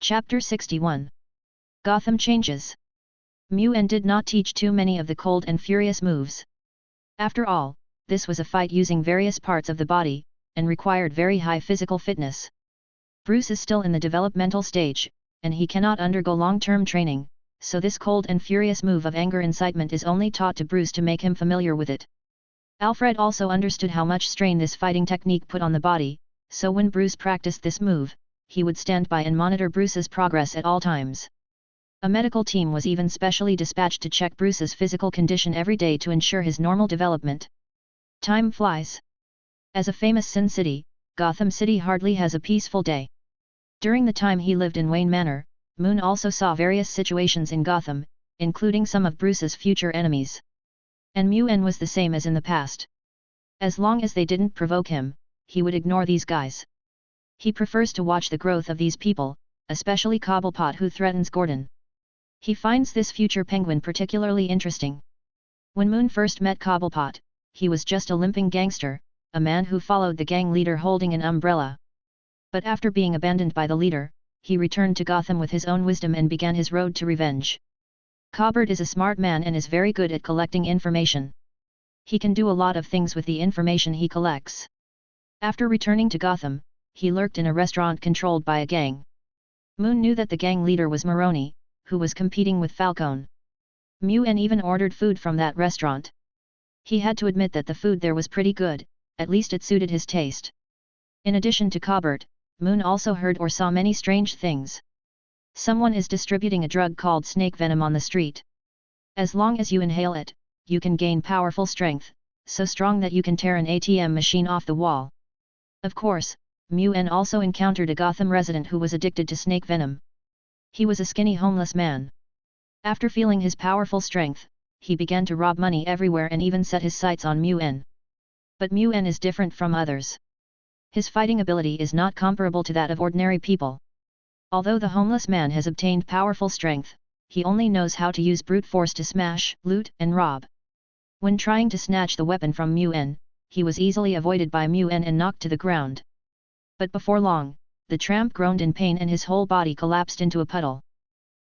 Chapter 61. Gotham Changes. Mu-En did not teach too many of the cold and furious moves. After all, this was a fight using various parts of the body, and required very high physical fitness. Bruce is still in the developmental stage, and he cannot undergo long-term training, so this cold and furious move of anger incitement is only taught to Bruce to make him familiar with it. Alfred also understood how much strain this fighting technique put on the body, so when Bruce practiced this move, he would stand by and monitor Bruce's progress at all times. A medical team was even specially dispatched to check Bruce's physical condition every day to ensure his normal development. Time flies. As a famous Sin City, Gotham City hardly has a peaceful day. During the time he lived in Wayne Manor, Moon also saw various situations in Gotham, including some of Bruce's future enemies. And Mu-En was the same as in the past. As long as they didn't provoke him, he would ignore these guys. He prefers to watch the growth of these people, especially Cobblepot who threatens Gordon. He finds this future penguin particularly interesting. When Moon first met Cobblepot, he was just a limping gangster, a man who followed the gang leader holding an umbrella. But after being abandoned by the leader, he returned to Gotham with his own wisdom and began his road to revenge. Cobbert is a smart man and is very good at collecting information. He can do a lot of things with the information he collects. After returning to Gotham, he lurked in a restaurant controlled by a gang. Moon knew that the gang leader was Maroni, who was competing with Falcone. Mu-En even ordered food from that restaurant. He had to admit that the food there was pretty good, at least it suited his taste. In addition to Cobbert, Moon also heard or saw many strange things. Someone is distributing a drug called snake venom on the street. As long as you inhale it, you can gain powerful strength, so strong that you can tear an ATM machine off the wall. Of course, Mu-En also encountered a Gotham resident who was addicted to snake venom. He was a skinny homeless man. After feeling his powerful strength, he began to rob money everywhere and even set his sights on Mu-En. But Mu-En is different from others. His fighting ability is not comparable to that of ordinary people. Although the homeless man has obtained powerful strength, he only knows how to use brute force to smash, loot and rob. When trying to snatch the weapon from Mu-En, he was easily avoided by Mu-En and knocked to the ground. But before long, the tramp groaned in pain and his whole body collapsed into a puddle.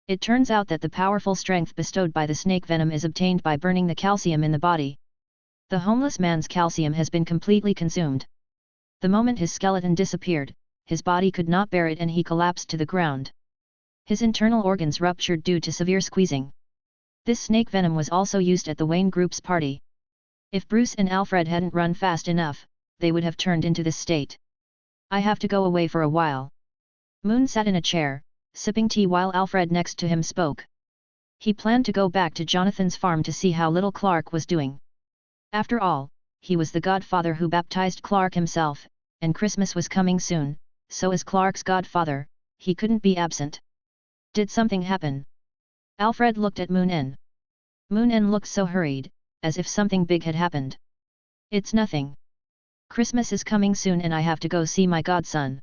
It turns out that the powerful strength bestowed by the snake venom is obtained by burning the calcium in the body. The homeless man's calcium has been completely consumed. The moment his skeleton disappeared, his body could not bear it and he collapsed to the ground. His internal organs ruptured due to severe squeezing. This snake venom was also used at the Wayne Group's party. If Bruce and Alfred hadn't run fast enough, they would have turned into this state. I have to go away for a while. Moon sat in a chair, sipping tea while Alfred next to him spoke. He planned to go back to Jonathan's farm to see how little Clark was doing. After all, he was the godfather who baptized Clark himself, and Christmas was coming soon, so as Clark's godfather, he couldn't be absent. Did something happen? Alfred looked at Moon-En. Moon-En looked so hurried, as if something big had happened. It's nothing. Christmas is coming soon and I have to go see my godson.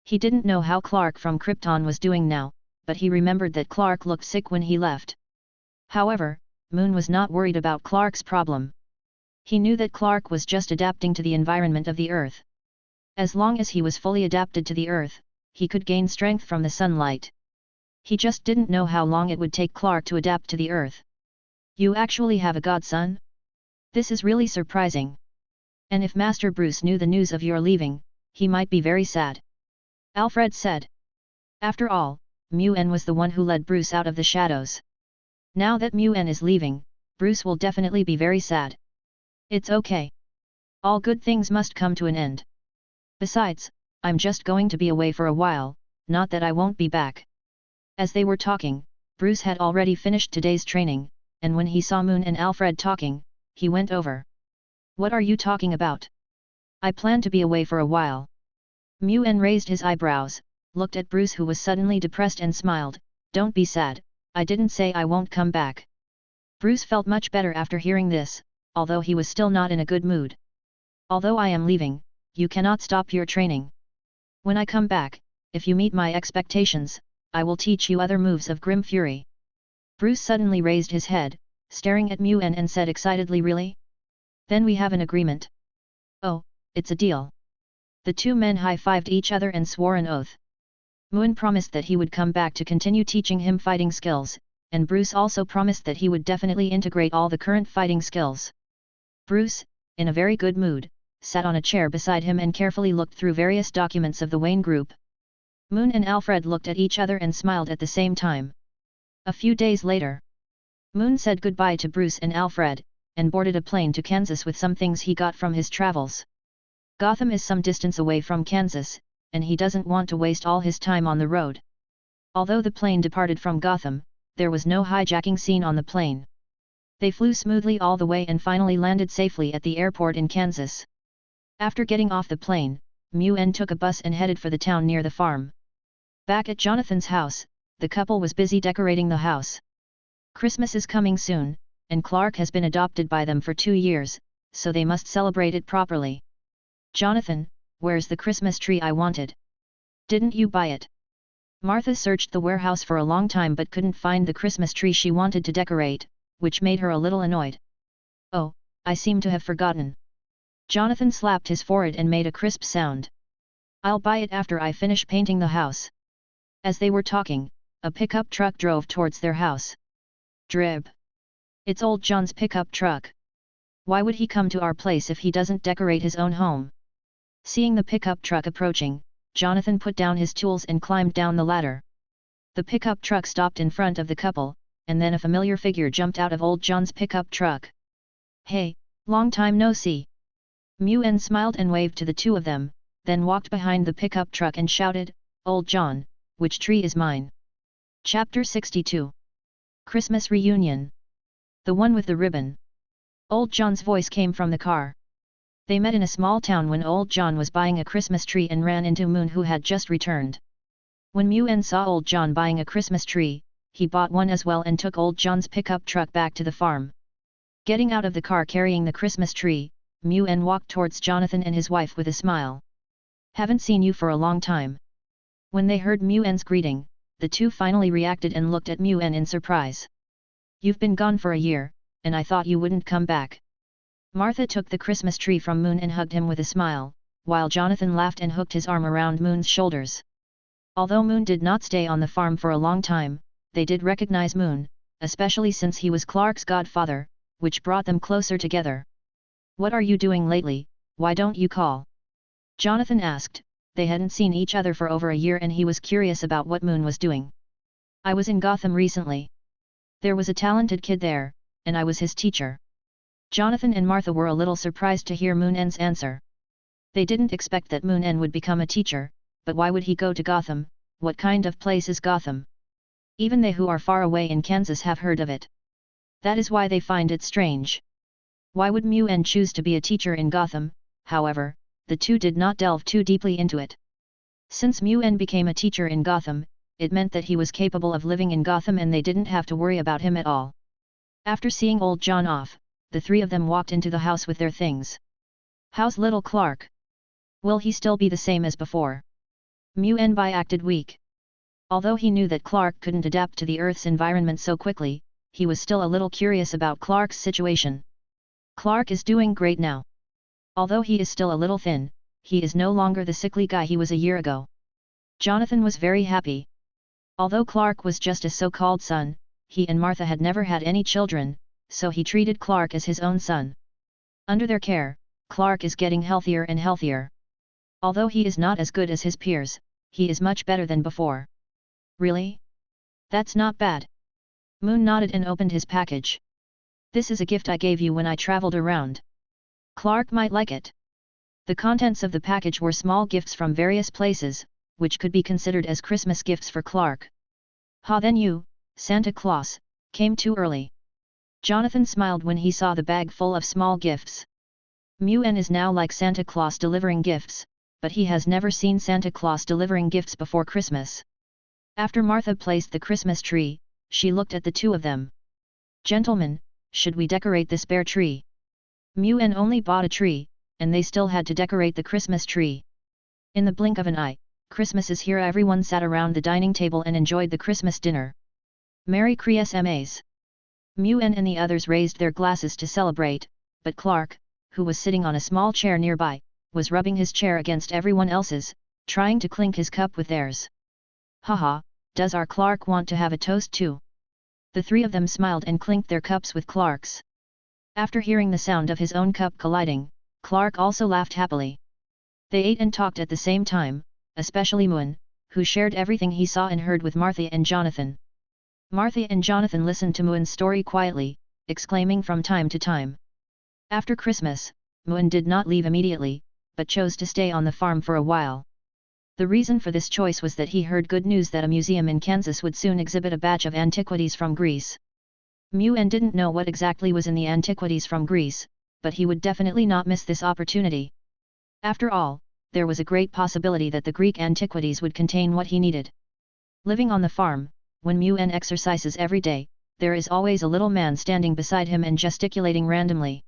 He didn't know how Clark from Krypton was doing now, but he remembered that Clark looked sick when he left. However, Moon was not worried about Clark's problem. He knew that Clark was just adapting to the environment of the Earth. As long as he was fully adapted to the Earth, he could gain strength from the sunlight. He just didn't know how long it would take Clark to adapt to the Earth. You actually have a godson? This is really surprising. And if Master Bruce knew the news of your leaving, he might be very sad. Alfred said. After all, Mu-En was the one who led Bruce out of the shadows. Now that Mu-En is leaving, Bruce will definitely be very sad. It's okay. All good things must come to an end. Besides, I'm just going to be away for a while, not that I won't be back. As they were talking, Bruce had already finished today's training, and when he saw Moon and Alfred talking, he went over. What are you talking about? I plan to be away for a while. Mu-En raised his eyebrows, looked at Bruce who was suddenly depressed and smiled. Don't be sad, I didn't say I won't come back. Bruce felt much better after hearing this, although he was still not in a good mood. Although I am leaving, you cannot stop your training. When I come back, if you meet my expectations, I will teach you other moves of Grim Fury. Bruce suddenly raised his head, staring at Mu-En and said excitedly, really? Then we have an agreement. Oh, it's a deal. The two men high-fived each other and swore an oath. Moon promised that he would come back to continue teaching him fighting skills, and Bruce also promised that he would definitely integrate all the current fighting skills. Bruce, in a very good mood, sat on a chair beside him and carefully looked through various documents of the Wayne Group. Moon and Alfred looked at each other and smiled at the same time. A few days later, Moon said goodbye to Bruce and Alfred, and boarded a plane to Kansas with some things he got from his travels. Gotham is some distance away from Kansas, and he doesn't want to waste all his time on the road. Although the plane departed from Gotham, there was no hijacking scene on the plane. They flew smoothly all the way and finally landed safely at the airport in Kansas. After getting off the plane, Mew-en took a bus and headed for the town near the farm. Back at Jonathan's house, the couple was busy decorating the house. Christmas is coming soon, and Clark has been adopted by them for 2 years, so they must celebrate it properly. Jonathan, where's the Christmas tree I wanted? Didn't you buy it? Martha searched the warehouse for a long time but couldn't find the Christmas tree she wanted to decorate, which made her a little annoyed. Oh, I seem to have forgotten. Jonathan slapped his forehead and made a crisp sound. I'll buy it after I finish painting the house. As they were talking, a pickup truck drove towards their house. Drib. It's old John's pickup truck. Why would he come to our place if he doesn't decorate his own home? Seeing the pickup truck approaching, Jonathan put down his tools and climbed down the ladder. The pickup truck stopped in front of the couple, and then a familiar figure jumped out of old John's pickup truck. Hey, long time no see. Mew-en smiled and waved to the two of them, then walked behind the pickup truck and shouted, Old John, which tree is mine? Chapter 62. Christmas Reunion. The one with the ribbon. Old John's voice came from the car. They met in a small town when Old John was buying a Christmas tree and ran into Moon, who had just returned. When Mew-en saw Old John buying a Christmas tree, he bought one as well and took Old John's pickup truck back to the farm. Getting out of the car carrying the Christmas tree, Mew-en walked towards Jonathan and his wife with a smile. Haven't seen you for a long time. When they heard Mew-en's greeting, the two finally reacted and looked at Mew-en in surprise. You've been gone for a year, and I thought you wouldn't come back. Martha took the Christmas tree from Moon and hugged him with a smile, while Jonathan laughed and hooked his arm around Moon's shoulders. Although Moon did not stay on the farm for a long time, they did recognize Moon, especially since he was Clark's godfather, which brought them closer together. What are you doing lately, why don't you call? Jonathan asked. They hadn't seen each other for over a year and he was curious about what Moon was doing. I was in Gotham recently. There was a talented kid there, and I was his teacher. Jonathan and Martha were a little surprised to hear Moon-en's answer. They didn't expect that Moon-en would become a teacher, but why would he go to Gotham? What kind of place is Gotham? Even they who are far away in Kansas have heard of it. That is why they find it strange. Why would Mew-en choose to be a teacher in Gotham? However, the two did not delve too deeply into it. Since Mew-en became a teacher in Gotham, it meant that he was capable of living in Gotham and they didn't have to worry about him at all. After seeing Old John off, the three of them walked into the house with their things. How's little Clark? Will he still be the same as before? Mew-en acted weak. Although he knew that Clark couldn't adapt to the Earth's environment so quickly, he was still a little curious about Clark's situation. Clark is doing great now. Although he is still a little thin, he is no longer the sickly guy he was a year ago. Jonathan was very happy. Although Clark was just a so-called son, he and Martha had never had any children, so he treated Clark as his own son. Under their care, Clark is getting healthier and healthier. Although he is not as good as his peers, he is much better than before. Really? That's not bad. Moon nodded and opened his package. This is a gift I gave you when I traveled around. Clark might like it. The contents of the package were small gifts from various places, which could be considered as Christmas gifts for Clark. Ha, then you, Santa Claus, came too early. Jonathan smiled when he saw the bag full of small gifts. Mew-en is now like Santa Claus delivering gifts, but he has never seen Santa Claus delivering gifts before Christmas. After Martha placed the Christmas tree, she looked at the two of them. Gentlemen, should we decorate this bare tree? Mew-en only bought a tree, and they still had to decorate the Christmas tree. In the blink of an eye, Christmas is here. Everyone sat around the dining table and enjoyed the Christmas dinner. Merry Christmas! Mew-en and the others raised their glasses to celebrate, but Clark, who was sitting on a small chair nearby, was rubbing his chair against everyone else's, trying to clink his cup with theirs. Haha, does our Clark want to have a toast too? The three of them smiled and clinked their cups with Clark's. After hearing the sound of his own cup colliding, Clark also laughed happily. They ate and talked at the same time, especially Moon, who shared everything he saw and heard with Martha and Jonathan. Martha and Jonathan listened to Moon's story quietly, exclaiming from time to time. After Christmas, Moon did not leave immediately, but chose to stay on the farm for a while. The reason for this choice was that he heard good news that a museum in Kansas would soon exhibit a batch of antiquities from Greece. Moon didn't know what exactly was in the antiquities from Greece, but he would definitely not miss this opportunity. After all, there was a great possibility that the Greek antiquities would contain what he needed. Living on the farm, when Moon exercises every day, there is always a little man standing beside him and gesticulating randomly.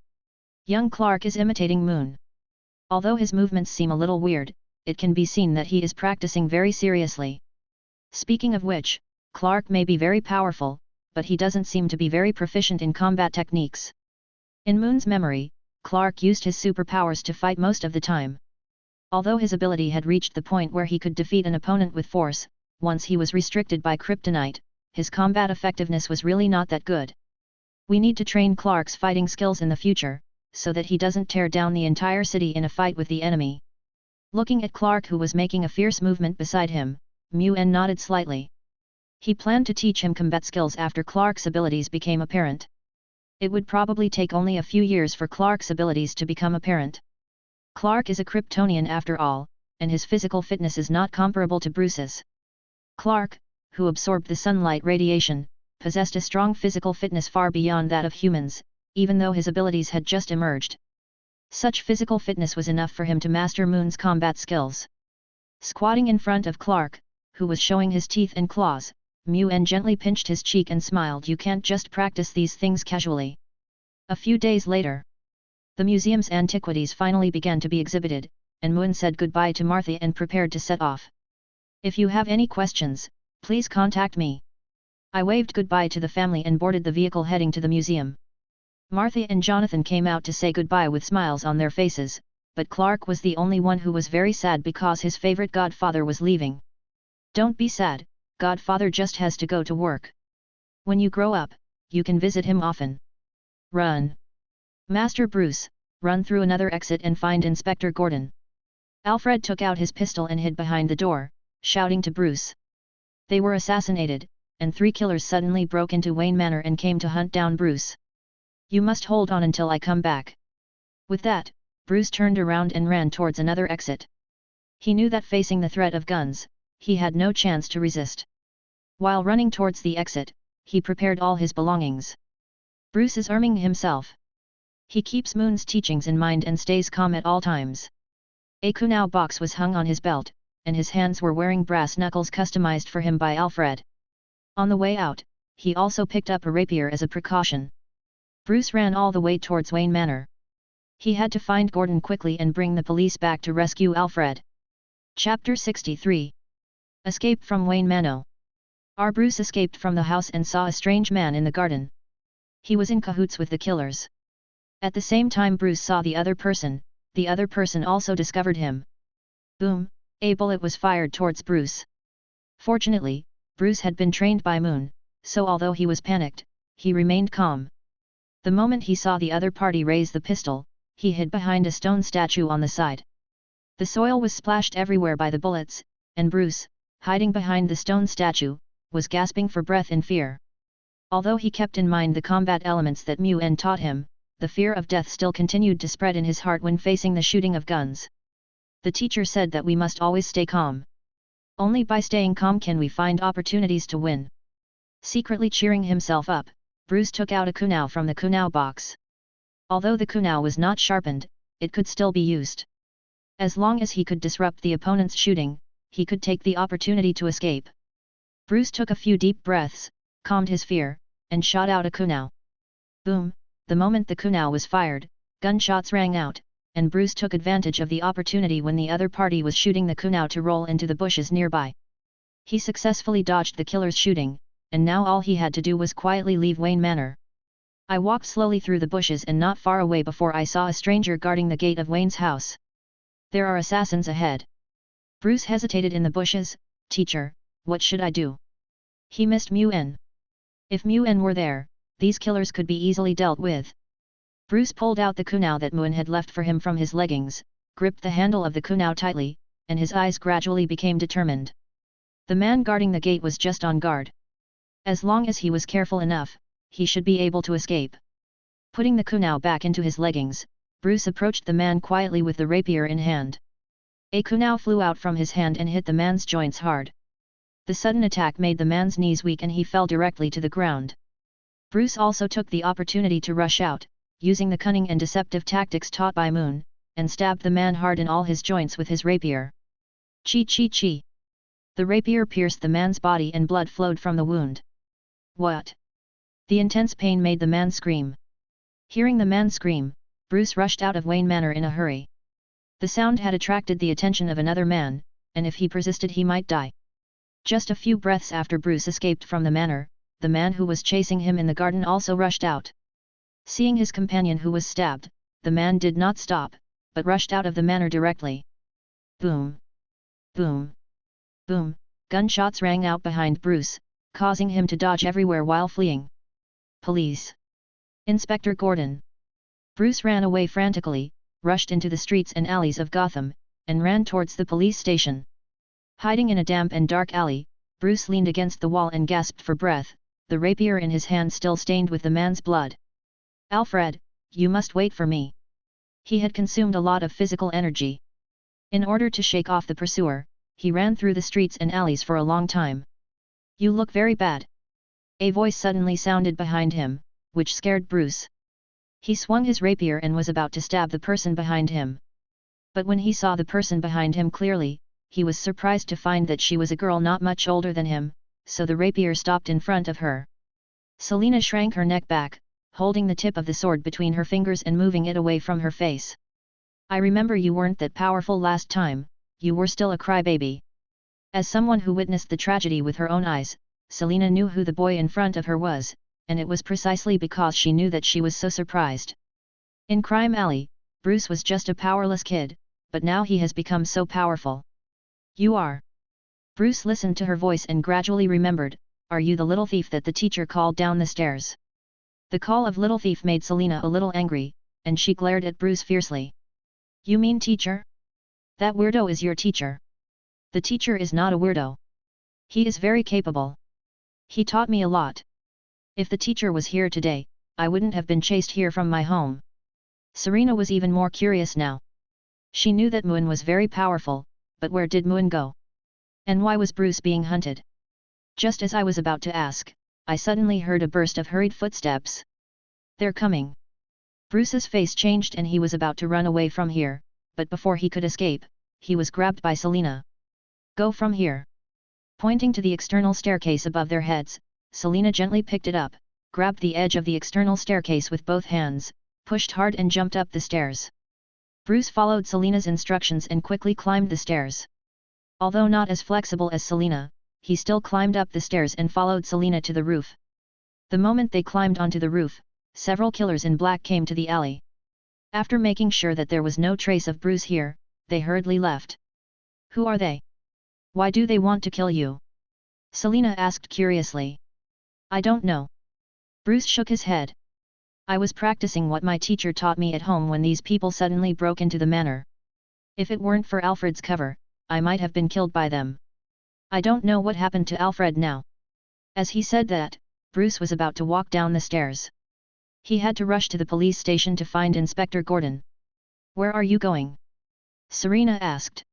Young Clark is imitating Moon. Although his movements seem a little weird, it can be seen that he is practicing very seriously. Speaking of which, Clark may be very powerful, but he doesn't seem to be very proficient in combat techniques. In Moon's memory, Clark used his superpowers to fight most of the time. Although his ability had reached the point where he could defeat an opponent with force, once he was restricted by kryptonite, his combat effectiveness was really not that good. We need to train Clark's fighting skills in the future, so that he doesn't tear down the entire city in a fight with the enemy. Looking at Clark, who was making a fierce movement beside him, Moon nodded slightly. He planned to teach him combat skills after Clark's abilities became apparent. It would probably take only a few years for Clark's abilities to become apparent. Clark is a Kryptonian after all, and his physical fitness is not comparable to Bruce's. Clark, who absorbed the sunlight radiation, possessed a strong physical fitness far beyond that of humans, even though his abilities had just emerged. Such physical fitness was enough for him to master Moon's combat skills. Squatting in front of Clark, who was showing his teeth and claws, Moon gently pinched his cheek and smiled. You can't just practice these things casually. A few days later, the museum's antiquities finally began to be exhibited, and Moon said goodbye to Martha and prepared to set off. If you have any questions, please contact me. I waved goodbye to the family and boarded the vehicle heading to the museum. Martha and Jonathan came out to say goodbye with smiles on their faces, but Clark was the only one who was very sad because his favorite godfather was leaving. Don't be sad, Godfather just has to go to work. When you grow up, you can visit him often. Run! Master Bruce, run through another exit and find Inspector Gordon. Alfred took out his pistol and hid behind the door, shouting to Bruce. They were assassinated, and 3 killers suddenly broke into Wayne Manor and came to hunt down Bruce. You must hold on until I come back. With that, Bruce turned around and ran towards another exit. He knew that facing the threat of guns, he had no chance to resist. While running towards the exit, he prepared all his belongings. Bruce is arming himself. He keeps Moon's teachings in mind and stays calm at all times. A kunao box was hung on his belt, and his hands were wearing brass knuckles customized for him by Alfred. On the way out, he also picked up a rapier as a precaution. Bruce ran all the way towards Wayne Manor. He had to find Gordon quickly and bring the police back to rescue Alfred. Chapter 63. Escape from Wayne Manor. Our Bruce escaped from the house and saw a strange man in the garden. He was in cahoots with the killers. At the same time Bruce saw the other person also discovered him. Boom, a bullet was fired towards Bruce. Fortunately, Bruce had been trained by Moon, so although he was panicked, he remained calm. The moment he saw the other party raise the pistol, he hid behind a stone statue on the side. The soil was splashed everywhere by the bullets, and Bruce, hiding behind the stone statue, was gasping for breath in fear. Although he kept in mind the combat elements that Moon taught him, the fear of death still continued to spread in his heart when facing the shooting of guns. The teacher said that we must always stay calm. Only by staying calm can we find opportunities to win. Secretly cheering himself up, Bruce took out a kunao from the kunao box. Although the kunao was not sharpened, it could still be used. As long as he could disrupt the opponent's shooting, he could take the opportunity to escape. Bruce took a few deep breaths, calmed his fear, and shot out a kunao. Boom! The moment the kunao was fired, gunshots rang out, and Bruce took advantage of the opportunity when the other party was shooting the kunao to roll into the bushes nearby. He successfully dodged the killer's shooting, and now all he had to do was quietly leave Wayne Manor. I walked slowly through the bushes and not far away before I saw a stranger guarding the gate of Wayne's house. There are assassins ahead. Bruce hesitated in the bushes. Teacher, what should I do? He missed Mu-En. If Mu-En were there, these killers could be easily dealt with. Bruce pulled out the kunao that Mu-En had left for him from his leggings, gripped the handle of the kunao tightly, and his eyes gradually became determined. The man guarding the gate was just on guard. As long as he was careful enough, he should be able to escape. Putting the kunao back into his leggings, Bruce approached the man quietly with the rapier in hand. A kunao flew out from his hand and hit the man's joints hard. The sudden attack made the man's knees weak and he fell directly to the ground. Bruce also took the opportunity to rush out, using the cunning and deceptive tactics taught by Moon, and stabbed the man hard in all his joints with his rapier. Chi chi chi! The rapier pierced the man's body and blood flowed from the wound. What? The intense pain made the man scream. Hearing the man scream, Bruce rushed out of Wayne Manor in a hurry. The sound had attracted the attention of another man, and if he persisted he might die. Just a few breaths after Bruce escaped from the manor, the man who was chasing him in the garden also rushed out. Seeing his companion who was stabbed, the man did not stop, but rushed out of the manor directly. Boom! Boom! Boom! Gunshots rang out behind Bruce, causing him to dodge everywhere while fleeing. Police! Inspector Gordon! Bruce ran away frantically, rushed into the streets and alleys of Gotham, and ran towards the police station. Hiding in a damp and dark alley, Bruce leaned against the wall and gasped for breath, the rapier in his hand still stained with the man's blood. Alfred, you must wait for me. He had consumed a lot of physical energy. In order to shake off the pursuer, he ran through the streets and alleys for a long time. You look very bad. A voice suddenly sounded behind him, which scared Bruce. He swung his rapier and was about to stab the person behind him. But when he saw the person behind him clearly, he was surprised to find that she was a girl not much older than him, so the rapier stopped in front of her. Selina shrank her neck back, holding the tip of the sword between her fingers and moving it away from her face. I remember you weren't that powerful last time, you were still a crybaby. As someone who witnessed the tragedy with her own eyes, Selina knew who the boy in front of her was, and it was precisely because she knew that she was so surprised. In Crime Alley, Bruce was just a powerless kid, but now he has become so powerful. You are. Bruce listened to her voice and gradually remembered, are you the little thief that the teacher called down the stairs? The call of little thief made Selina a little angry, and she glared at Bruce fiercely. You mean teacher? That weirdo is your teacher. The teacher is not a weirdo. He is very capable. He taught me a lot. If the teacher was here today, I wouldn't have been chased here from my home. Serena was even more curious now. She knew that Moon was very powerful, but where did Moon go? And why was Bruce being hunted? Just as I was about to ask, I suddenly heard a burst of hurried footsteps. They're coming. Bruce's face changed and he was about to run away from here, but before he could escape, he was grabbed by Selina. Go from here. Pointing to the external staircase above their heads, Selina gently picked it up, grabbed the edge of the external staircase with both hands, pushed hard and jumped up the stairs. Bruce followed Selina's instructions and quickly climbed the stairs. Although not as flexible as Selina, he still climbed up the stairs and followed Selina to the roof. The moment they climbed onto the roof, several killers in black came to the alley. After making sure that there was no trace of Bruce here, they hurriedly left. Who are they? Why do they want to kill you? Selina asked curiously. I don't know. Bruce shook his head. I was practicing what my teacher taught me at home when these people suddenly broke into the manor. If it weren't for Alfred's cover, I might have been killed by them. I don't know what happened to Alfred now. As he said that, Bruce was about to walk down the stairs. He had to rush to the police station to find Inspector Gordon. Where are you going? Serena asked.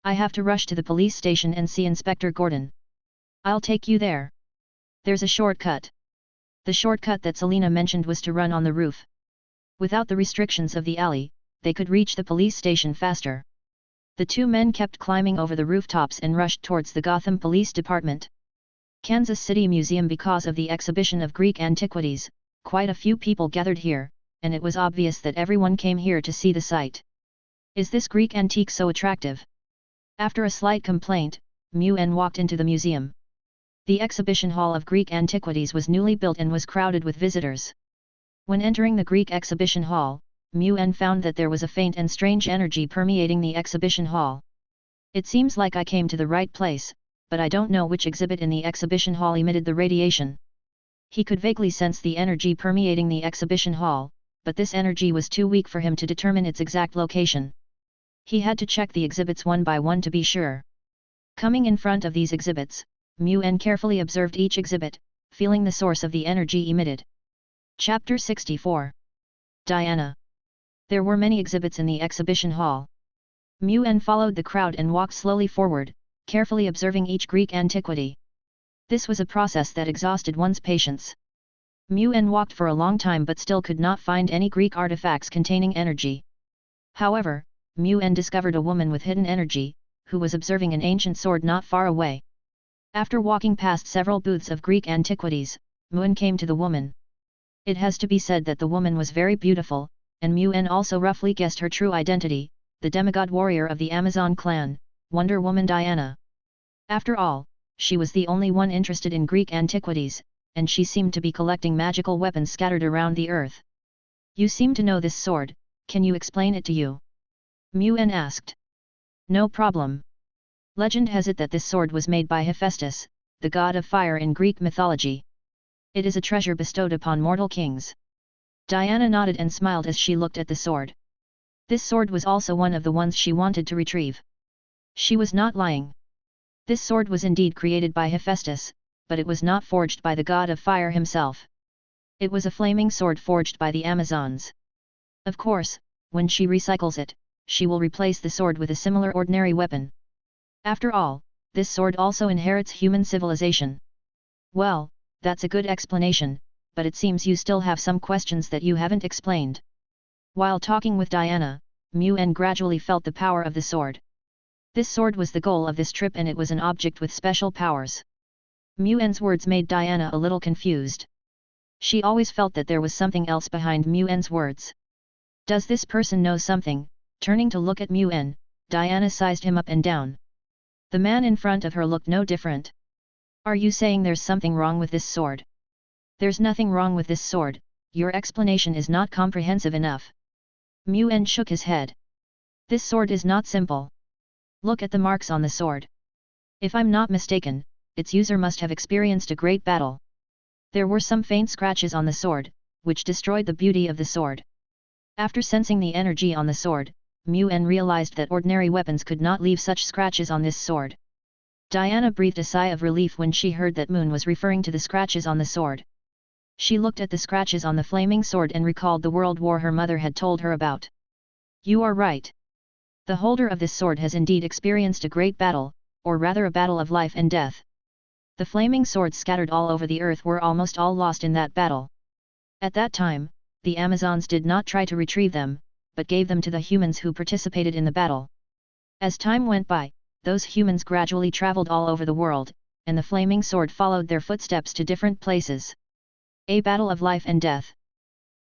I have to rush to the police station and see Inspector Gordon. I'll take you there. There's a shortcut. The shortcut that Selina mentioned was to run on the roof. Without the restrictions of the alley, they could reach the police station faster. The two men kept climbing over the rooftops and rushed towards the Gotham Police Department. Kansas City Museum. Because of the exhibition of Greek antiquities, quite a few people gathered here, and it was obvious that everyone came here to see the site. Is this Greek antique so attractive? After a slight complaint, Mu-En walked into the museum. The exhibition hall of Greek antiquities was newly built and was crowded with visitors. When entering the Greek exhibition hall, Mu-En found that there was a faint and strange energy permeating the exhibition hall. It seems like I came to the right place, but I don't know which exhibit in the exhibition hall emitted the radiation. He could vaguely sense the energy permeating the exhibition hall, but this energy was too weak for him to determine its exact location. He had to check the exhibits one by one to be sure. Coming in front of these exhibits, Mu-En carefully observed each exhibit, feeling the source of the energy emitted. Chapter 64. Diana. There were many exhibits in the exhibition hall. Mu-En followed the crowd and walked slowly forward, carefully observing each Greek antiquity. This was a process that exhausted one's patience. Mu-En walked for a long time but still could not find any Greek artifacts containing energy. However, Mu-En discovered a woman with hidden energy, who was observing an ancient sword not far away. After walking past several booths of Greek antiquities, Mu-En came to the woman. It has to be said that the woman was very beautiful, and Mu-En also roughly guessed her true identity, the demigod warrior of the Amazon clan, Wonder Woman Diana. After all, she was the only one interested in Greek antiquities, and she seemed to be collecting magical weapons scattered around the earth. You seem to know this sword, can you explain it to you? Mu-En asked. No problem. Legend has it that this sword was made by Hephaestus, the god of fire in Greek mythology. It is a treasure bestowed upon mortal kings. Diana nodded and smiled as she looked at the sword. This sword was also one of the ones she wanted to retrieve. She was not lying. This sword was indeed created by Hephaestus, but it was not forged by the god of fire himself. It was a flaming sword forged by the Amazons. Of course, when she recycles it, she will replace the sword with a similar ordinary weapon. After all, this sword also inherits human civilization. Well, that's a good explanation, but it seems you still have some questions that you haven't explained. While talking with Diana, Mu-En gradually felt the power of the sword. This sword was the goal of this trip and it was an object with special powers. Mu-En's words made Diana a little confused. She always felt that there was something else behind Mu-En's words. Does this person know something? Turning to look at Mu-En, Diana sized him up and down. The man in front of her looked no different. Are you saying there's something wrong with this sword? There's nothing wrong with this sword, your explanation is not comprehensive enough. Mu-En shook his head. This sword is not simple. Look at the marks on the sword. If I'm not mistaken, its user must have experienced a great battle. There were some faint scratches on the sword, which destroyed the beauty of the sword. After sensing the energy on the sword, Mu-En realized that ordinary weapons could not leave such scratches on this sword. Diana breathed a sigh of relief when she heard that Moon was referring to the scratches on the sword. She looked at the scratches on the flaming sword and recalled the world war her mother had told her about. You are right. The holder of this sword has indeed experienced a great battle, or rather a battle of life and death. The flaming swords scattered all over the earth were almost all lost in that battle. At that time, the Amazons did not try to retrieve them, but gave them to the humans who participated in the battle. As time went by, those humans gradually traveled all over the world, and the flaming sword followed their footsteps to different places. A battle of life and death.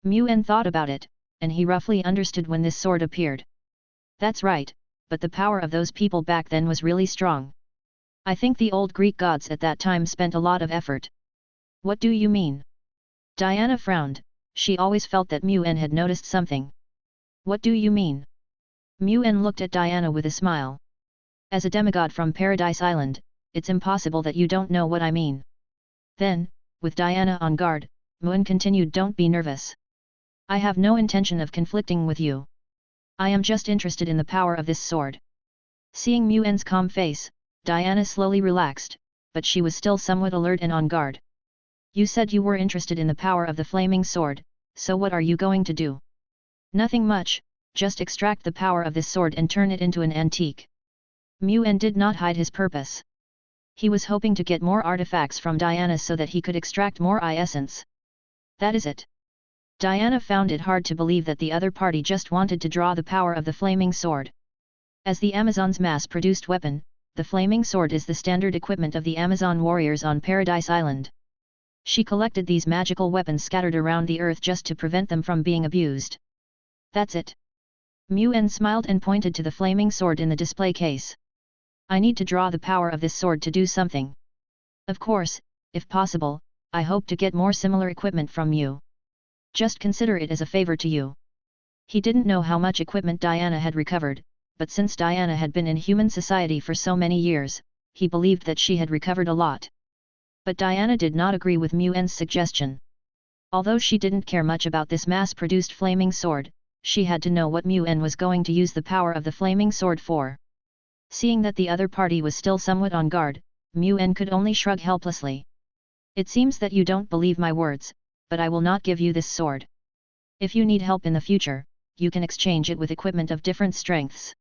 Mu-En thought about it, and he roughly understood when this sword appeared. That's right, but the power of those people back then was really strong. I think the old Greek gods at that time spent a lot of effort. What do you mean? Diana frowned, she always felt that Mu-En had noticed something. What do you mean? Mu-En looked at Diana with a smile. As a demigod from Paradise Island, it's impossible that you don't know what I mean. Then, with Diana on guard, Mu-En continued, don't be nervous. I have no intention of conflicting with you. I am just interested in the power of this sword. Seeing Mu-En's calm face, Diana slowly relaxed, but she was still somewhat alert and on guard. You said you were interested in the power of the flaming sword, so what are you going to do? Nothing much, just extract the power of this sword and turn it into an antique. Mu-En did not hide his purpose. He was hoping to get more artifacts from Diana so that he could extract more essence. That is it. Diana found it hard to believe that the other party just wanted to draw the power of the flaming sword. As the Amazons' mass-produced weapon, the flaming sword is the standard equipment of the Amazon warriors on Paradise Island. She collected these magical weapons scattered around the earth just to prevent them from being abused. That's it. Mu-En smiled and pointed to the flaming sword in the display case. I need to draw the power of this sword to do something. Of course, if possible, I hope to get more similar equipment from you. Just consider it as a favor to you. He didn't know how much equipment Diana had recovered, but since Diana had been in human society for so many years, he believed that she had recovered a lot. But Diana did not agree with Muen's suggestion. Although she didn't care much about this mass-produced flaming sword, she had to know what Muen was going to use the power of the flaming sword for. Seeing that the other party was still somewhat on guard, Muen could only shrug helplessly. It seems that you don't believe my words, but I will not give you this sword. If you need help in the future, you can exchange it with equipment of different strengths.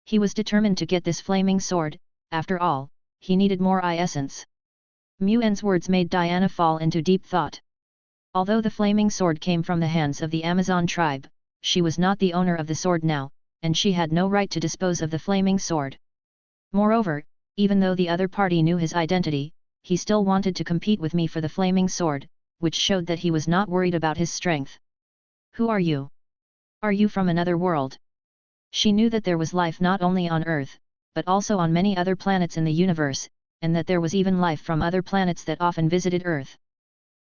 He was determined to get this flaming sword. After all, he needed more essence. Muen's words made Diana fall into deep thought. Although the flaming sword came from the hands of the Amazon tribe, she was not the owner of the sword now, and she had no right to dispose of the flaming sword. Moreover, even though the other party knew his identity, he still wanted to compete with me for the flaming sword, which showed that he was not worried about his strength. Who are you? Are you from another world? She knew that there was life not only on Earth, but also on many other planets in the universe, and that there was even life from other planets that often visited Earth.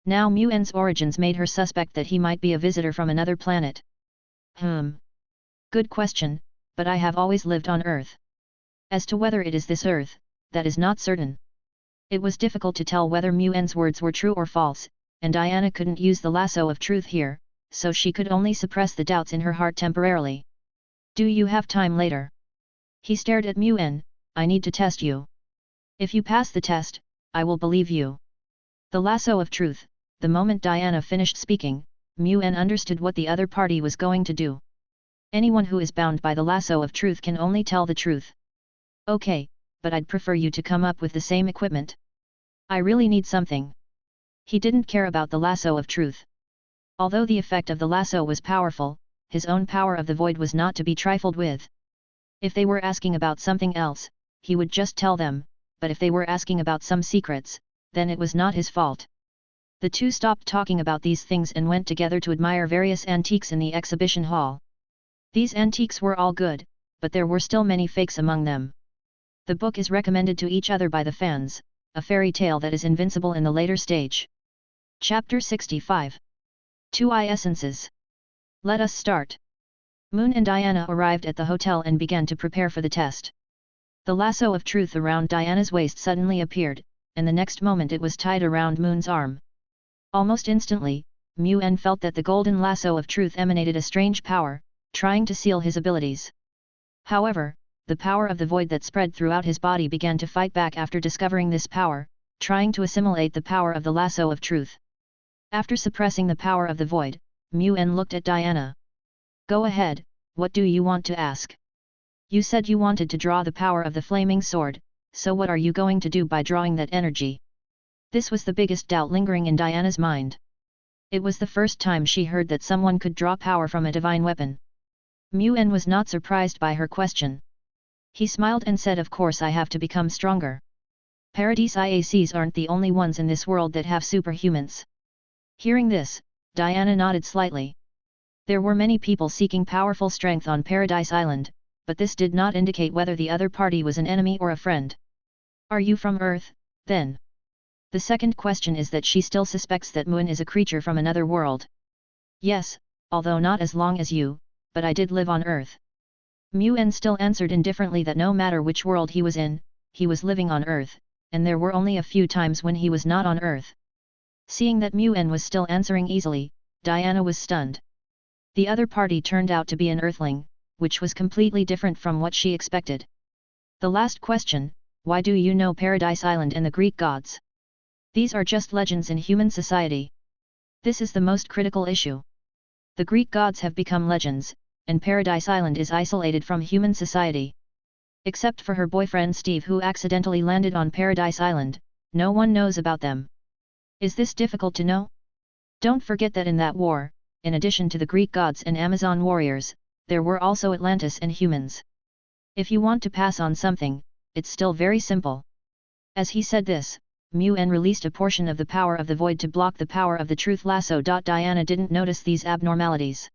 Now Muen's origins made her suspect that he might be a visitor from another planet. Good question, but I have always lived on Earth. As to whether it is this Earth, that is not certain. It was difficult to tell whether Muen's words were true or false, and Diana couldn't use the lasso of truth here, so she could only suppress the doubts in her heart temporarily. Do you have time later? He stared at Muen. I need to test you. If you pass the test, I will believe you. The lasso of truth. The moment Diana finished speaking, Muen understood what the other party was going to do. Anyone who is bound by the lasso of truth can only tell the truth. Okay, but I'd prefer you to come up with the same equipment. I really need something. He didn't care about the lasso of truth. Although the effect of the lasso was powerful, his own power of the void was not to be trifled with. If they were asking about something else, he would just tell them, but if they were asking about some secrets, then it was not his fault. The two stopped talking about these things and went together to admire various antiques in the exhibition hall. These antiques were all good, but there were still many fakes among them. The book is recommended to each other by the fans, a fairy tale that is invincible in the later stage. Chapter 65. 2 Essences. Let us start. Moon and Diana arrived at the hotel and began to prepare for the test. The lasso of truth around Diana's waist suddenly appeared, and the next moment it was tied around Moon's arm. Almost instantly, Muen felt that the golden lasso of truth emanated a strange power, trying to seal his abilities. However, the power of the void that spread throughout his body began to fight back after discovering this power, trying to assimilate the power of the lasso of truth. After suppressing the power of the void, Muen looked at Diana. Go ahead, what do you want to ask? You said you wanted to draw the power of the flaming sword, so what are you going to do by drawing that energy? This was the biggest doubt lingering in Diana's mind. It was the first time she heard that someone could draw power from a divine weapon. Muen was not surprised by her question. He smiled and said, of course I have to become stronger. Paradise IACs aren't the only ones in this world that have superhumans. Hearing this, Diana nodded slightly. There were many people seeking powerful strength on Paradise Island, but this did not indicate whether the other party was an enemy or a friend. Are you from Earth, then? The second question is that she still suspects that Moon is a creature from another world. Yes, although not as long as you, but I did live on Earth. Muen still answered indifferently that no matter which world he was in, he was living on Earth, and there were only a few times when he was not on Earth. Seeing that Muen was still answering easily, Diana was stunned. The other party turned out to be an Earthling, which was completely different from what she expected. The last question, why do you know Paradise Island and the Greek gods? These are just legends in human society. This is the most critical issue. The Greek gods have become legends, and Paradise Island is isolated from human society. Except for her boyfriend Steve, who accidentally landed on Paradise Island, no one knows about them. Is this difficult to know? Don't forget that in that war, in addition to the Greek gods and Amazon warriors, there were also Atlantis and humans. If you want to pass on something, it's still very simple. As he said this, Muen released a portion of the power of the void to block the power of the truth lasso. Diana didn't notice these abnormalities.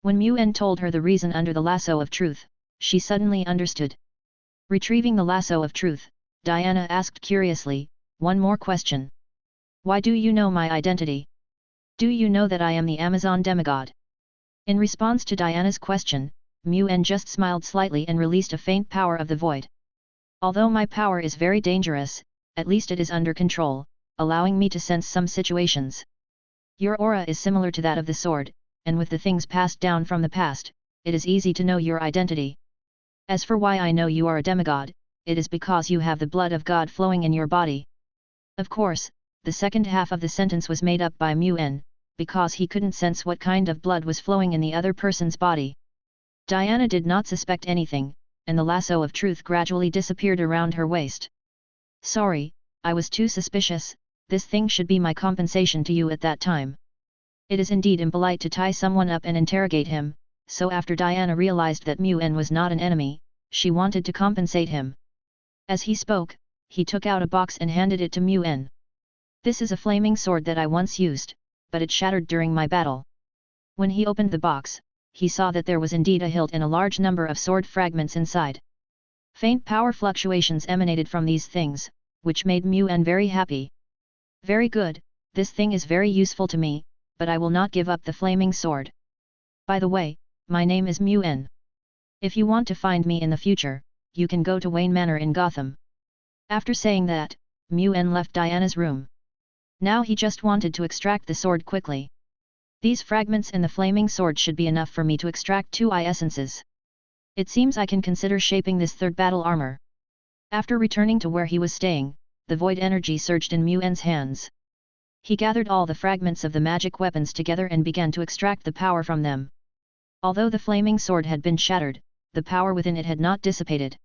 When Muen told her the reason under the lasso of truth, she suddenly understood. Retrieving the lasso of truth, Diana asked curiously, one more question. Why do you know my identity? Do you know that I am the Amazon demigod? In response to Diana's question, Muen just smiled slightly and released a faint power of the void. Although my power is very dangerous, at least it is under control, allowing me to sense some situations. Your aura is similar to that of the sword, and with the things passed down from the past, it is easy to know your identity. As for why I know you are a demigod, it is because you have the blood of God flowing in your body. Of course, the second half of the sentence was made up by Mu-En, because he couldn't sense what kind of blood was flowing in the other person's body. Diana did not suspect anything, and the lasso of truth gradually disappeared around her waist. Sorry, I was too suspicious, this thing should be my compensation to you at that time. It is indeed impolite to tie someone up and interrogate him, so after Diana realized that Mu-En was not an enemy, she wanted to compensate him. As he spoke, he took out a box and handed it to Mu-En. This is a flaming sword that I once used, but it shattered during my battle. When he opened the box, he saw that there was indeed a hilt and a large number of sword fragments inside. Faint power fluctuations emanated from these things, which made Mu-En very happy. Very good, this thing is very useful to me, but I will not give up the flaming sword. By the way, my name is Mu-En. If you want to find me in the future, you can go to Wayne Manor in Gotham. After saying that, Mu-En left Diana's room. Now he just wanted to extract the sword quickly. These fragments and the flaming sword should be enough for me to extract 2 essences. It seems I can consider shaping this third battle armor. After returning to where he was staying, the void energy surged in Mu-En's hands. He gathered all the fragments of the magic weapons together and began to extract the power from them. Although the flaming sword had been shattered, the power within it had not dissipated.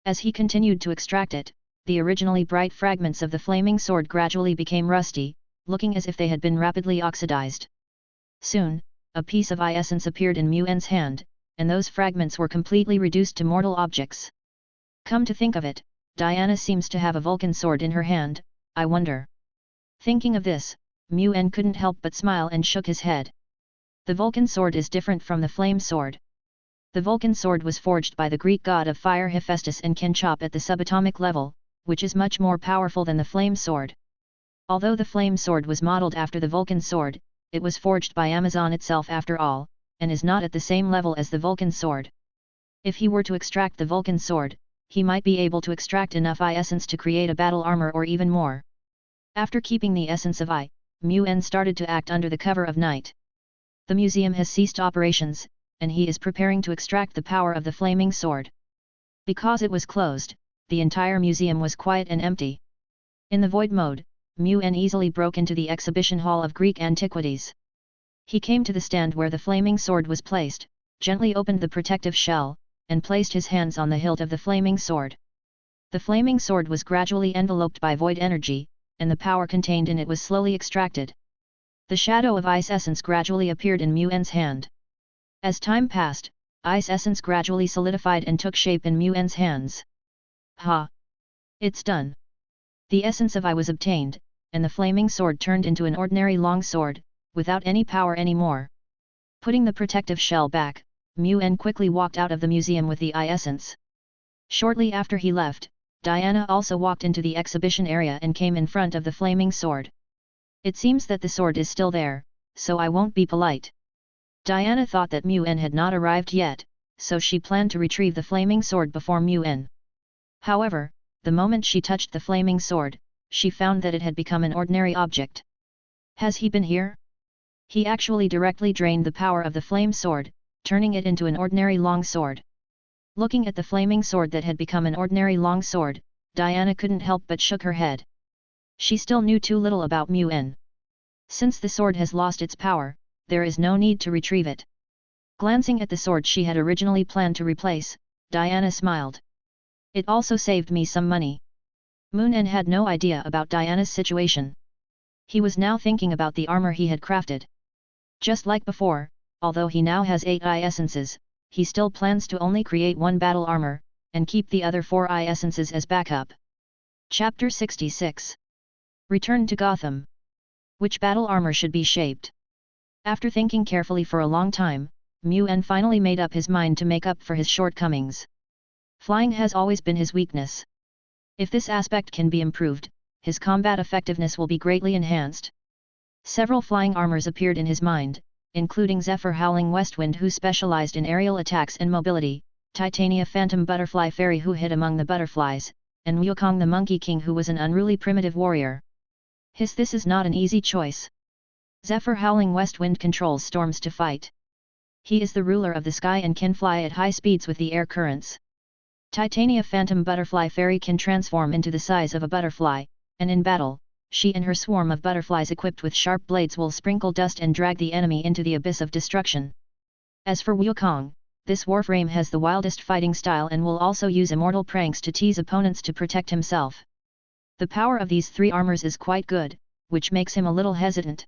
As he continued to extract it, the originally bright fragments of the flaming sword gradually became rusty, looking as if they had been rapidly oxidized. Soon, a piece of essence appeared in Mu-En's hand, and those fragments were completely reduced to mortal objects. Come to think of it, Diana seems to have a Vulcan sword in her hand, I wonder. Thinking of this, Mu-En couldn't help but smile and shook his head. The Vulcan sword is different from the flame sword. The Vulcan sword was forged by the Greek god of fire Hephaestus and can chop at the subatomic level, which is much more powerful than the flame sword. Although the flame sword was modeled after the Vulcan sword, it was forged by Amazon itself after all, and is not at the same level as the Vulcan sword. If he were to extract the Vulcan sword, he might be able to extract enough essence to create a battle armor or even more. After keeping the essence of Mu-En started to act under the cover of night. The museum has ceased operations, and he is preparing to extract the power of the flaming sword. Because it was closed, the entire museum was quiet and empty. In the void mode, Mu-En easily broke into the exhibition hall of Greek antiquities. He came to the stand where the flaming sword was placed, gently opened the protective shell, and placed his hands on the hilt of the flaming sword. The flaming sword was gradually enveloped by void energy, and the power contained in it was slowly extracted. The shadow of ice essence gradually appeared in Mu-En's hand. As time passed, ice essence gradually solidified and took shape in Mu-En's hands. Ha! It's done. The essence of I was obtained, and the flaming sword turned into an ordinary long sword, without any power anymore. Putting the protective shell back, Mu-En quickly walked out of the museum with the essence. Shortly after he left, Diana also walked into the exhibition area and came in front of the flaming sword. It seems that the sword is still there, so I won't be polite. Diana thought that Mu-En had not arrived yet, so she planned to retrieve the flaming sword before Mu-En. However, the moment she touched the flaming sword, she found that it had become an ordinary object. Has he been here? He actually directly drained the power of the flame sword, turning it into an ordinary long sword. Looking at the flaming sword that had become an ordinary long sword, Diana couldn't help but shook her head. She still knew too little about Mu-En. Since the sword has lost its power, there is no need to retrieve it. Glancing at the sword she had originally planned to replace, Diana smiled. It also saved me some money. Mu-En had no idea about Diana's situation. He was now thinking about the armor he had crafted. Just like before, although he now has 8 essences, he still plans to only create 1 battle armor, and keep the other 4 essences as backup. Chapter 66. Return to Gotham. Which battle armor should be shaped? After thinking carefully for a long time, Mu-En finally made up his mind to make up for his shortcomings. Flying has always been his weakness. If this aspect can be improved, his combat effectiveness will be greatly enhanced. Several flying armors appeared in his mind, including Zephyr Howling Westwind, who specialized in aerial attacks and mobility, Titania Phantom Butterfly Fairy who hid among the butterflies, and Wukong the Monkey King who was an unruly primitive warrior. This is not an easy choice. Zephyr Howling West Wind controls storms to fight. He is the ruler of the sky and can fly at high speeds with the air currents. Titania Phantom Butterfly Fairy can transform into the size of a butterfly, and in battle, she and her swarm of butterflies equipped with sharp blades will sprinkle dust and drag the enemy into the abyss of destruction. As for Wukong, this warframe has the wildest fighting style and will also use immortal pranks to tease opponents to protect himself. The power of these three armors is quite good, which makes him a little hesitant.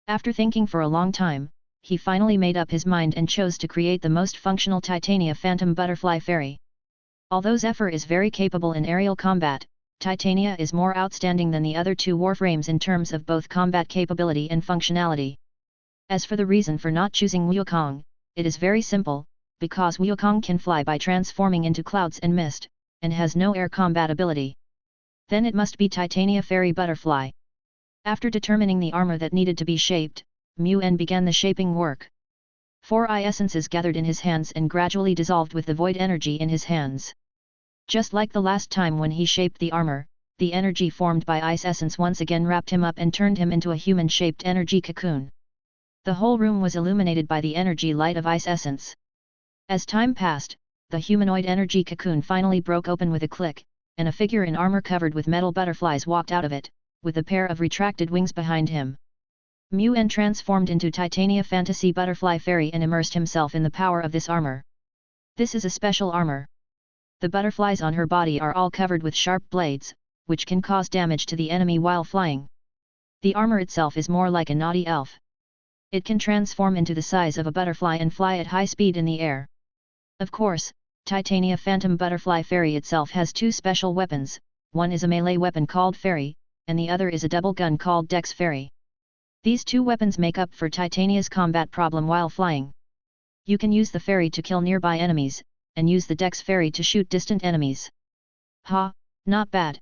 After thinking for a long time, he finally made up his mind and chose to create the most functional Titania Phantom Butterfly Fairy. Although Zephyr is very capable in aerial combat, Titania is more outstanding than the other two warframes in terms of both combat capability and functionality. As for the reason for not choosing Wukong, it is very simple, because Wukong can fly by transforming into clouds and mist, and has no air combat ability. Then it must be Titania Fairy Butterfly. After determining the armor that needed to be shaped, Muen began the shaping work. 4 eye essences gathered in his hands and gradually dissolved with the void energy in his hands. Just like the last time when he shaped the armor, the energy formed by ice essence once again wrapped him up and turned him into a human-shaped energy cocoon. The whole room was illuminated by the energy light of ice essence. As time passed, the humanoid energy cocoon finally broke open with a click, and a figure in armor covered with metal butterflies walked out of it, with a pair of retracted wings behind him. Muen transformed into Titania Fantasy Butterfly Fairy and immersed himself in the power of this armor. This is a special armor. The butterflies on her body are all covered with sharp blades, which can cause damage to the enemy while flying. The armor itself is more like a naughty elf. It can transform into the size of a butterfly and fly at high speed in the air. Of course, Titania Phantom Butterfly Fairy itself has two special weapons, one is a melee weapon called Fairy, and the other is a double gun called Dex Fairy. These two weapons make up for Titania's combat problem while flying. You can use the Fairy to kill nearby enemies, and use the Dex Fairy to shoot distant enemies. Ha, not bad.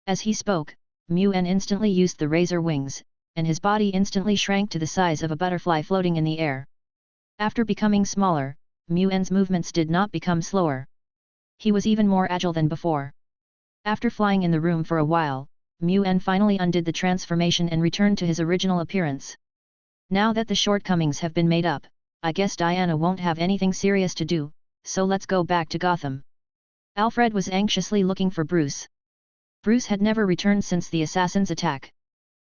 As he spoke, Muen instantly used the razor wings, and his body instantly shrank to the size of a butterfly floating in the air. After becoming smaller, Muen's movements did not become slower. He was even more agile than before. After flying in the room for a while, Muen finally undid the transformation and returned to his original appearance. Now that the shortcomings have been made up, I guess Diana won't have anything serious to do, so let's go back to Gotham. Alfred was anxiously looking for Bruce. Bruce had never returned since the assassin's attack.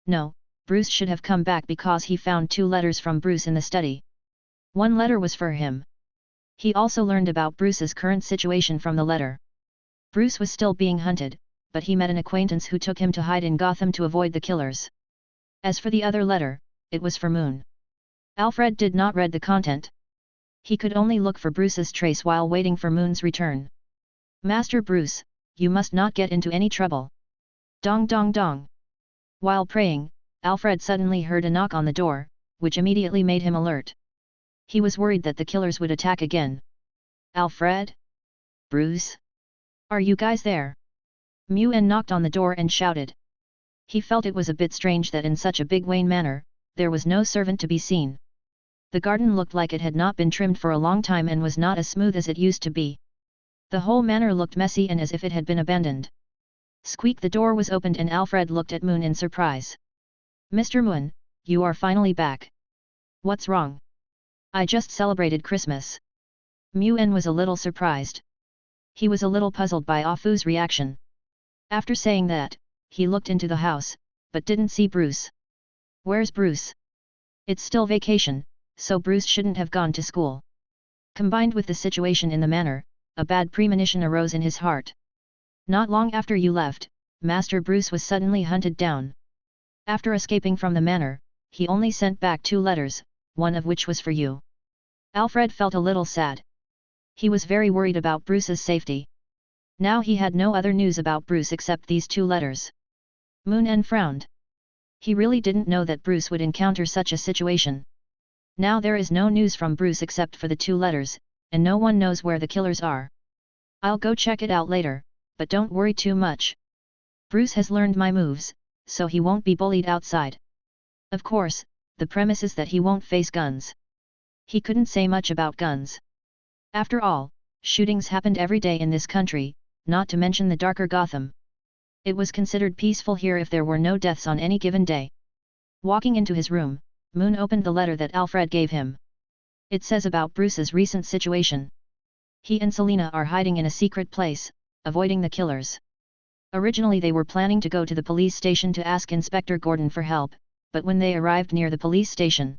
No, Bruce should have come back because he found 2 letters from Bruce in the study. One letter was for him. He also learned about Bruce's current situation from the letter. Bruce was still being hunted, but he met an acquaintance who took him to hide in Gotham to avoid the killers. As for the other letter, it was for Moon. Alfred did not read the content. He could only look for Bruce's trace while waiting for Moon's return. Master Bruce, you must not get into any trouble. Dong dong dong. While praying, Alfred suddenly heard a knock on the door, which immediately made him alert. He was worried that the killers would attack again. Alfred? Bruce? Are you guys there? Muen knocked on the door and shouted. He felt it was a bit strange that in such a big Wayne manor, there was no servant to be seen. The garden looked like it had not been trimmed for a long time and was not as smooth as it used to be. The whole manor looked messy and as if it had been abandoned. Squeak! The door was opened and Alfred looked at Moon in surprise. Mr. Moon, you are finally back. What's wrong? I just celebrated Christmas. Muen was a little surprised. He was a little puzzled by Ah Fu's reaction. After saying that, he looked into the house, but didn't see Bruce. Where's Bruce? It's still vacation, so Bruce shouldn't have gone to school. Combined with the situation in the manor, a bad premonition arose in his heart. Not long after you left, Master Bruce was suddenly hunted down. After escaping from the manor, he only sent back 2 letters, one of which was for you. Alfred felt a little sad. He was very worried about Bruce's safety. Now he had no other news about Bruce except these 2 letters. Moon frowned. He really didn't know that Bruce would encounter such a situation. Now there is no news from Bruce except for the 2 letters, and no one knows where the killers are. I'll go check it out later, but don't worry too much. Bruce has learned my moves, so he won't be bullied outside. Of course, the premise is that he won't face guns. He couldn't say much about guns. After all, Shootings happened every day in this country, not to mention the darker Gotham. It was considered peaceful here if there were no deaths on any given day. Walking into his room, Moon opened the letter that Alfred gave him. It says about Bruce's recent situation. He and Selina are hiding in a secret place, avoiding the killers. Originally they were planning to go to the police station to ask Inspector Gordon for help, but when they arrived near the police station,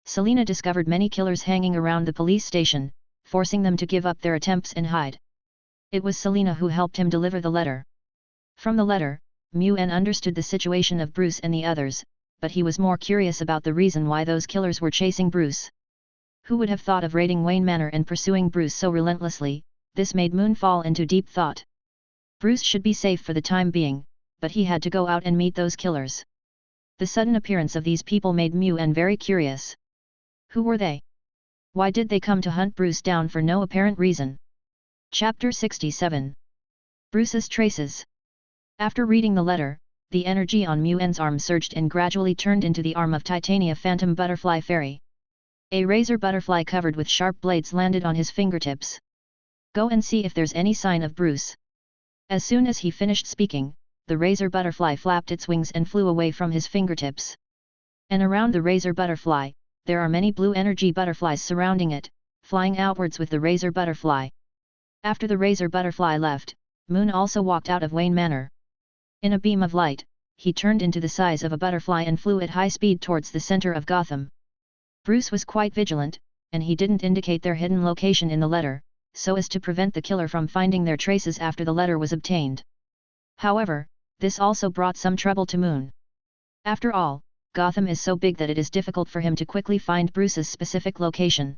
Selina discovered many killers hanging around the police station, forcing them to give up their attempts and hide. It was Selina who helped him deliver the letter. From the letter, Muen understood the situation of Bruce and the others, but he was more curious about the reason why those killers were chasing Bruce. Who would have thought of raiding Wayne Manor and pursuing Bruce so relentlessly? This made Moon fall into deep thought. Bruce should be safe for the time being, but he had to go out and meet those killers. The sudden appearance of these people made Muen very curious. Who were they? Why did they come to hunt Bruce down for no apparent reason? Chapter 67. Bruce's Traces. After reading the letter, the energy on Muen's arm surged and gradually turned into the arm of Titania Phantom Butterfly Fairy. A razor butterfly covered with sharp blades landed on his fingertips. Go and see if there's any sign of Bruce. As soon as he finished speaking, the razor butterfly flapped its wings and flew away from his fingertips. And around the razor butterfly, there are many blue energy butterflies surrounding it, flying outwards with the razor butterfly. After the razor butterfly left, Moon also walked out of Wayne Manor. In a beam of light, he turned into the size of a butterfly and flew at high speed towards the center of Gotham. Bruce was quite vigilant, and he didn't indicate their hidden location in the letter, so as to prevent the killer from finding their traces after the letter was obtained. However, this also brought some trouble to Moon. After all, Gotham is so big that it is difficult for him to quickly find Bruce's specific location.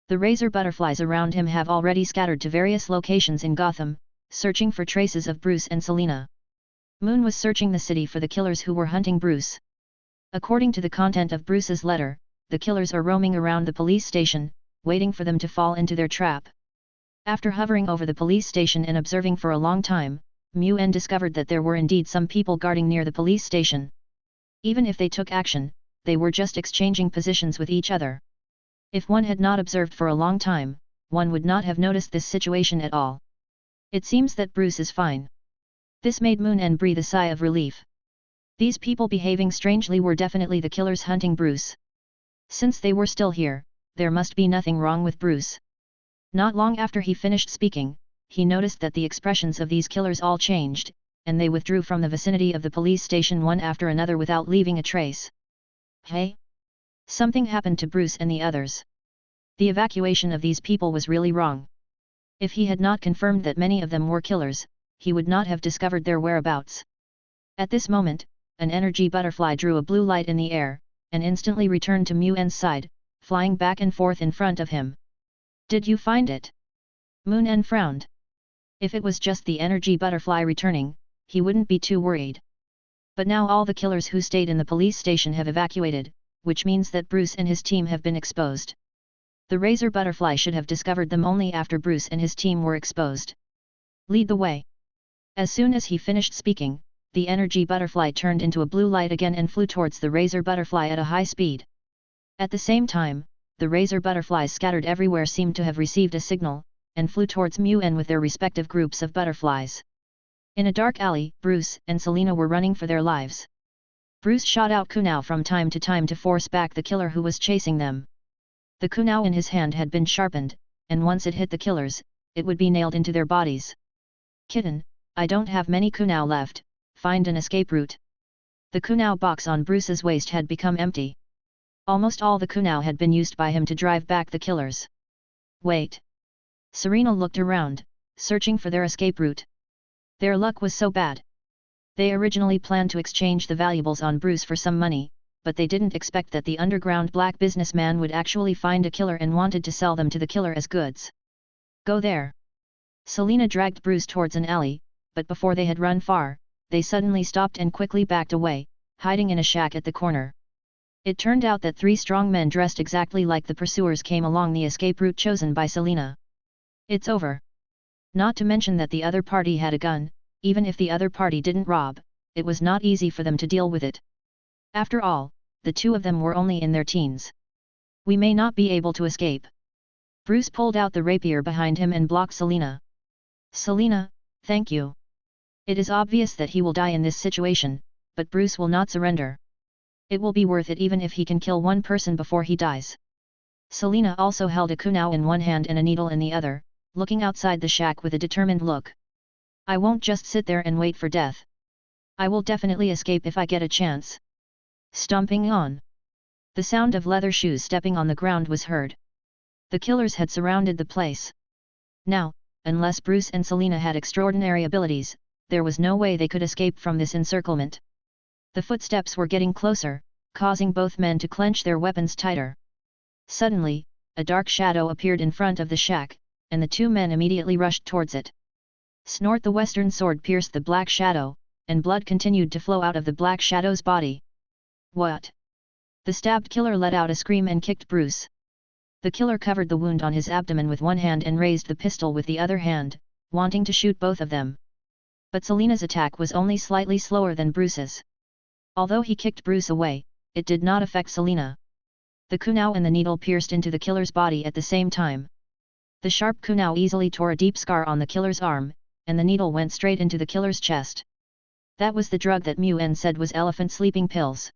The razor butterflies around him have already scattered to various locations in Gotham, searching for traces of Bruce and Selina. Moon was searching the city for the killers who were hunting Bruce. According to the content of Bruce's letter, the killers are roaming around the police station, waiting for them to fall into their trap. After hovering over the police station and observing for a long time, Muen discovered that there were indeed some people guarding near the police station. Even if they took action, they were just exchanging positions with each other. If one had not observed for a long time, one would not have noticed this situation at all. It seems that Bruce is fine. This made Muen breathe a sigh of relief. These people behaving strangely were definitely the killers hunting Bruce. Since they were still here, there must be nothing wrong with Bruce. Not long after he finished speaking, he noticed that the expressions of these killers all changed, and they withdrew from the vicinity of the police station one after another without leaving a trace. Hey? Something happened to Bruce and the others. The evacuation of these people was really wrong. If he had not confirmed that many of them were killers, he would not have discovered their whereabouts. At this moment, an energy butterfly drew a blue light in the air, and instantly returned to Muen's side, flying back and forth in front of him. Did you find it? Muen frowned. If it was just the energy butterfly returning, he wouldn't be too worried. But now all the killers who stayed in the police station have evacuated, which means that Bruce and his team have been exposed. The razor butterfly should have discovered them only after Bruce and his team were exposed. Lead the way. As soon as he finished speaking, the energy butterfly turned into a blue light again and flew towards the razor butterfly at a high speed. At the same time, the razor butterflies scattered everywhere seemed to have received a signal, and flew towards Muen with their respective groups of butterflies. In a dark alley, Bruce and Selina were running for their lives. Bruce shot out kunao from time to force back the killer who was chasing them. The kunao in his hand had been sharpened, and once it hit the killers, it would be nailed into their bodies. Kitten, I don't have many kunao left, find an escape route. The kunao box on Bruce's waist had become empty. Almost all the kunao had been used by him to drive back the killers. Wait. Serena looked around, searching for their escape route. Their luck was so bad. They originally planned to exchange the valuables on Bruce for some money, but they didn't expect that the underground black businessman would actually find a killer and wanted to sell them to the killer as goods. Go there. Selina dragged Bruce towards an alley, but before they had run far, they suddenly stopped and quickly backed away, hiding in a shack at the corner. It turned out that 3 strong men dressed exactly like the pursuers came along the escape route chosen by Selina. It's over. Not to mention that the other party had a gun. Even if the other party didn't rob, it was not easy for them to deal with it. After all, the 2 of them were only in their teens. We may not be able to escape. Bruce pulled out the rapier behind him and blocked Selena. Selena, thank you. It is obvious that he will die in this situation, but Bruce will not surrender. It will be worth it even if he can kill one person before he dies. Selena also held a kunai in one hand and a needle in the other, looking outside the shack with a determined look. I won't just sit there and wait for death. I will definitely escape if I get a chance. Stomping on. The sound of leather shoes stepping on the ground was heard. The killers had surrounded the place. Now, unless Bruce and Selena had extraordinary abilities, there was no way they could escape from this encirclement. The footsteps were getting closer, causing both men to clench their weapons tighter. Suddenly, a dark shadow appeared in front of the shack, and the two men immediately rushed towards it. Snort! The western sword pierced the black shadow, and blood continued to flow out of the black shadow's body. What? The stabbed killer let out a scream and kicked Bruce. The killer covered the wound on his abdomen with one hand and raised the pistol with the other hand, wanting to shoot both of them. But Selena's attack was only slightly slower than Bruce's. Although he kicked Bruce away, it did not affect Selena. The kunai and the needle pierced into the killer's body at the same time. The sharp kunai easily tore a deep scar on the killer's arm, and the needle went straight into the killer's chest. That was the drug that Muen said was elephant sleeping pills.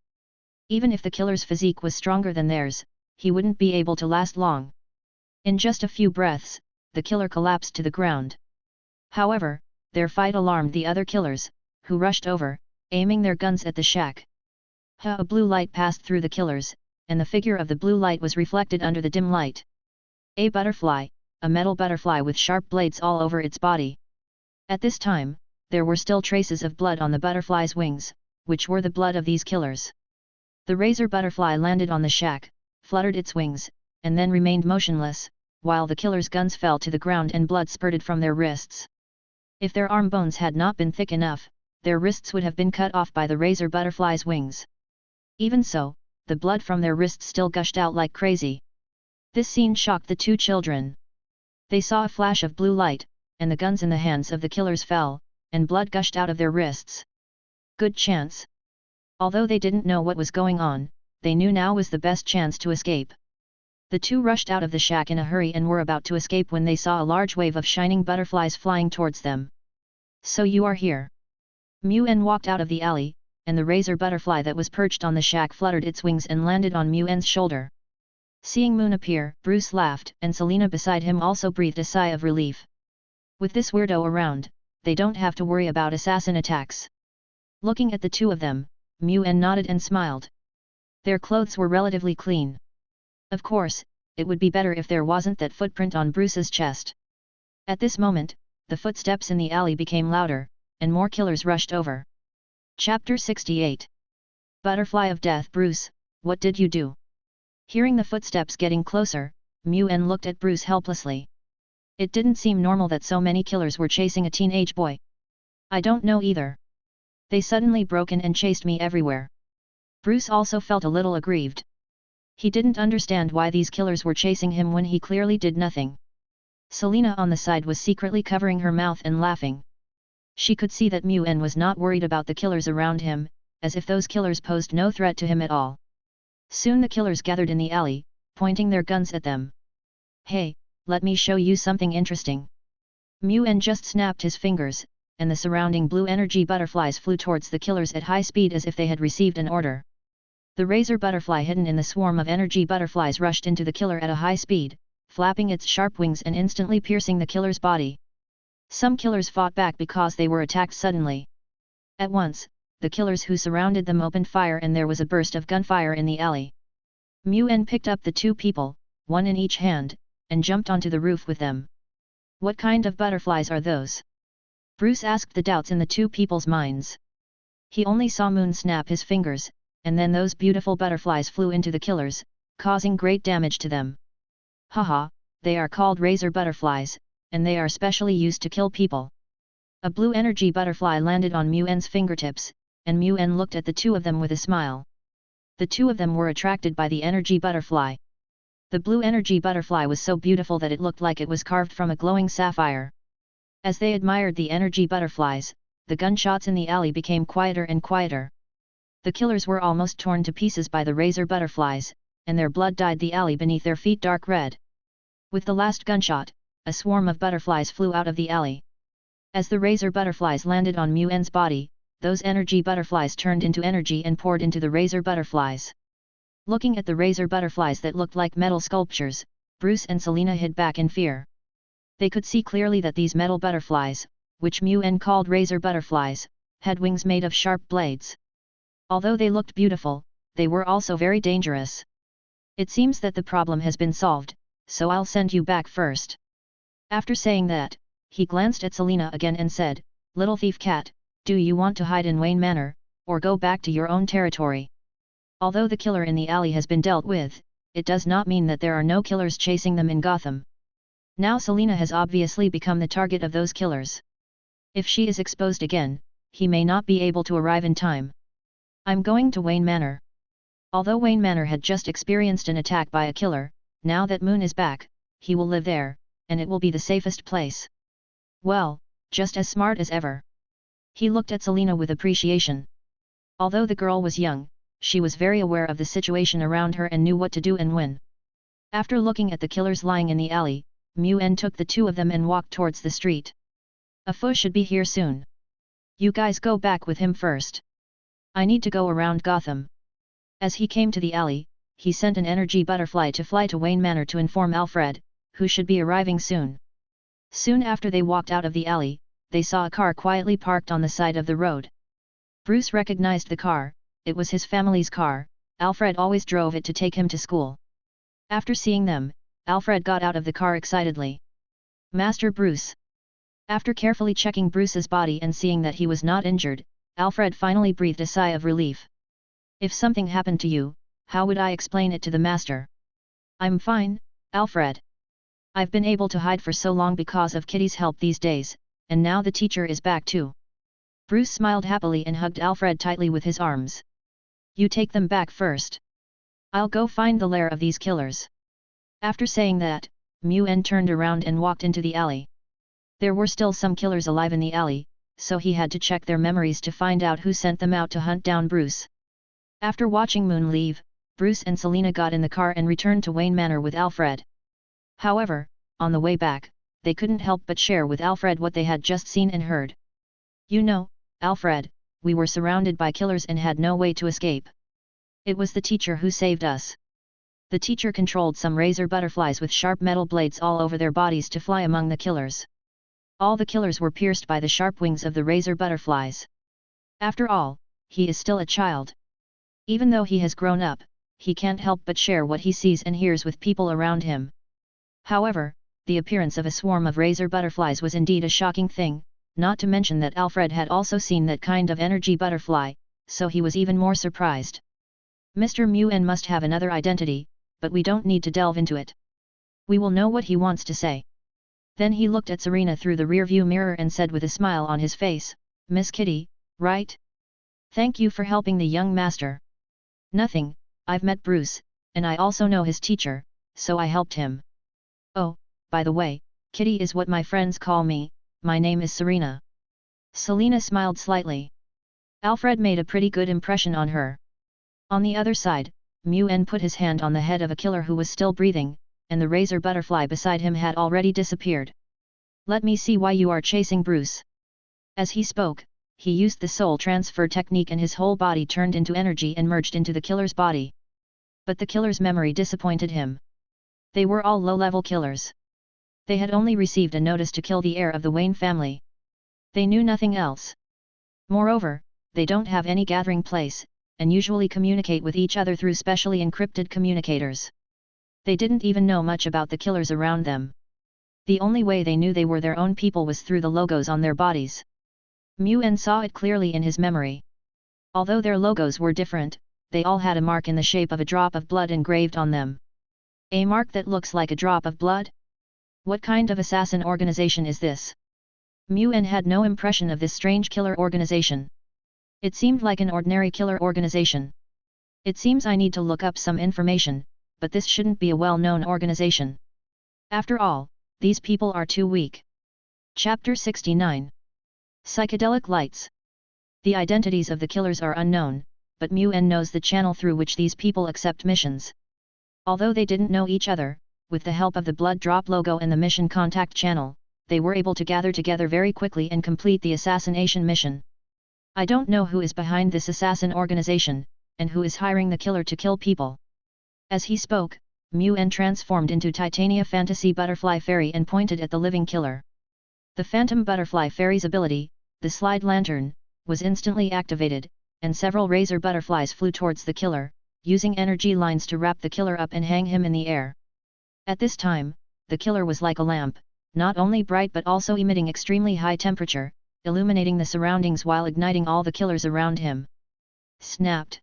Even if the killer's physique was stronger than theirs, he wouldn't be able to last long. In just a few breaths, the killer collapsed to the ground. However, their fight alarmed the other killers, who rushed over, aiming their guns at the shack. A blue light passed through the killers, and the figure of the blue light was reflected under the dim light. A butterfly, a metal butterfly with sharp blades all over its body. At this time, there were still traces of blood on the butterfly's wings, which were the blood of these killers. The razor butterfly landed on the shack, fluttered its wings, and then remained motionless, while the killers' guns fell to the ground and blood spurted from their wrists. If their arm bones had not been thick enough, their wrists would have been cut off by the razor butterfly's wings. Even so, the blood from their wrists still gushed out like crazy. This scene shocked the two children. They saw a flash of blue light, and the guns in the hands of the killers fell, and blood gushed out of their wrists. Good chance. Although they didn't know what was going on, they knew now was the best chance to escape. The two rushed out of the shack in a hurry and were about to escape when they saw a large wave of shining butterflies flying towards them. So you are here. Muen walked out of the alley, and the razor butterfly that was perched on the shack fluttered its wings and landed on Muen's shoulder. Seeing Moon appear, Bruce laughed, and Selena beside him also breathed a sigh of relief. With this weirdo around, they don't have to worry about assassin attacks. Looking at the two of them, Muen nodded and smiled. Their clothes were relatively clean. Of course, it would be better if there wasn't that footprint on Bruce's chest. At this moment, the footsteps in the alley became louder, and more killers rushed over. Chapter 68. Butterfly of Death. Bruce, what did you do? Hearing the footsteps getting closer, Muen looked at Bruce helplessly. It didn't seem normal that so many killers were chasing a teenage boy. I don't know either. They suddenly broke in and chased me everywhere. Bruce also felt a little aggrieved. He didn't understand why these killers were chasing him when he clearly did nothing. Selena on the side was secretly covering her mouth and laughing. She could see that Muen was not worried about the killers around him, as if those killers posed no threat to him at all. Soon the killers gathered in the alley, pointing their guns at them. Hey, let me show you something interesting. Muen just snapped his fingers, and the surrounding blue energy butterflies flew towards the killers at high speed as if they had received an order. The razor butterfly hidden in the swarm of energy butterflies rushed into the killer at a high speed, flapping its sharp wings and instantly piercing the killer's body. Some killers fought back because they were attacked suddenly. At once, the killers who surrounded them opened fire and there was a burst of gunfire in the alley. Muen picked up the two people, one in each hand, and jumped onto the roof with them. What kind of butterflies are those? Bruce asked the doubts in the two people's minds. He only saw Moon snap his fingers, and then those beautiful butterflies flew into the killers, causing great damage to them. Haha, they are called razor butterflies, and they are specially used to kill people. A blue energy butterfly landed on Muen's fingertips, and Muen looked at the two of them with a smile. The two of them were attracted by the energy butterfly. The blue energy butterfly was so beautiful that it looked like it was carved from a glowing sapphire. As they admired the energy butterflies, the gunshots in the alley became quieter and quieter. The killers were almost torn to pieces by the razor butterflies, and their blood dyed the alley beneath their feet dark red. With the last gunshot, a swarm of butterflies flew out of the alley. As the razor butterflies landed on Mu-N's body, those energy butterflies turned into energy and poured into the razor butterflies. Looking at the razor butterflies that looked like metal sculptures, Bruce and Selina hid back in fear. They could see clearly that these metal butterflies, which Mu-N called razor butterflies, had wings made of sharp blades. Although they looked beautiful, they were also very dangerous. It seems that the problem has been solved, so I'll send you back first. After saying that, he glanced at Selina again and said, "Little thief cat, do you want to hide in Wayne Manor, or go back to your own territory?" Although the killer in the alley has been dealt with, it does not mean that there are no killers chasing them in Gotham. Now Selina has obviously become the target of those killers. If she is exposed again, he may not be able to arrive in time. I'm going to Wayne Manor. Although Wayne Manor had just experienced an attack by a killer, now that Moon is back, he will live there, and it will be the safest place. Well, just as smart as ever. He looked at Selina with appreciation. Although the girl was young, she was very aware of the situation around her and knew what to do and when. After looking at the killers lying in the alley, Mu-N took the two of them and walked towards the street. A foe should be here soon. You guys go back with him first. I need to go around Gotham. As he came to the alley, he sent an energy butterfly to fly to Wayne Manor to inform Alfred, who should be arriving soon. Soon after they walked out of the alley, they saw a car quietly parked on the side of the road. Bruce recognized the car. It was his family's car. Alfred always drove it to take him to school. After seeing them, Alfred got out of the car excitedly. "Master Bruce." After carefully checking Bruce's body and seeing that he was not injured, Alfred finally breathed a sigh of relief. "If something happened to you, how would I explain it to the master?" "I'm fine, Alfred. I've been able to hide for so long because of Kitty's help these days, and now the teacher is back too." Bruce smiled happily and hugged Alfred tightly with his arms. "You take them back first. I'll go find the lair of these killers." After saying that, Mu-N turned around and walked into the alley. There were still some killers alive in the alley, so he had to check their memories to find out who sent them out to hunt down Bruce. After watching Moon leave, Bruce and Selina got in the car and returned to Wayne Manor with Alfred. However, on the way back, they couldn't help but share with Alfred what they had just seen and heard. "You know, Alfred, we were surrounded by killers and had no way to escape. It was the teacher who saved us. The teacher controlled some razor butterflies with sharp metal blades all over their bodies to fly among the killers. All the killers were pierced by the sharp wings of the razor butterflies. After all, he is still a child. Even though he has grown up, he can't help but share what he sees and hears with people around him. However, the appearance of a swarm of razor butterflies was indeed a shocking thing, not to mention that Alfred had also seen that kind of energy butterfly, so he was even more surprised. Mr. Mu-N must have another identity, but we don't need to delve into it. We will know what he wants to say." Then he looked at Serena through the rearview mirror and said with a smile on his face, "Miss Kitty, right? Thank you for helping the young master." "Nothing, I've met Bruce, and I also know his teacher, so I helped him. Oh, by the way, Kitty is what my friends call me, my name is Serena." Selina smiled slightly. Alfred made a pretty good impression on her. On the other side, Mu-N put his hand on the head of a killer who was still breathing, and the razor butterfly beside him had already disappeared. "Let me see why you are chasing Bruce." As he spoke, he used the soul transfer technique and his whole body turned into energy and merged into the killer's body. But the killer's memory disappointed him. They were all low-level killers. They had only received a notice to kill the heir of the Wayne family. They knew nothing else. Moreover, they don't have any gathering place, and usually communicate with each other through specially encrypted communicators. They didn't even know much about the killers around them. The only way they knew they were their own people was through the logos on their bodies. Mu-N saw it clearly in his memory. Although their logos were different, they all had a mark in the shape of a drop of blood engraved on them. A mark that looks like a drop of blood? What kind of assassin organization is this? Mu-N had no impression of this strange killer organization. It seemed like an ordinary killer organization. It seems I need to look up some information, but this shouldn't be a well-known organization. After all, these people are too weak. Chapter 69. Psychedelic Lights. The identities of the killers are unknown, but Mu-N knows the channel through which these people accept missions. Although they didn't know each other, with the help of the blood drop logo and the mission contact channel, they were able to gather together very quickly and complete the assassination mission. I don't know who is behind this assassin organization, and who is hiring the killer to kill people. As he spoke, Mu-En transformed into Titania Fantasy Butterfly Fairy and pointed at the living killer. The Phantom Butterfly Fairy's ability, the Slide Lantern, was instantly activated, and several razor butterflies flew towards the killer, using energy lines to wrap the killer up and hang him in the air. At this time, the killer was like a lamp, not only bright but also emitting extremely high temperature, illuminating the surroundings while igniting all the killers around him. Snapped.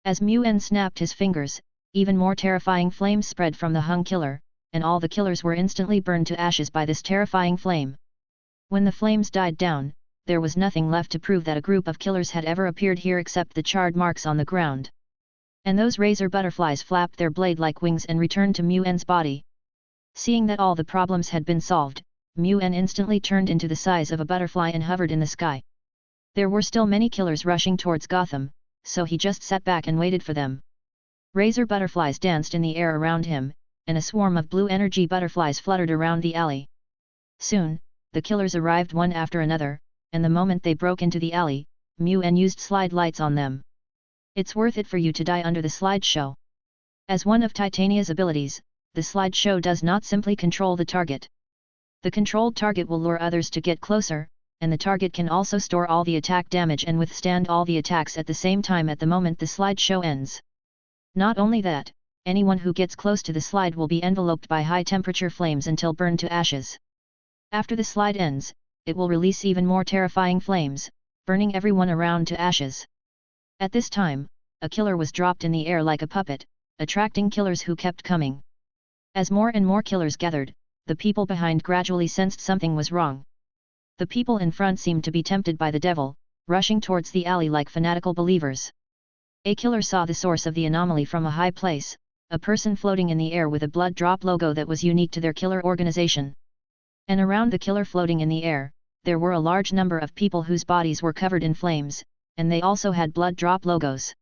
As Mu-En snapped his fingers, even more terrifying flames spread from the hung killer, and all the killers were instantly burned to ashes by this terrifying flame. When the flames died down, there was nothing left to prove that a group of killers had ever appeared here except the charred marks on the ground. And those razor butterflies flapped their blade-like wings and returned to Mu-En's body. Seeing that all the problems had been solved, Mu-En instantly turned into the size of a butterfly and hovered in the sky. There were still many killers rushing towards Gotham, so he just sat back and waited for them. Razor butterflies danced in the air around him, and a swarm of blue energy butterflies fluttered around the alley. Soon, the killers arrived one after another, and the moment they broke into the alley, Mu-En used slide lights on them. It's worth it for you to die under the slideshow. As one of Titania's abilities, the slideshow does not simply control the target. The controlled target will lure others to get closer, and the target can also store all the attack damage and withstand all the attacks at the same time at the moment the slideshow ends. Not only that, anyone who gets close to the slide will be enveloped by high-temperature flames until burned to ashes. After the slide ends, it will release even more terrifying flames, burning everyone around to ashes. At this time, a killer was dropped in the air like a puppet, attracting killers who kept coming. As more and more killers gathered, the people behind gradually sensed something was wrong. The people in front seemed to be tempted by the devil, rushing towards the alley like fanatical believers. A killer saw the source of the anomaly from a high place, a person floating in the air with a blood drop logo that was unique to their killer organization. And around the killer floating in the air, there were a large number of people whose bodies were covered in flames, and they also had blood drop logos.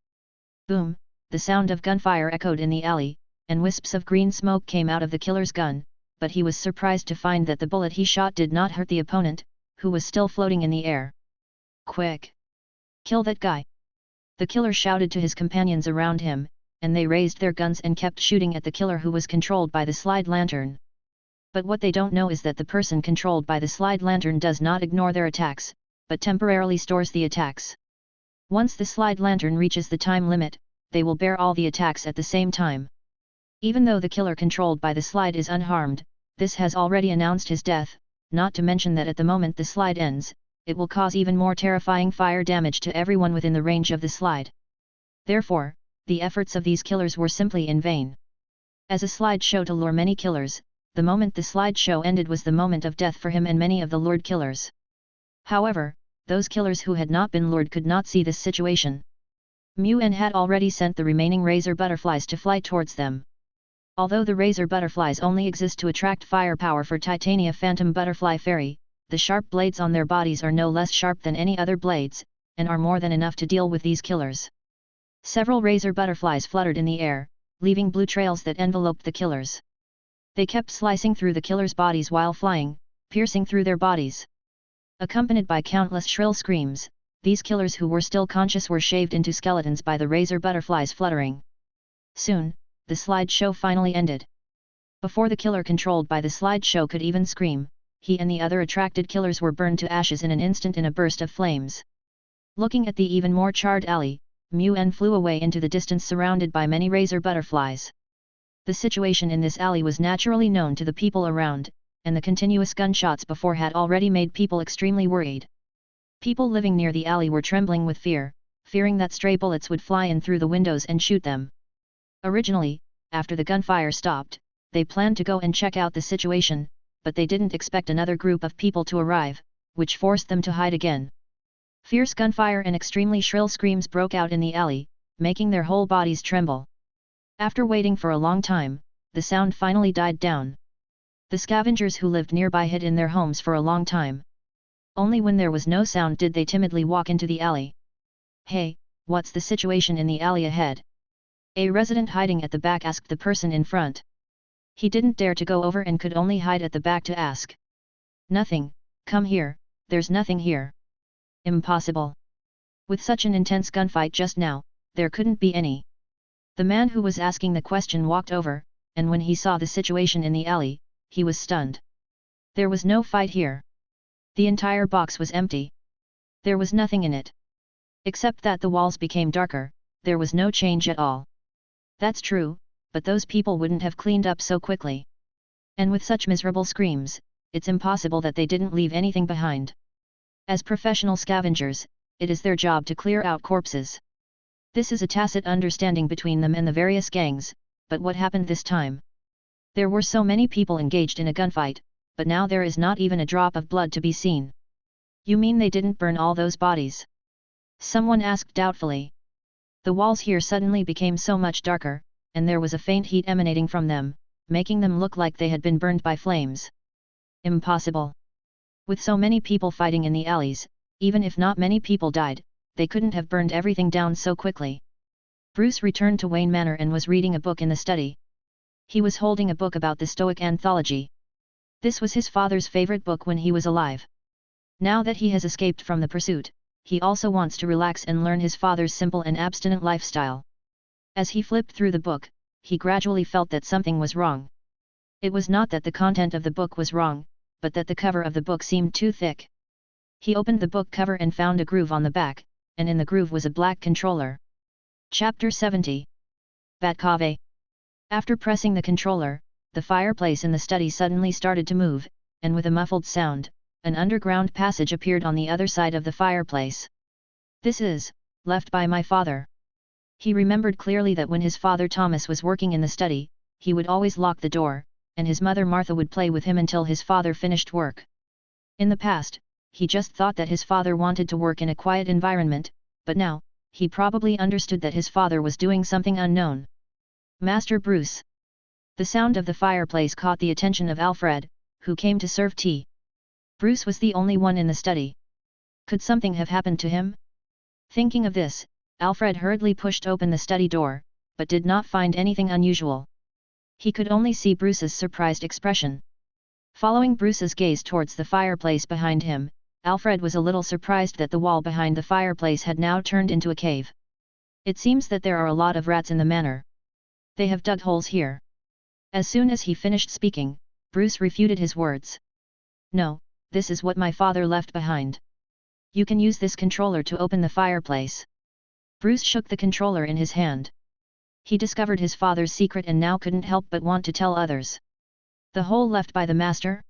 Boom, the sound of gunfire echoed in the alley, and wisps of green smoke came out of the killer's gun, but he was surprised to find that the bullet he shot did not hurt the opponent, who was still floating in the air. Quick! Kill that guy! The killer shouted to his companions around him, and they raised their guns and kept shooting at the killer who was controlled by the slide lantern. But what they don't know is that the person controlled by the slide lantern does not ignore their attacks, but temporarily stores the attacks. Once the slide lantern reaches the time limit, they will bear all the attacks at the same time. Even though the killer controlled by the slide is unharmed, this has already announced his death, not to mention that at the moment the slide ends, it will cause even more terrifying fire damage to everyone within the range of the slide. Therefore, the efforts of these killers were simply in vain. As a slideshow to lure many killers, the moment the slideshow ended was the moment of death for him and many of the lured killers. However, those killers who had not been lured could not see this situation. Mu-En had already sent the remaining razor butterflies to fly towards them. Although the razor butterflies only exist to attract firepower for Titania Phantom Butterfly Fairy, the sharp blades on their bodies are no less sharp than any other blades, and are more than enough to deal with these killers. Several razor butterflies fluttered in the air, leaving blue trails that enveloped the killers. They kept slicing through the killers' bodies while flying, piercing through their bodies. Accompanied by countless shrill screams, these killers who were still conscious were shaved into skeletons by the razor butterflies fluttering. Soon, the slideshow finally ended. Before the killer controlled by the slideshow could even scream, he and the other attracted killers were burned to ashes in an instant in a burst of flames. Looking at the even more charred alley, Mu-En flew away into the distance surrounded by many razor butterflies. The situation in this alley was naturally known to the people around, and the continuous gunshots before had already made people extremely worried. People living near the alley were trembling with fear, fearing that stray bullets would fly in through the windows and shoot them. Originally, after the gunfire stopped, they planned to go and check out the situation, but they didn't expect another group of people to arrive, which forced them to hide again. Fierce gunfire and extremely shrill screams broke out in the alley, making their whole bodies tremble. After waiting for a long time, the sound finally died down. The scavengers who lived nearby hid in their homes for a long time. Only when there was no sound did they timidly walk into the alley. "Hey, what's the situation in the alley ahead?" A resident hiding at the back asked the person in front. He didn't dare to go over and could only hide at the back to ask. Nothing, come here, there's nothing here. Impossible. With such an intense gunfight just now, there couldn't be any. The man who was asking the question walked over, and when he saw the situation in the alley, he was stunned. There was no fight here. The entire box was empty. There was nothing in it. Except that the walls became darker, there was no change at all. That's true, but those people wouldn't have cleaned up so quickly. And with such miserable screams, it's impossible that they didn't leave anything behind. As professional scavengers, it is their job to clear out corpses. This is a tacit understanding between them and the various gangs, but what happened this time? There were so many people engaged in a gunfight, but now there is not even a drop of blood to be seen. You mean they didn't burn all those bodies? Someone asked doubtfully. The walls here suddenly became so much darker, and there was a faint heat emanating from them, making them look like they had been burned by flames. Impossible. With so many people fighting in the alleys, even if not many people died, they couldn't have burned everything down so quickly. Bruce returned to Wayne Manor and was reading a book in the study. He was holding a book about the Stoic anthology. This was his father's favorite book when he was alive. Now that he has escaped from the pursuit, he also wants to relax and learn his father's simple and abstinent lifestyle. As he flipped through the book, he gradually felt that something was wrong. It was not that the content of the book was wrong, but that the cover of the book seemed too thick. He opened the book cover and found a groove on the back, and in the groove was a black controller. Chapter 70. Batkave. After pressing the controller, the fireplace in the study suddenly started to move, and with a muffled sound, an underground passage appeared on the other side of the fireplace. This is, left by my father. He remembered clearly that when his father Thomas was working in the study, he would always lock the door, and his mother Martha would play with him until his father finished work. In the past, he just thought that his father wanted to work in a quiet environment, but now, he probably understood that his father was doing something unknown. Master Bruce. The sound of the fireplace caught the attention of Alfred, who came to serve tea. Bruce was the only one in the study. Could something have happened to him? Thinking of this, Alfred hurriedly pushed open the study door, but did not find anything unusual. He could only see Bruce's surprised expression. Following Bruce's gaze towards the fireplace behind him, Alfred was a little surprised that the wall behind the fireplace had now turned into a cave. It seems that there are a lot of rats in the manor. They have dug holes here. As soon as he finished speaking, Bruce refuted his words. No, this is what my father left behind. You can use this controller to open the fireplace. Bruce shook the controller in his hand. He discovered his father's secret and now couldn't help but want to tell others. The hole left by the master?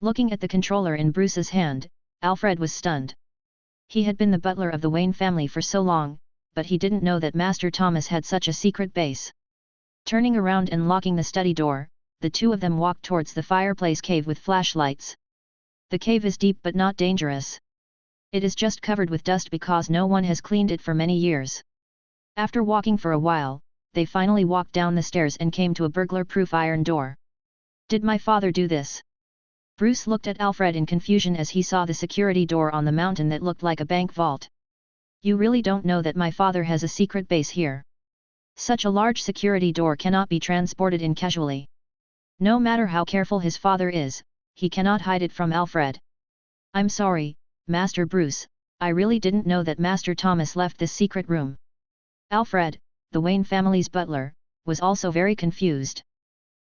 Looking at the controller in Bruce's hand, Alfred was stunned. He had been the butler of the Wayne family for so long, but he didn't know that Master Thomas had such a secret base. Turning around and locking the study door, the two of them walked towards the fireplace cave with flashlights. The cave is deep but not dangerous. It is just covered with dust because no one has cleaned it for many years. After walking for a while, they finally walked down the stairs and came to a burglar-proof iron door. Did my father do this? Bruce looked at Alfred in confusion as he saw the security door on the mountain that looked like a bank vault. You really don't know that my father has a secret base here. Such a large security door cannot be transported in casually. No matter how careful his father is, he cannot hide it from Alfred. I'm sorry, Master Bruce, I really didn't know that Master Thomas left this secret room. Alfred, the Wayne family's butler, was also very confused.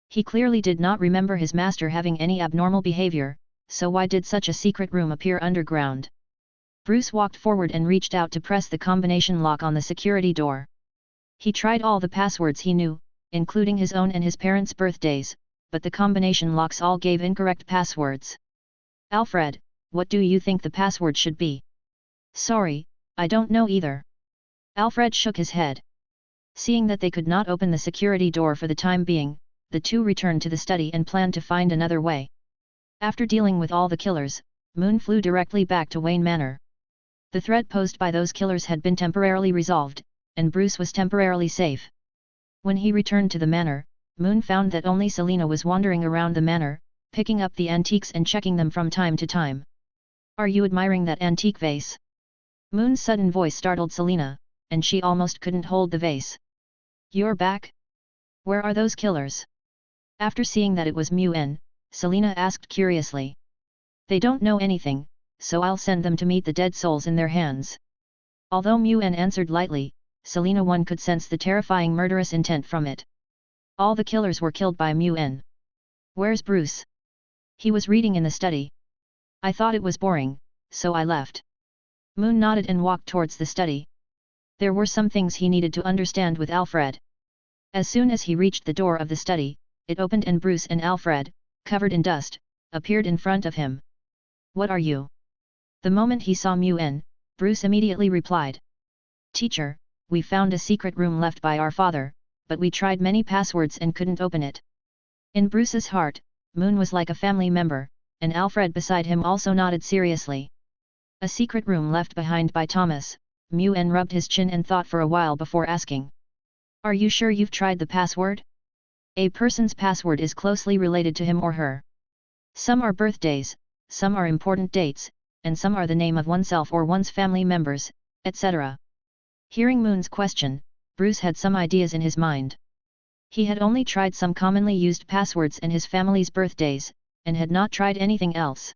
He clearly did not remember his master having any abnormal behavior, so why did such a secret room appear underground? Bruce walked forward and reached out to press the combination lock on the security door. He tried all the passwords he knew, including his own and his parents' birthdays, but the combination locks all gave incorrect passwords. Alfred, what do you think the password should be? Sorry, I don't know either. Alfred shook his head. Seeing that they could not open the security door for the time being, the two returned to the study and planned to find another way. After dealing with all the killers, Moon flew directly back to Wayne Manor. The threat posed by those killers had been temporarily resolved, and Bruce was temporarily safe. When he returned to the manor, Moon found that only Selina was wandering around the manor, picking up the antiques and checking them from time to time. Are you admiring that antique vase? Moon's sudden voice startled Selina, and she almost couldn't hold the vase. You're back? Where are those killers? After seeing that it was Mu-En, Selena asked curiously. They don't know anything, so I'll send them to meet the dead souls in their hands. Although Mu-En answered lightly, Selena one could sense the terrifying murderous intent from it. All the killers were killed by Mu-En. Where's Bruce? He was reading in the study. I thought it was boring, so I left. Moon nodded and walked towards the study. There were some things he needed to understand with Alfred. As soon as he reached the door of the study, it opened and Bruce and Alfred, covered in dust, appeared in front of him. What are you? The moment he saw Mu-En, Bruce immediately replied. Teacher, we found a secret room left by our father, but we tried many passwords and couldn't open it. In Bruce's heart, Moon was like a family member, and Alfred beside him also nodded seriously. A secret room left behind by Thomas. Mu-En rubbed his chin and thought for a while before asking. Are you sure you've tried the password? A person's password is closely related to him or her. Some are birthdays, some are important dates, and some are the name of oneself or one's family members, etc. Hearing Moon's question, Bruce had some ideas in his mind. He had only tried some commonly used passwords and his family's birthdays, and had not tried anything else.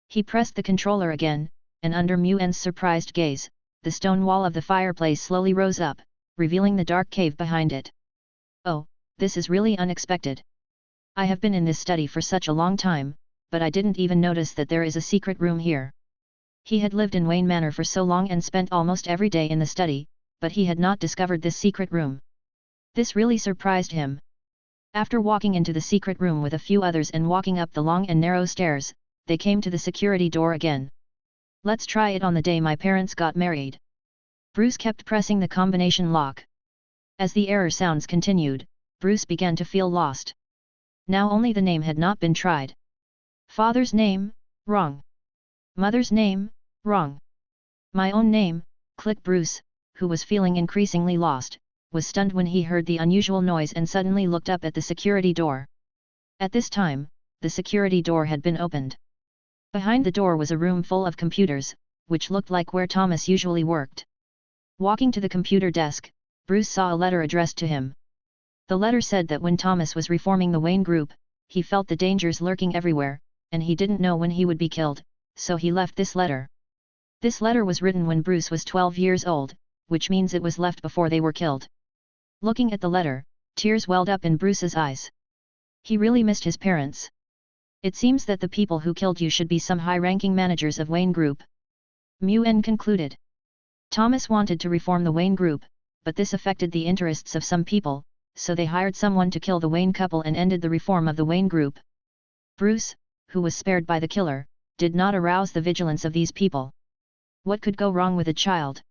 He pressed the controller again, and under Mu-En's surprised gaze, the stone wall of the fireplace slowly rose up, revealing the dark cave behind it. Oh, this is really unexpected. I have been in this study for such a long time, but I didn't even notice that there is a secret room here. He had lived in Wayne Manor for so long and spent almost every day in the study, but he had not discovered this secret room. This really surprised him. After walking into the secret room with a few others and walking up the long and narrow stairs, they came to the security door again. Let's try it on the day my parents got married. Bruce kept pressing the combination lock. As the error sounds continued, Bruce began to feel lost. Now only the name had not been tried. Father's name, wrong. Mother's name, wrong. My own name, click. Bruce, who was feeling increasingly lost, was stunned when he heard the unusual noise and suddenly looked up at the security door. At this time, the security door had been opened. Behind the door was a room full of computers, which looked like where Thomas usually worked. Walking to the computer desk, Bruce saw a letter addressed to him. The letter said that when Thomas was reforming the Wayne Group, he felt the dangers lurking everywhere, and he didn't know when he would be killed, so he left this letter. This letter was written when Bruce was 12 years old, which means it was left before they were killed. Looking at the letter, tears welled up in Bruce's eyes. He really missed his parents. It seems that the people who killed you should be some high-ranking managers of Wayne Group. Mu-En concluded. Thomas wanted to reform the Wayne Group, but this affected the interests of some people, so they hired someone to kill the Wayne couple and ended the reform of the Wayne Group. Bruce, who was spared by the killer, did not arouse the vigilance of these people. What could go wrong with a child?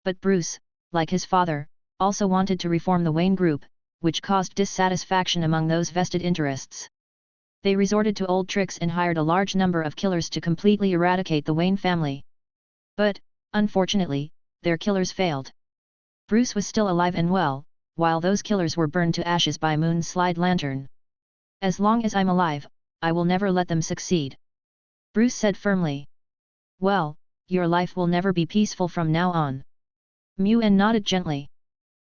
But Bruce, like his father, also wanted to reform the Wayne Group, which caused dissatisfaction among those vested interests. They resorted to old tricks and hired a large number of killers to completely eradicate the Wayne family. But, unfortunately, their killers failed. Bruce was still alive and well, while those killers were burned to ashes by Moon's slide lantern. As long as I'm alive, I will never let them succeed. Bruce said firmly. Well, your life will never be peaceful from now on. Mu-En nodded gently.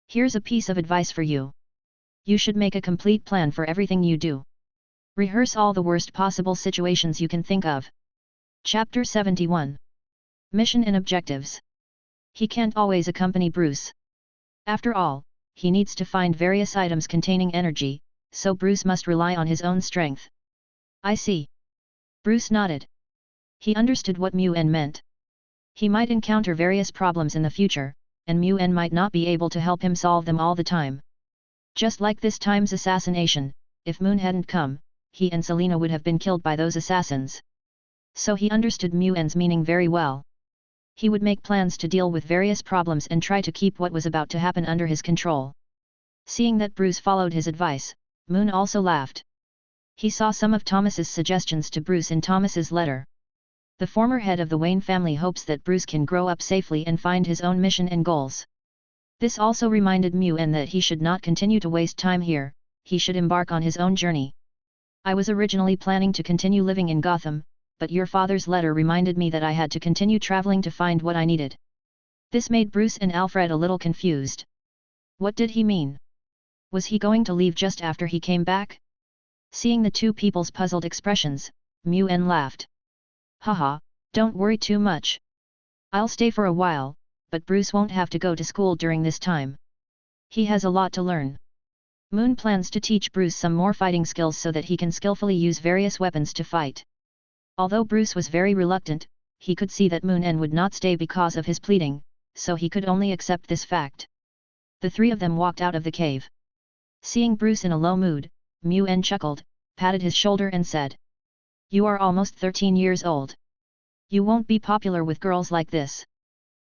Here's a piece of advice for you. You should make a complete plan for everything you do. Rehearse all the worst possible situations you can think of. Chapter 71. Mission and Objectives. He can't always accompany Bruce. After all, he needs to find various items containing energy, so Bruce must rely on his own strength. I see. Bruce nodded. He understood what Mu-En meant. He might encounter various problems in the future, and Mu-En might not be able to help him solve them all the time. Just like this time's assassination, if Moon hadn't come, he and Selena would have been killed by those assassins. So he understood Mu-En's meaning very well. He would make plans to deal with various problems and try to keep what was about to happen under his control. Seeing that Bruce followed his advice, Moon also laughed. He saw some of Thomas's suggestions to Bruce in Thomas's letter. The former head of the Wayne family hopes that Bruce can grow up safely and find his own mission and goals. This also reminded Mu-En that he should not continue to waste time here, he should embark on his own journey. I was originally planning to continue living in Gotham, but your father's letter reminded me that I had to continue traveling to find what I needed. This made Bruce and Alfred a little confused. What did he mean? Was he going to leave just after he came back? Seeing the two people's puzzled expressions, Muen laughed. Haha, don't worry too much. I'll stay for a while, but Bruce won't have to go to school during this time. He has a lot to learn. Moon plans to teach Bruce some more fighting skills so that he can skillfully use various weapons to fight. Although Bruce was very reluctant, he could see that Moon would not stay because of his pleading, so he could only accept this fact. The three of them walked out of the cave. Seeing Bruce in a low mood, Muen chuckled, patted his shoulder and said, "You are almost 13 years old. You won't be popular with girls like this.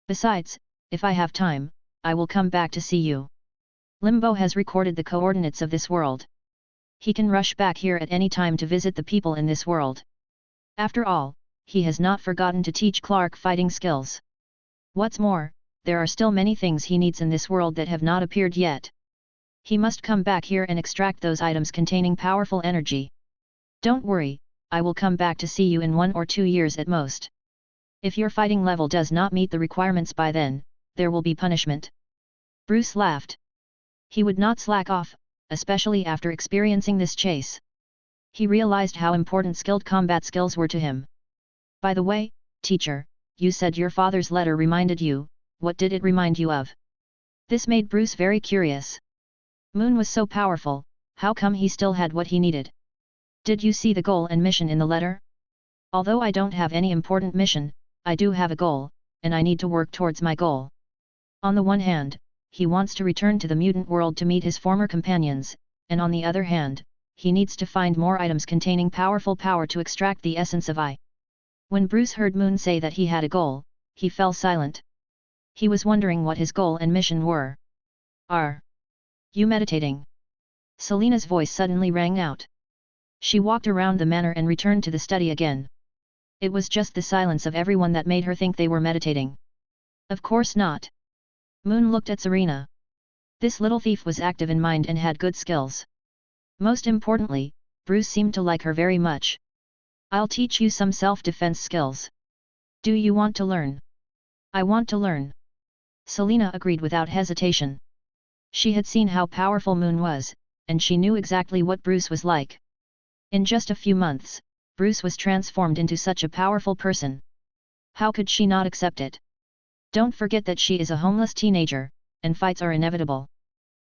Besides, if I have time, I will come back to see you. Limbo has recorded the coordinates of this world. He can rush back here at any time to visit the people in this world. After all, he has not forgotten to teach Clark fighting skills. What's more, there are still many things he needs in this world that have not appeared yet. He must come back here and extract those items containing powerful energy. Don't worry, I will come back to see you in 1 or 2 years at most. If your fighting level does not meet the requirements by then, there will be punishment." Bruce laughed. He would not slack off, especially after experiencing this chase. He realized how important skilled combat skills were to him. "By the way, teacher, you said your father's letter reminded you. What did it remind you of?" This made Bruce very curious. Moon was so powerful, how come he still had what he needed? "Did you see the goal and mission in the letter? Although I don't have any important mission, I do have a goal, and I need to work towards my goal. On the one hand, he wants to return to the mutant world to meet his former companions, and on the other hand, he needs to find more items containing powerful power to extract the essence of I." When Bruce heard Moon say that he had a goal, he fell silent. He was wondering what his goal and mission were. "Are you meditating?" Selena's voice suddenly rang out. She walked around the manor and returned to the study again. It was just the silence of everyone that made her think they were meditating. "Of course not." Moon looked at Serena. This little thief was active in mind and had good skills. Most importantly, Bruce seemed to like her very much. "I'll teach you some self-defense skills. Do you want to learn?" "I want to learn." Selena agreed without hesitation. She had seen how powerful Moon was, and she knew exactly what Bruce was like. In just a few months, Bruce was transformed into such a powerful person. How could she not accept it? Don't forget that she is a homeless teenager, and fights are inevitable.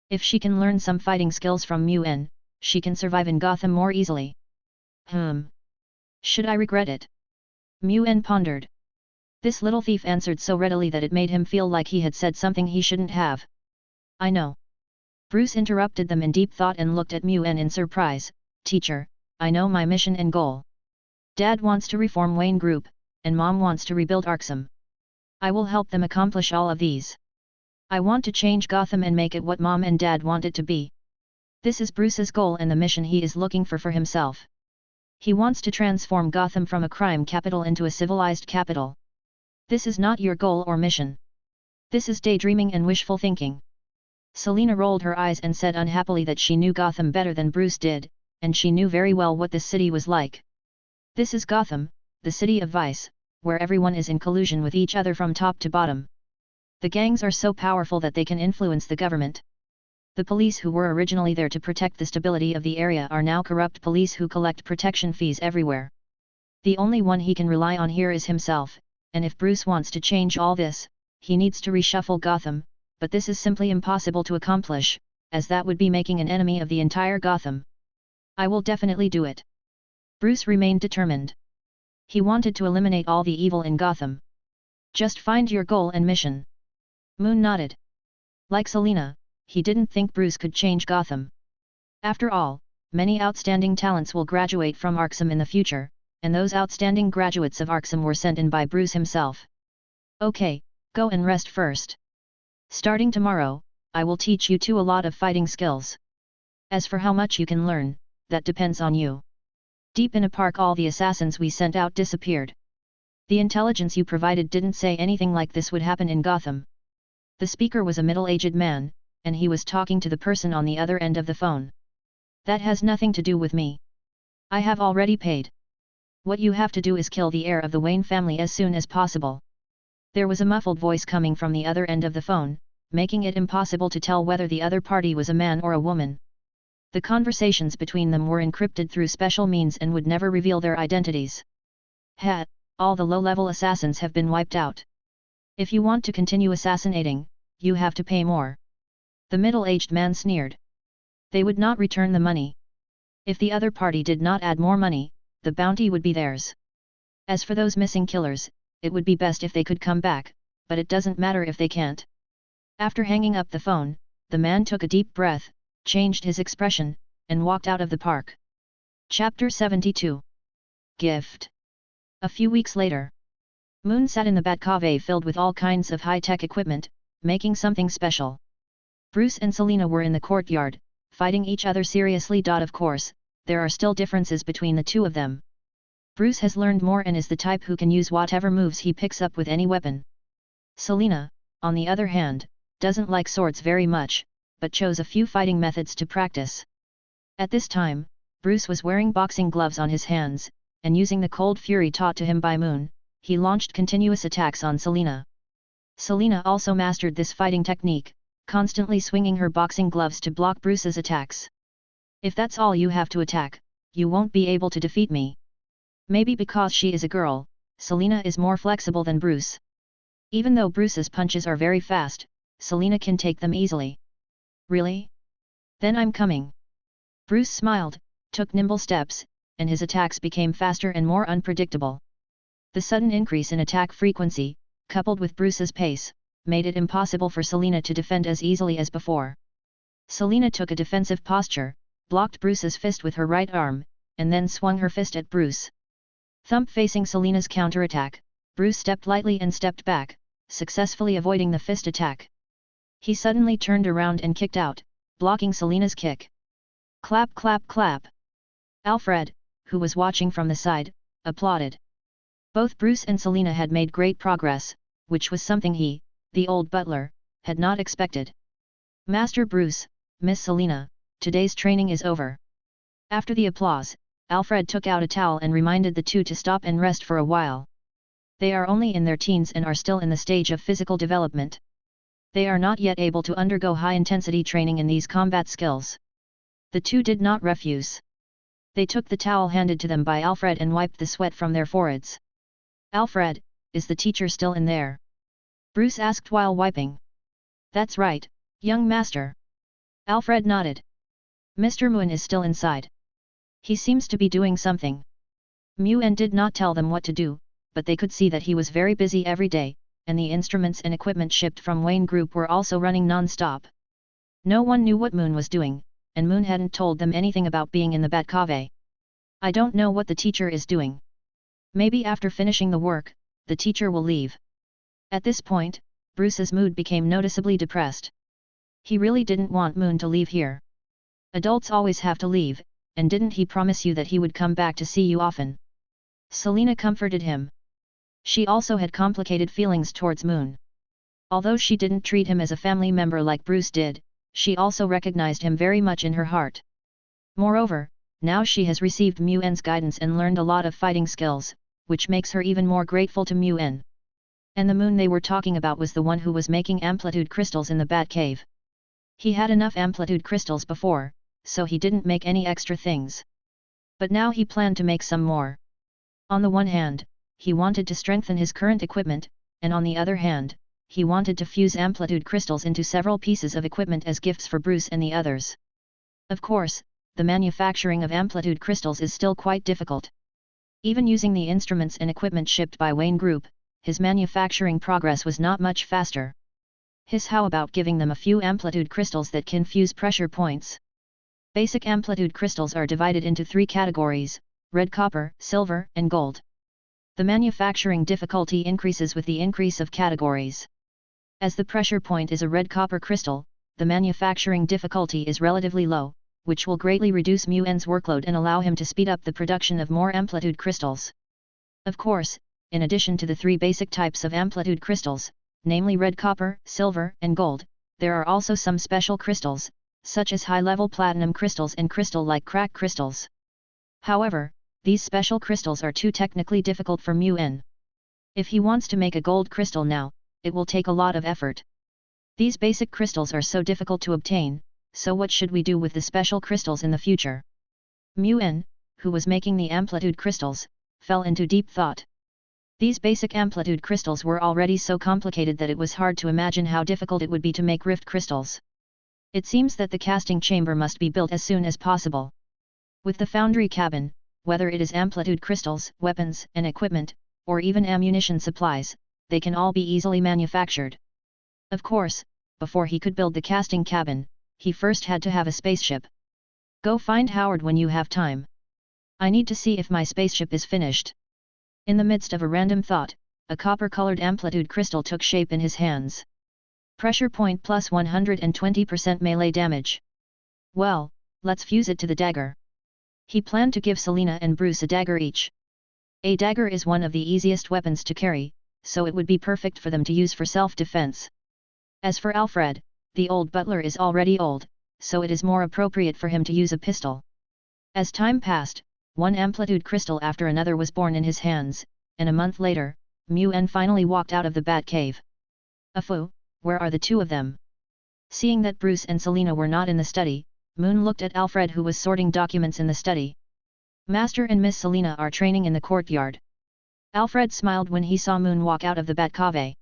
If she can learn some fighting skills from Muen, she can survive in Gotham more easily. Should I regret it? Muen pondered. This little thief answered so readily that it made him feel like he had said something he shouldn't have. "I know." Bruce interrupted them in deep thought and looked at Muen in surprise. "Teacher, I know my mission and goal. Dad wants to reform Wayne Group, and Mom wants to rebuild Arkham. I will help them accomplish all of these. I want to change Gotham and make it what Mom and Dad want it to be." This is Bruce's goal and the mission he is looking for himself. He wants to transform Gotham from a crime capital into a civilized capital. This is not your goal or mission. This is daydreaming and wishful thinking. Selena rolled her eyes and said unhappily that she knew Gotham better than Bruce did, and she knew very well what this city was like. This is Gotham, the city of vice, where everyone is in collusion with each other from top to bottom. The gangs are so powerful that they can influence the government. The police who were originally there to protect the stability of the area are now corrupt police who collect protection fees everywhere. The only one he can rely on here is himself, and if Bruce wants to change all this, he needs to reshuffle Gotham, but this is simply impossible to accomplish, as that would be making an enemy of the entire Gotham. "I will definitely do it." Bruce remained determined. He wanted to eliminate all the evil in Gotham. "Just find your goal and mission." Moon nodded. Like Selena, he didn't think Bruce could change Gotham. After all, many outstanding talents will graduate from Arkham in the future, and those outstanding graduates of Arkham were sent in by Bruce himself. "Okay, go and rest first. Starting tomorrow, I will teach you two a lot of fighting skills. As for how much you can learn, that depends on you." Deep in a park, all the assassins we sent out disappeared. "The intelligence you provided didn't say anything like this would happen in Gotham." The speaker was a middle-aged man, and he was talking to the person on the other end of the phone. "That has nothing to do with me. I have already paid. What you have to do is kill the heir of the Wayne family as soon as possible." There was a muffled voice coming from the other end of the phone, making it impossible to tell whether the other party was a man or a woman. The conversations between them were encrypted through special means and would never reveal their identities. All the low-level assassins have been wiped out. If you want to continue assassinating, you have to pay more. The middle-aged man sneered. They would not return the money. If the other party did not add more money, the bounty would be theirs. As for those missing killers, it would be best if they could come back, but it doesn't matter if they can't. After hanging up the phone, the man took a deep breath, changed his expression, and walked out of the park. Chapter 72. Gift. A few weeks later, Moon sat in the Batcave filled with all kinds of high-tech equipment, making something special. Bruce and Selena were in the courtyard, fighting each other seriously. Of course, there are still differences between the two of them. Bruce has learned more and is the type who can use whatever moves he picks up with any weapon. Selena, on the other hand, doesn't like swords very much, but chose a few fighting methods to practice. At this time, Bruce was wearing boxing gloves on his hands, and using the cold fury taught to him by Moon, he launched continuous attacks on Selena. Selena also mastered this fighting technique, constantly swinging her boxing gloves to block Bruce's attacks. If that's all you have to attack, you won't be able to defeat me. Maybe because she is a girl, Selena is more flexible than Bruce. Even though Bruce's punches are very fast, Selena can take them easily. Really? Then I'm coming. Bruce smiled, took nimble steps, and his attacks became faster and more unpredictable. The sudden increase in attack frequency, coupled with Bruce's pace, made it impossible for Selena to defend as easily as before. Selena took a defensive posture, blocked Bruce's fist with her right arm, and then swung her fist at Bruce. Thump. Facing Selena's counterattack, Bruce stepped lightly and stepped back, successfully avoiding the fist attack. He suddenly turned around and kicked out, blocking Selena's kick. Clap clap clap. Alfred, who was watching from the side, applauded. Both Bruce and Selena had made great progress, which was something he, the old butler, had not expected. Master Bruce, Miss Selena, today's training is over. After the applause, Alfred took out a towel and reminded the two to stop and rest for a while. They are only in their teens and are still in the stage of physical development. They are not yet able to undergo high-intensity training in these combat skills. The two did not refuse. They took the towel handed to them by Alfred and wiped the sweat from their foreheads. Alfred, is the teacher still in there? Bruce asked while wiping. That's right, young master. Alfred nodded. Mr. Moon is still inside. He seems to be doing something. Moon did not tell them what to do, but they could see that he was very busy every day, and the instruments and equipment shipped from Wayne Group were also running non-stop. No one knew what Moon was doing, and Moon hadn't told them anything about being in the Batcave. I don't know what the teacher is doing. Maybe after finishing the work, the teacher will leave. At this point, Bruce's mood became noticeably depressed. He really didn't want Moon to leave here. Adults always have to leave, and didn't he promise you that he would come back to see you often? Selena comforted him. She also had complicated feelings towards Moon. Although she didn't treat him as a family member like Bruce did, she also recognized him very much in her heart. Moreover, now she has received Moon's guidance and learned a lot of fighting skills, which makes her even more grateful to Moon. And the Moon they were talking about was the one who was making amplitude crystals in the Batcave. He had enough amplitude crystals before, so he didn't make any extra things. But now he planned to make some more. On the one hand, he wanted to strengthen his current equipment, and on the other hand, he wanted to fuse amplitude crystals into several pieces of equipment as gifts for Bruce and the others. Of course, the manufacturing of amplitude crystals is still quite difficult. Even using the instruments and equipment shipped by Wayne Group, his manufacturing progress was not much faster. How about giving them a few amplitude crystals that can fuse pressure points? Basic amplitude crystals are divided into 3 categories: red copper, silver, and gold. The manufacturing difficulty increases with the increase of categories. As the pressure point is a red copper crystal, the manufacturing difficulty is relatively low, which will greatly reduce Moon's workload and allow him to speed up the production of more amplitude crystals. Of course, in addition to the 3 basic types of amplitude crystals, namely red copper, silver, and gold, there are also some special crystals, such as high-level platinum crystals and crystal-like crack crystals. However, these special crystals are too technically difficult for Moon. If he wants to make a gold crystal now, it will take a lot of effort. These basic crystals are so difficult to obtain, so what should we do with the special crystals in the future? Mu-en, who was making the amplitude crystals, fell into deep thought. These basic amplitude crystals were already so complicated that it was hard to imagine how difficult it would be to make rift crystals. It seems that the casting chamber must be built as soon as possible. With the foundry cabin, whether it is amplitude crystals, weapons and equipment, or even ammunition supplies, they can all be easily manufactured. Of course, before he could build the casting cabin, he first had to have a spaceship. Go find Howard when you have time. I need to see if my spaceship is finished. In the midst of a random thought, a copper-colored amplitude crystal took shape in his hands. Pressure point plus 120% melee damage. Well, let's fuse it to the dagger. He planned to give Selina and Bruce a dagger each. A dagger is one of the easiest weapons to carry, so it would be perfect for them to use for self-defense. As for Alfred, the old butler is already old, so it is more appropriate for him to use a pistol. As time passed, one amplitude crystal after another was born in his hands, and a month later, Mu-en finally walked out of the bat cave. Afu, where are the two of them? Seeing that Bruce and Selina were not in the study, Moon looked at Alfred, who was sorting documents in the study. Master and Miss Selina are training in the courtyard. Alfred smiled when he saw Moon walk out of the bat cave.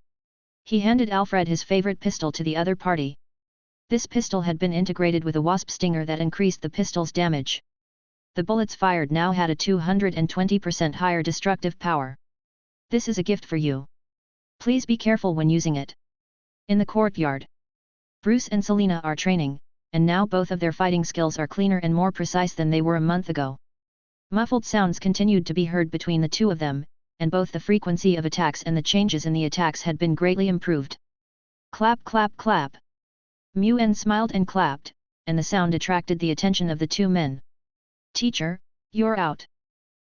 He handed Alfred his favorite pistol to the other party. This pistol had been integrated with a wasp stinger that increased the pistol's damage. The bullets fired now had a 220% higher destructive power. This is a gift for you. Please be careful when using it. In the courtyard, Bruce and Selina are training, and now both of their fighting skills are cleaner and more precise than they were a month ago. Muffled sounds continued to be heard between the two of them, and both the frequency of attacks and the changes in the attacks had been greatly improved. Clap clap clap. Mu-en smiled and clapped, and the sound attracted the attention of the two men. Teacher, you're out.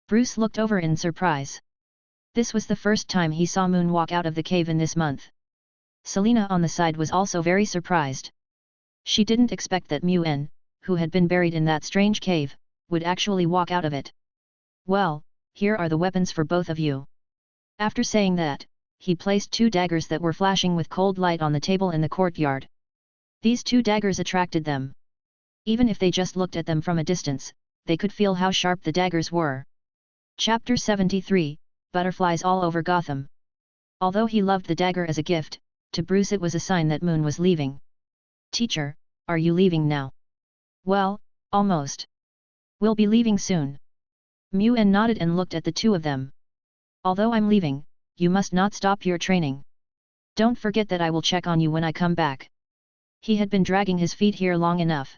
Bruce looked over in surprise. This was the first time he saw Moon walk out of the cave in this month. Selina on the side was also very surprised. She didn't expect that Mu-en, who had been buried in that strange cave, would actually walk out of it. Well, here are the weapons for both of you. After saying that, he placed two daggers that were flashing with cold light on the table in the courtyard. These two daggers attracted them. Even if they just looked at them from a distance, they could feel how sharp the daggers were. Chapter 73, Butterflies All Over Gotham. Although he loved the dagger as a gift, to Bruce it was a sign that Moon was leaving. Teacher, are you leaving now? Well, almost. We'll be leaving soon. Mu-en nodded and looked at the two of them. Although I'm leaving, you must not stop your training. Don't forget that I will check on you when I come back. He had been dragging his feet here long enough.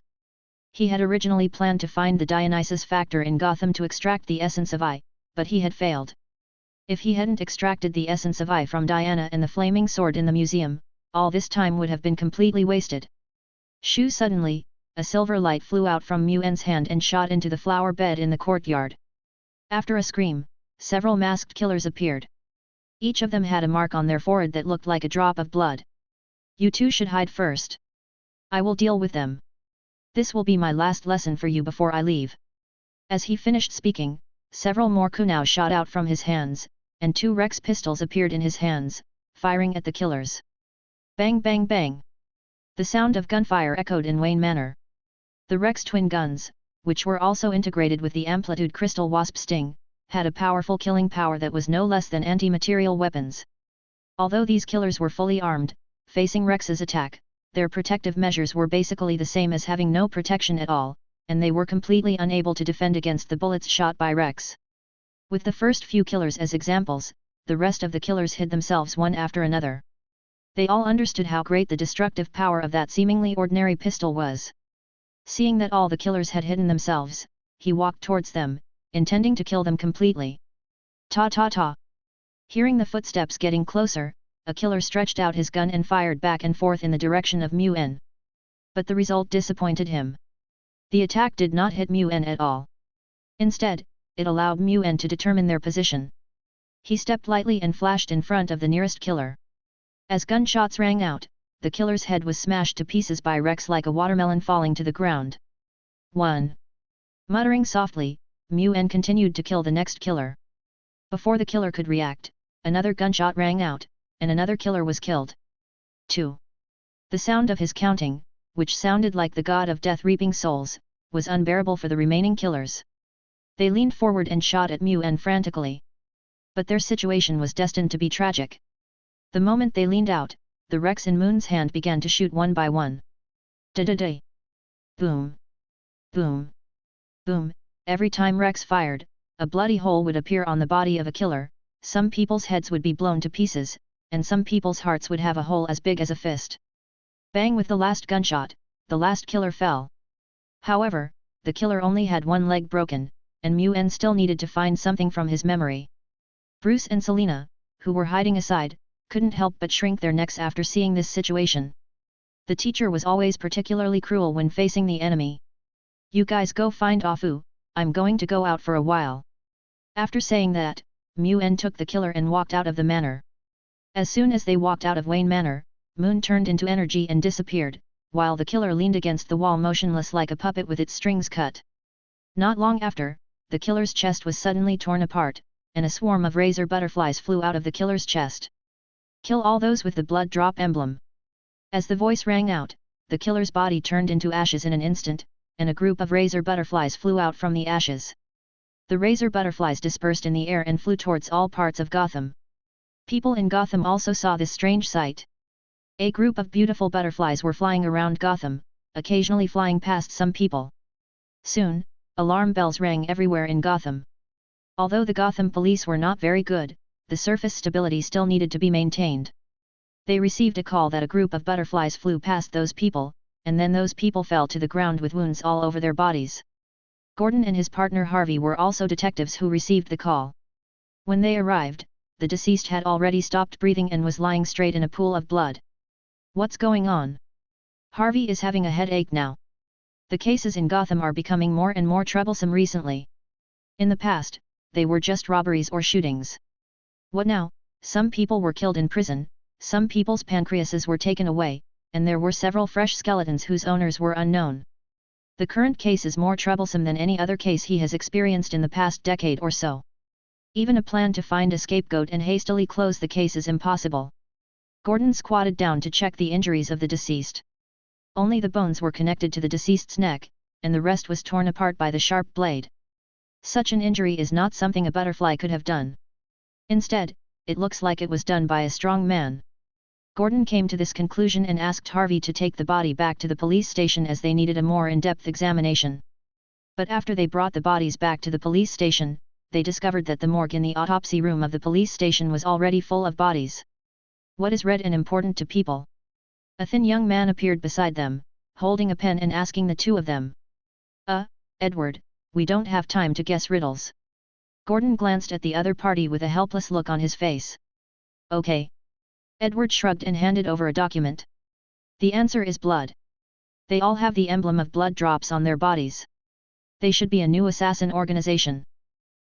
He had originally planned to find the Dionysus factor in Gotham to extract the essence of I, but he had failed. If he hadn't extracted the essence of I from Diana and the flaming sword in the museum, all this time would have been completely wasted. Shoo! Suddenly, a silver light flew out from Mu-en's hand and shot into the flower bed in the courtyard. After a scream, several masked killers appeared. Each of them had a mark on their forehead that looked like a drop of blood. You two should hide first. I will deal with them. This will be my last lesson for you before I leave. As he finished speaking, several more kunai shot out from his hands, and two Rex pistols appeared in his hands, firing at the killers. Bang bang bang! The sound of gunfire echoed in Wayne Manor. The Rex twin guns, which were also integrated with the amplitude crystal wasp sting, had a powerful killing power that was no less than anti-material weapons. Although these killers were fully armed, facing Rex's attack, their protective measures were basically the same as having no protection at all, and they were completely unable to defend against the bullets shot by Rex. With the first few killers as examples, the rest of the killers hid themselves one after another. They all understood how great the destructive power of that seemingly ordinary pistol was. Seeing that all the killers had hidden themselves, he walked towards them, intending to kill them completely. Ta ta ta! Hearing the footsteps getting closer, a killer stretched out his gun and fired back and forth in the direction of Mu-en. But the result disappointed him. The attack did not hit Mu-en at all. Instead, it allowed Mu-en to determine their position. He stepped lightly and flashed in front of the nearest killer. As gunshots rang out, the killer's head was smashed to pieces by Rex like a watermelon falling to the ground. 1. Muttering softly, Mu-en continued to kill the next killer. Before the killer could react, another gunshot rang out, and another killer was killed. 2. The sound of his counting, which sounded like the god of death reaping souls, was unbearable for the remaining killers. They leaned forward and shot at Mu-En frantically. But their situation was destined to be tragic. The moment they leaned out, the Rex in Moon's hand began to shoot one by one. Da-da-da! Boom! Boom! Boom! Every time Rex fired, a bloody hole would appear on the body of a killer, some people's heads would be blown to pieces, and some people's hearts would have a hole as big as a fist. Bang! With the last gunshot, the last killer fell. However, the killer only had one leg broken, and Mu-En still needed to find something from his memory. Bruce and Selena, who were hiding aside, couldn't help but shrink their necks after seeing this situation. The teacher was always particularly cruel when facing the enemy. "You guys go find Afu, I'm going to go out for a while." After saying that, Mu-En took the killer and walked out of the manor. As soon as they walked out of Wayne Manor, Moon turned into energy and disappeared, while the killer leaned against the wall motionless like a puppet with its strings cut. Not long after, the killer's chest was suddenly torn apart, and a swarm of razor butterflies flew out of the killer's chest. "Kill all those with the blood drop emblem." As the voice rang out, the killer's body turned into ashes in an instant, and a group of razor butterflies flew out from the ashes. The razor butterflies dispersed in the air and flew towards all parts of Gotham. People in Gotham also saw this strange sight. A group of beautiful butterflies were flying around Gotham, occasionally flying past some people. Soon, alarm bells rang everywhere in Gotham. Although the Gotham police were not very good, the surface stability still needed to be maintained. They received a call that a group of butterflies flew past those people, and then those people fell to the ground with wounds all over their bodies. Gordon and his partner Harvey were also detectives who received the call. When they arrived, the deceased had already stopped breathing and was lying straight in a pool of blood. "What's going on? Harvey is having a headache now. The cases in Gotham are becoming more and more troublesome recently. In the past, they were just robberies or shootings. What now? Some people were killed in prison, some people's pancreases were taken away, and there were several fresh skeletons whose owners were unknown. The current case is more troublesome than any other case he has experienced in the past decade or so. Even a plan to find a scapegoat and hastily close the case is impossible." Gordon squatted down to check the injuries of the deceased. Only the bones were connected to the deceased's neck, and the rest was torn apart by the sharp blade. Such an injury is not something a butterfly could have done. Instead, it looks like it was done by a strong man. Gordon came to this conclusion and asked Harvey to take the body back to the police station as they needed a more in-depth examination. But after they brought the bodies back to the police station, they discovered that the morgue in the autopsy room of the police station was already full of bodies. "What is red and important to people?" A thin young man appeared beside them, holding a pen and asking the two of them. Edward, we don't have time to guess riddles." Gordon glanced at the other party with a helpless look on his face. "Okay." Edward shrugged and handed over a document. "The answer is blood. They all have the emblem of blood drops on their bodies. They should be a new assassin organization."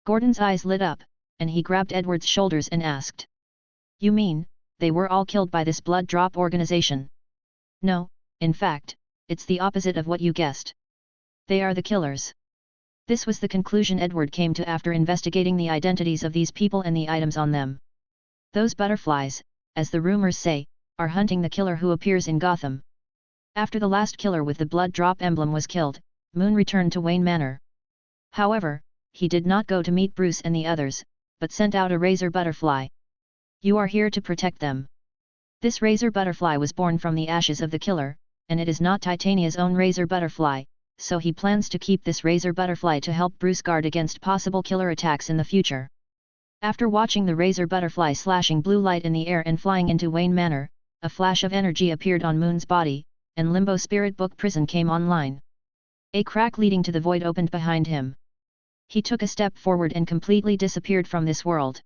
Gordon's eyes lit up, and he grabbed Edward's shoulders and asked. "You mean, they were all killed by this blood drop organization?" "No, in fact, it's the opposite of what you guessed. They are the killers." This was the conclusion Edward came to after investigating the identities of these people and the items on them. Those butterflies, as the rumors say, are hunting the killer who appears in Gotham. After the last killer with the blood drop emblem was killed, Moon returned to Wayne Manor. However, he did not go to meet Bruce and the others, but sent out a razor butterfly. "You are here to protect them." This razor butterfly was born from the ashes of the killer, and it is not Titania's own razor butterfly, so he plans to keep this razor butterfly to help Bruce guard against possible killer attacks in the future. After watching the razor butterfly slashing blue light in the air and flying into Wayne Manor, a flash of energy appeared on Moon's body, and Limbo Spirit Book Prison came online. A crack leading to the void opened behind him. He took a step forward and completely disappeared from this world.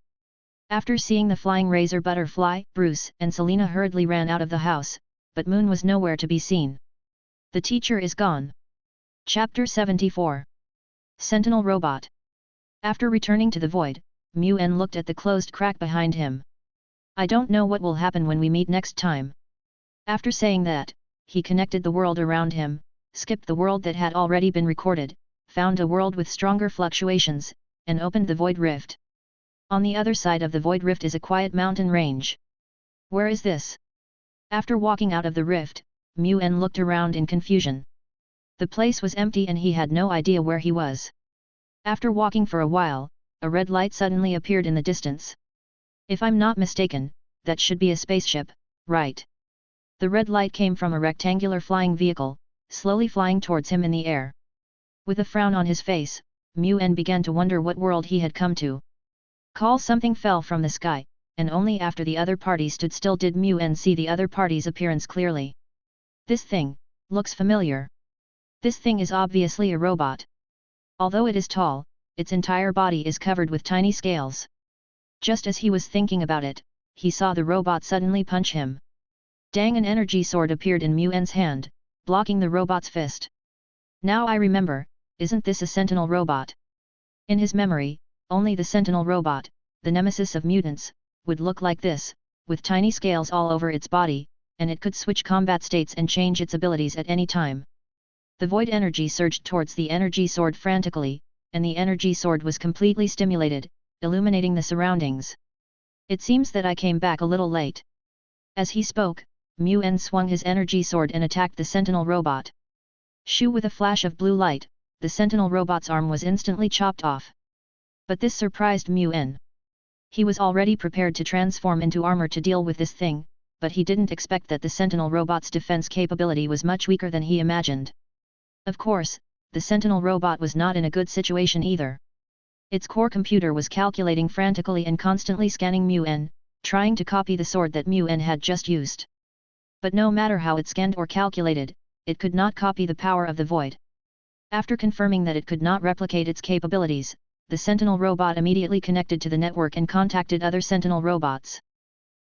After seeing the flying razor butterfly, Bruce and Selena hurriedly ran out of the house, but Moon was nowhere to be seen. The teacher is gone. Chapter 74. Sentinel Robot. After returning to the void, Mu-En looked at the closed crack behind him. "I don't know what will happen when we meet next time." After saying that, he connected the world around him, skipped the world that had already been recorded, found a world with stronger fluctuations, and opened the void rift. On the other side of the void rift is a quiet mountain range. Where is this? After walking out of the rift, Mu-En looked around in confusion. The place was empty and he had no idea where he was. After walking for a while, a red light suddenly appeared in the distance. If I'm not mistaken, that should be a spaceship, right? The red light came from a rectangular flying vehicle, slowly flying towards him in the air. With a frown on his face, Mu-En began to wonder what world he had come to. Something fell from the sky, and only after the other party stood still did Mu-En see the other party's appearance clearly. This thing looks familiar. This thing is obviously a robot. Although it is tall, its entire body is covered with tiny scales. Just as he was thinking about it, he saw the robot suddenly punch him. Dang! An energy sword appeared in Mu-En's hand, blocking the robot's fist. Now I remember, isn't this a sentinel robot? In his memory, only the sentinel robot, the nemesis of mutants, would look like this, with tiny scales all over its body, and it could switch combat states and change its abilities at any time. The void energy surged towards the energy sword frantically, and the energy sword was completely stimulated, illuminating the surroundings. It seems that I came back a little late. As he spoke, Mu-En swung his energy sword and attacked the sentinel robot. Shoo! With a flash of blue light, the sentinel robot's arm was instantly chopped off. But this surprised Mu-En. He was already prepared to transform into armor to deal with this thing, but he didn't expect that the sentinel robot's defense capability was much weaker than he imagined. Of course, the sentinel robot was not in a good situation either. Its core computer was calculating frantically and constantly scanning Mu-En, trying to copy the sword that Mu-En had just used. But no matter how it scanned or calculated, it could not copy the power of the void. After confirming that it could not replicate its capabilities, the sentinel robot immediately connected to the network and contacted other sentinel robots.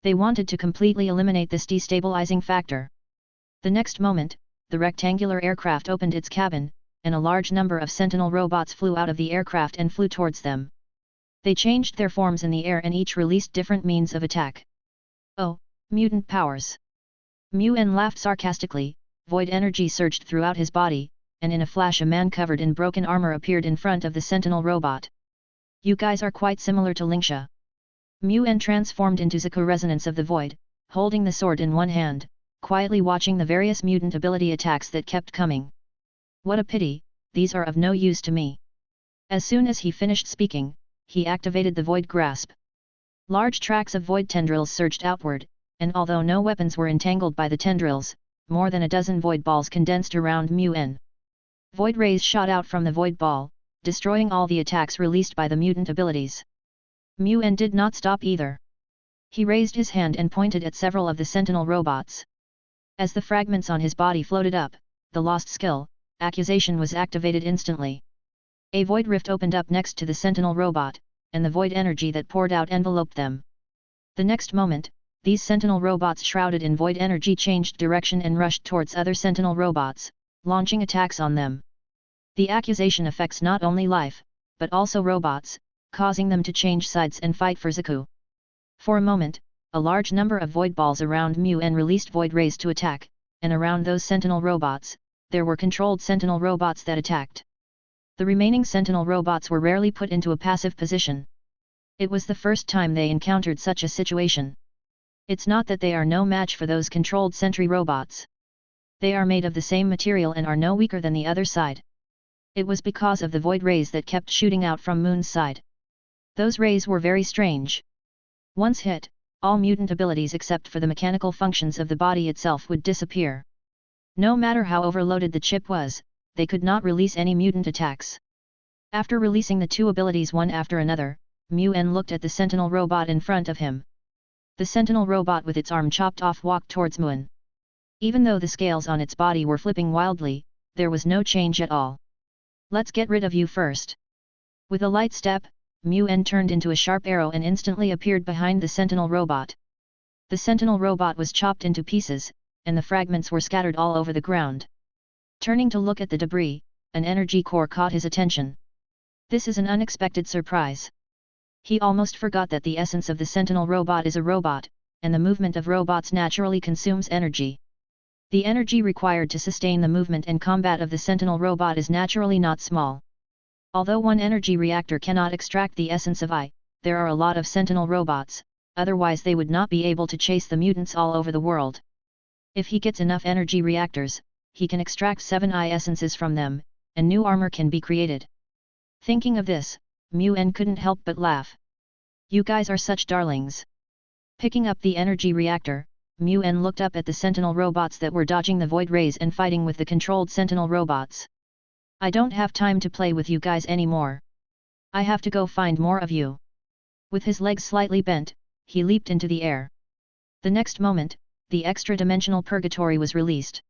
They wanted to completely eliminate this destabilizing factor. The next moment, the rectangular aircraft opened its cabin, and a large number of sentinel robots flew out of the aircraft and flew towards them. They changed their forms in the air and each released different means of attack. Oh, mutant powers! Mu-En laughed sarcastically, void energy surged throughout his body, and in a flash a man covered in broken armor appeared in front of the sentinel robot. You guys are quite similar to Lingsha. Mu-En transformed into Zaku resonance of the void, holding the sword in one hand, quietly watching the various mutant ability attacks that kept coming. What a pity, these are of no use to me. As soon as he finished speaking, he activated the void grasp. Large tracts of void tendrils surged outward, and although no weapons were entangled by the tendrils, more than a dozen void balls condensed around Mu-En. Void rays shot out from the void ball, destroying all the attacks released by the mutant abilities. Mu-En did not stop either. He raised his hand and pointed at several of the sentinel robots. As the fragments on his body floated up, the lost skill, accusation was activated instantly. A void rift opened up next to the sentinel robot, and the void energy that poured out enveloped them. The next moment, these sentinel robots shrouded in void energy changed direction and rushed towards other sentinel robots, launching attacks on them. The accusation affects not only life, but also robots, causing them to change sides and fight for Zaku. For a moment, a large number of void balls around Mu-En released void rays to attack, and around those sentinel robots, there were controlled sentinel robots that attacked. The remaining sentinel robots were rarely put into a passive position. It was the first time they encountered such a situation. It's not that they are no match for those controlled sentry robots. They are made of the same material and are no weaker than the other side. It was because of the void rays that kept shooting out from Moon's side. Those rays were very strange. Once hit, all mutant abilities except for the mechanical functions of the body itself would disappear. No matter how overloaded the chip was, they could not release any mutant attacks. After releasing the two abilities one after another, Mu-En looked at the sentinel robot in front of him. The sentinel robot with its arm chopped off walked towards Mu-En. Even though the scales on its body were flipping wildly, there was no change at all. Let's get rid of you first. With a light step, Mu-En turned into a sharp arrow and instantly appeared behind the sentinel robot. The sentinel robot was chopped into pieces, and the fragments were scattered all over the ground. Turning to look at the debris, an energy core caught his attention. This is an unexpected surprise. He almost forgot that the essence of the sentinel robot is a robot, and the movement of robots naturally consumes energy. The energy required to sustain the movement and combat of the sentinel robot is naturally not small. Although one energy reactor cannot extract the essence of I, there are a lot of sentinel robots, otherwise they would not be able to chase the mutants all over the world. If he gets enough energy reactors, he can extract 7 essences from them, and new armor can be created. Thinking of this, Mu-En couldn't help but laugh. You guys are such darlings. Picking up the energy reactor, Mu-En looked up at the sentinel robots that were dodging the void rays and fighting with the controlled sentinel robots. I don't have time to play with you guys anymore. I have to go find more of you. With his legs slightly bent, he leaped into the air. The next moment, the extra-dimensional purgatory was released.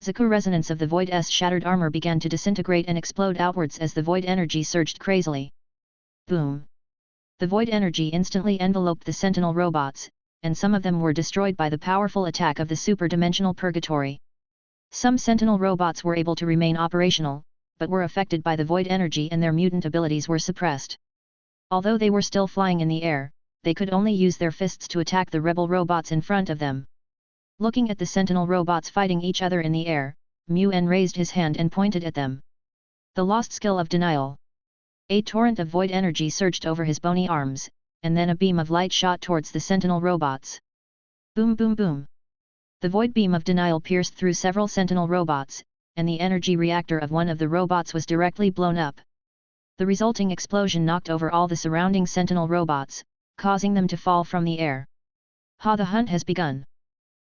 The resonance of the Void's shattered armor began to disintegrate and explode outwards as the void energy surged crazily. Boom! The void energy instantly enveloped the sentinel robots, and some of them were destroyed by the powerful attack of the super-dimensional purgatory. Some sentinel robots were able to remain operational, but were affected by the void energy and their mutant abilities were suppressed. Although they were still flying in the air, they could only use their fists to attack the rebel robots in front of them. Looking at the sentinel robots fighting each other in the air, Mu-En raised his hand and pointed at them. The lost skill of denial. A torrent of void energy surged over his bony arms, and then a beam of light shot towards the sentinel robots. Boom boom boom! The void beam of denial pierced through several sentinel robots, and the energy reactor of one of the robots was directly blown up. The resulting explosion knocked over all the surrounding sentinel robots, causing them to fall from the air. Ha! The hunt has begun.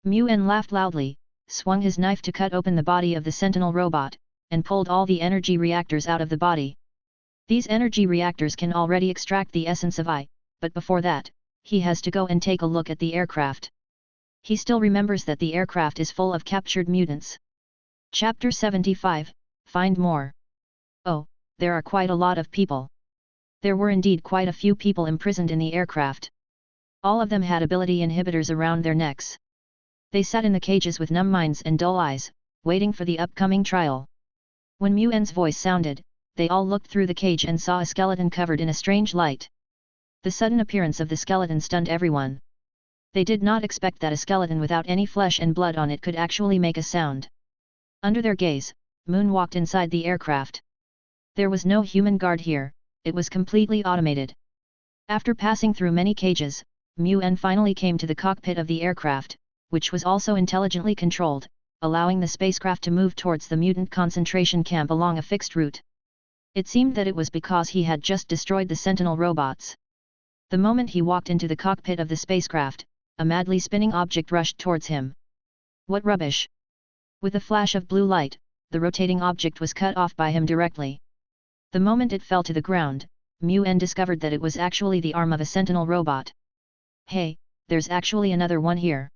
Mu-En laughed loudly, swung his knife to cut open the body of the sentinel robot, and pulled all the energy reactors out of the body. These energy reactors can already extract the essence of I, but before that, he has to go and take a look at the aircraft. He still remembers that the aircraft is full of captured mutants. Chapter 75, Find More. Oh, there are quite a lot of people. There were indeed quite a few people imprisoned in the aircraft. All of them had ability inhibitors around their necks. They sat in the cages with numb minds and dull eyes, waiting for the upcoming trial. When Mu-En's voice sounded, they all looked through the cage and saw a skeleton covered in a strange light. The sudden appearance of the skeleton stunned everyone. They did not expect that a skeleton without any flesh and blood on it could actually make a sound. Under their gaze, Moon walked inside the aircraft. There was no human guard here, it was completely automated. After passing through many cages, Mu-En finally came to the cockpit of the aircraft, which was also intelligently controlled, allowing the spacecraft to move towards the mutant concentration camp along a fixed route. It seemed that it was because he had just destroyed the sentinel robots. The moment he walked into the cockpit of the spacecraft, a madly spinning object rushed towards him. What rubbish! With a flash of blue light, the rotating object was cut off by him directly. The moment it fell to the ground, Mu-En discovered that it was actually the arm of a sentinel robot. Hey, there's actually another one here.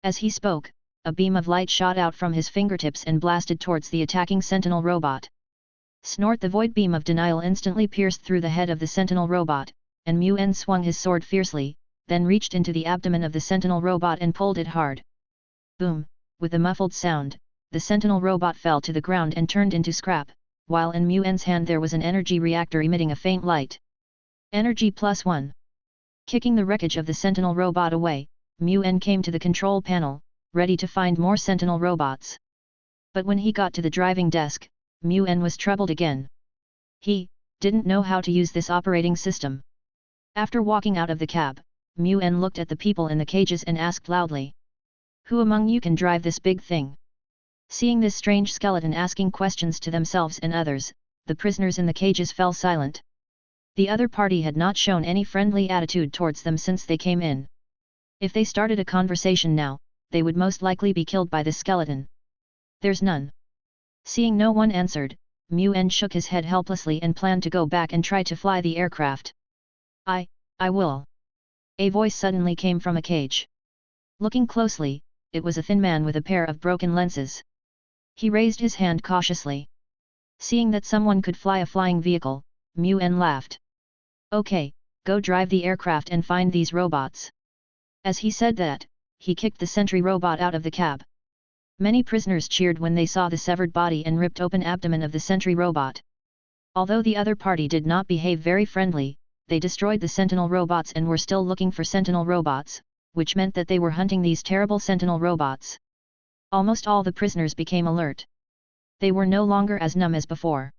As he spoke, a beam of light shot out from his fingertips and blasted towards the attacking sentinel robot. Snort! The void beam of denial instantly pierced through the head of the sentinel robot, and Mu-En swung his sword fiercely, then reached into the abdomen of the sentinel robot and pulled it hard. Boom! With a muffled sound, the sentinel robot fell to the ground and turned into scrap, while in Mu-En's hand there was an energy reactor emitting a faint light. Energy +1. Kicking the wreckage of the sentinel robot away, Mu-En came to the control panel, ready to find more sentinel robots. But when he got to the driving desk, Mu-En was troubled again. He didn't know how to use this operating system. After walking out of the cab, Mu-En looked at the people in the cages and asked loudly. Who among you can drive this big thing? Seeing this strange skeleton asking questions to themselves and others, the prisoners in the cages fell silent. The other party had not shown any friendly attitude towards them since they came in. If they started a conversation now, they would most likely be killed by the skeleton. There's none. Seeing no one answered, Mu-En shook his head helplessly and planned to go back and try to fly the aircraft. I will. A voice suddenly came from a cage. Looking closely, it was a thin man with a pair of broken lenses. He raised his hand cautiously. Seeing that someone could fly a flying vehicle, Mu-En laughed. Okay, go drive the aircraft and find these robots. As he said that, he kicked the sentry robot out of the cab. Many prisoners cheered when they saw the severed body and ripped open abdomen of the sentry robot. Although the other party did not behave very friendly, they destroyed the sentinel robots and were still looking for sentinel robots, which meant that they were hunting these terrible sentinel robots. Almost all the prisoners became alert. They were no longer as numb as before.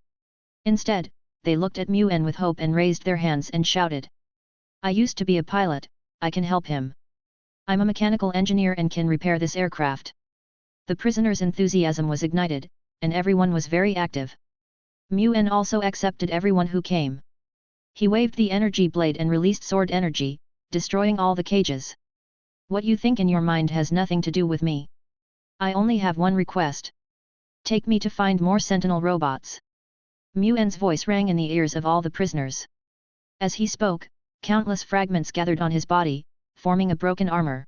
Instead, they looked at Mu-En with hope and raised their hands and shouted. I used to be a pilot, I can help him. I'm a mechanical engineer and can repair this aircraft. The prisoners' enthusiasm was ignited, and everyone was very active. Muen also accepted everyone who came. He waved the energy blade and released sword energy, destroying all the cages. What you think in your mind has nothing to do with me. I only have one request. Take me to find more sentinel robots. Muen's voice rang in the ears of all the prisoners. As he spoke, countless fragments gathered on his body, forming a broken armor.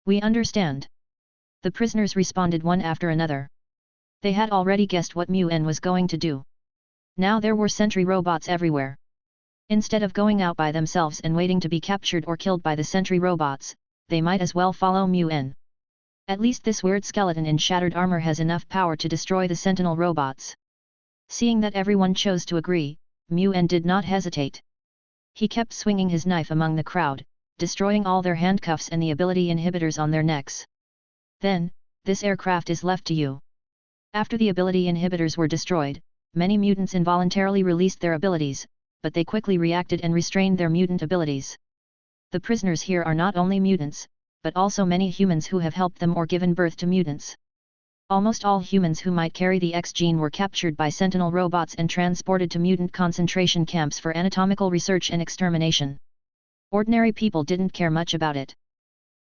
We understand. The prisoners responded one after another. They had already guessed what Muen was going to do. Now there were sentry robots everywhere. Instead of going out by themselves and waiting to be captured or killed by the sentry robots, they might as well follow Muen. At least this weird skeleton in shattered armor has enough power to destroy the sentinel robots. Seeing that everyone chose to agree, Muen did not hesitate. He kept swinging his knife among the crowd, destroying all their handcuffs and the ability inhibitors on their necks. Then, this aircraft is left to you. After the ability inhibitors were destroyed, many mutants involuntarily released their abilities, but they quickly reacted and restrained their mutant abilities. The prisoners here are not only mutants, but also many humans who have helped them or given birth to mutants. Almost all humans who might carry the X gene were captured by sentinel robots and transported to mutant concentration camps for anatomical research and extermination. Ordinary people didn't care much about it.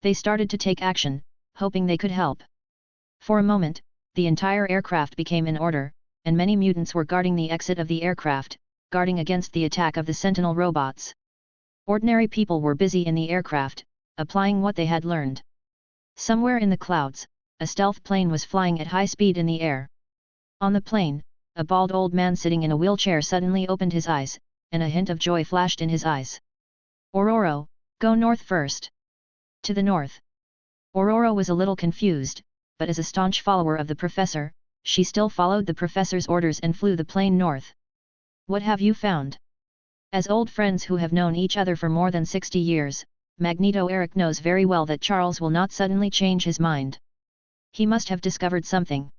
They started to take action, hoping they could help. For a moment, the entire aircraft became in order, and many mutants were guarding the exit of the aircraft, guarding against the attack of the sentinel robots. Ordinary people were busy in the aircraft, applying what they had learned. Somewhere in the clouds, a stealth plane was flying at high speed in the air. On the plane, a bald old man sitting in a wheelchair suddenly opened his eyes, and a hint of joy flashed in his eyes. Ororo, go north first. To the north. Ororo was a little confused, but as a staunch follower of the professor, she still followed the professor's orders and flew the plane north. What have you found? As old friends who have known each other for more than 60 years, Magneto Eric knows very well that Charles will not suddenly change his mind. He must have discovered something.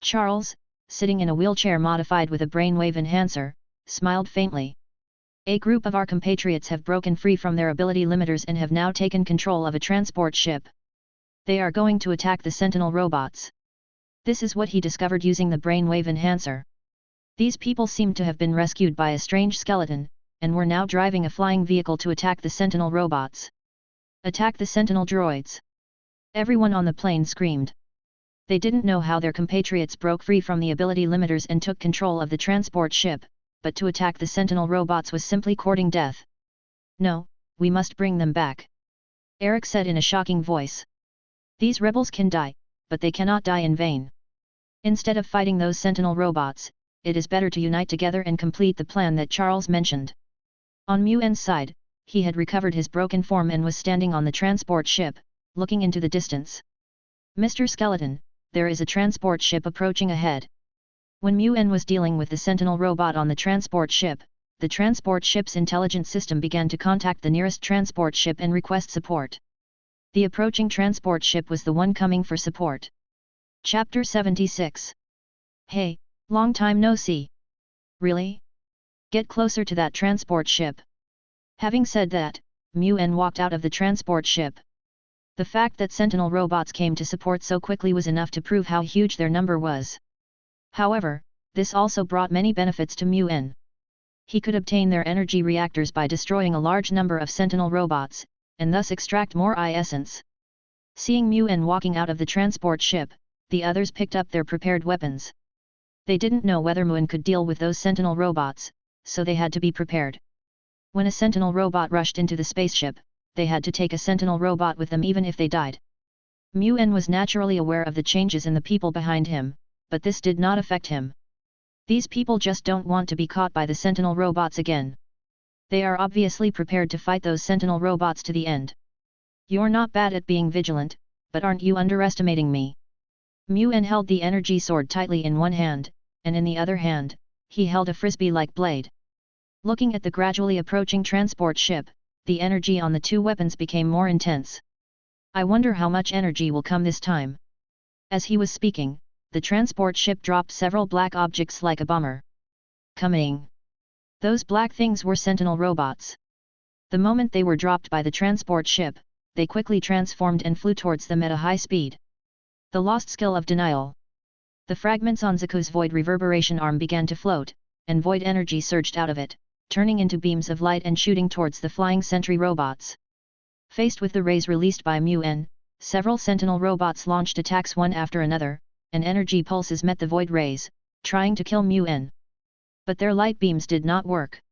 Charles, sitting in a wheelchair modified with a brainwave enhancer, smiled faintly. A group of our compatriots have broken free from their ability limiters and have now taken control of a transport ship. They are going to attack the sentinel robots. This is what he discovered using the brainwave enhancer. These people seemed to have been rescued by a strange skeleton, and were now driving a flying vehicle to attack the sentinel robots. Attack the sentinel droids! Everyone on the plane screamed. They didn't know how their compatriots broke free from the ability limiters and took control of the transport ship, but to attack the sentinel robots was simply courting death. No, we must bring them back. Eric said in a shocking voice. These rebels can die, but they cannot die in vain. Instead of fighting those sentinel robots, it is better to unite together and complete the plan that Charles mentioned. On Muen's side, he had recovered his broken form and was standing on the transport ship, looking into the distance. Mr. Skeleton, there is a transport ship approaching ahead. When Muen was dealing with the sentinel robot on the transport ship's intelligence system began to contact the nearest transport ship and request support. The approaching transport ship was the one coming for support. Chapter 76. Hey, long time no see. Really? Get closer to that transport ship. Having said that, Muen walked out of the transport ship. The fact that sentinel robots came to support so quickly was enough to prove how huge their number was. However, this also brought many benefits to Muen. He could obtain their energy reactors by destroying a large number of sentinel robots, and thus extract more essence. Seeing Muen walking out of the transport ship, the others picked up their prepared weapons. They didn't know whether Muen could deal with those sentinel robots, so they had to be prepared. When a sentinel robot rushed into the spaceship, they had to take a sentinel robot with them even if they died. Muen was naturally aware of the changes in the people behind him, but this did not affect him. These people just don't want to be caught by the sentinel robots again. They are obviously prepared to fight those sentinel robots to the end. You're not bad at being vigilant, but aren't you underestimating me? Muen held the energy sword tightly in one hand, and in the other hand, he held a frisbee-like blade. Looking at the gradually approaching transport ship, the energy on the two weapons became more intense. I wonder how much energy will come this time. As he was speaking, the transport ship dropped several black objects like a bomber. Coming! Those black things were sentinel robots. The moment they were dropped by the transport ship, they quickly transformed and flew towards them at a high speed. The lost skill of denial. The fragments on Zaku's void reverberation arm began to float, and void energy surged out of it, turning into beams of light and shooting towards the flying sentry robots. Faced with the rays released by Mu-En, several sentinel robots launched attacks one after another, and energy pulses met the void rays, trying to kill Mu-En. But their light beams did not work.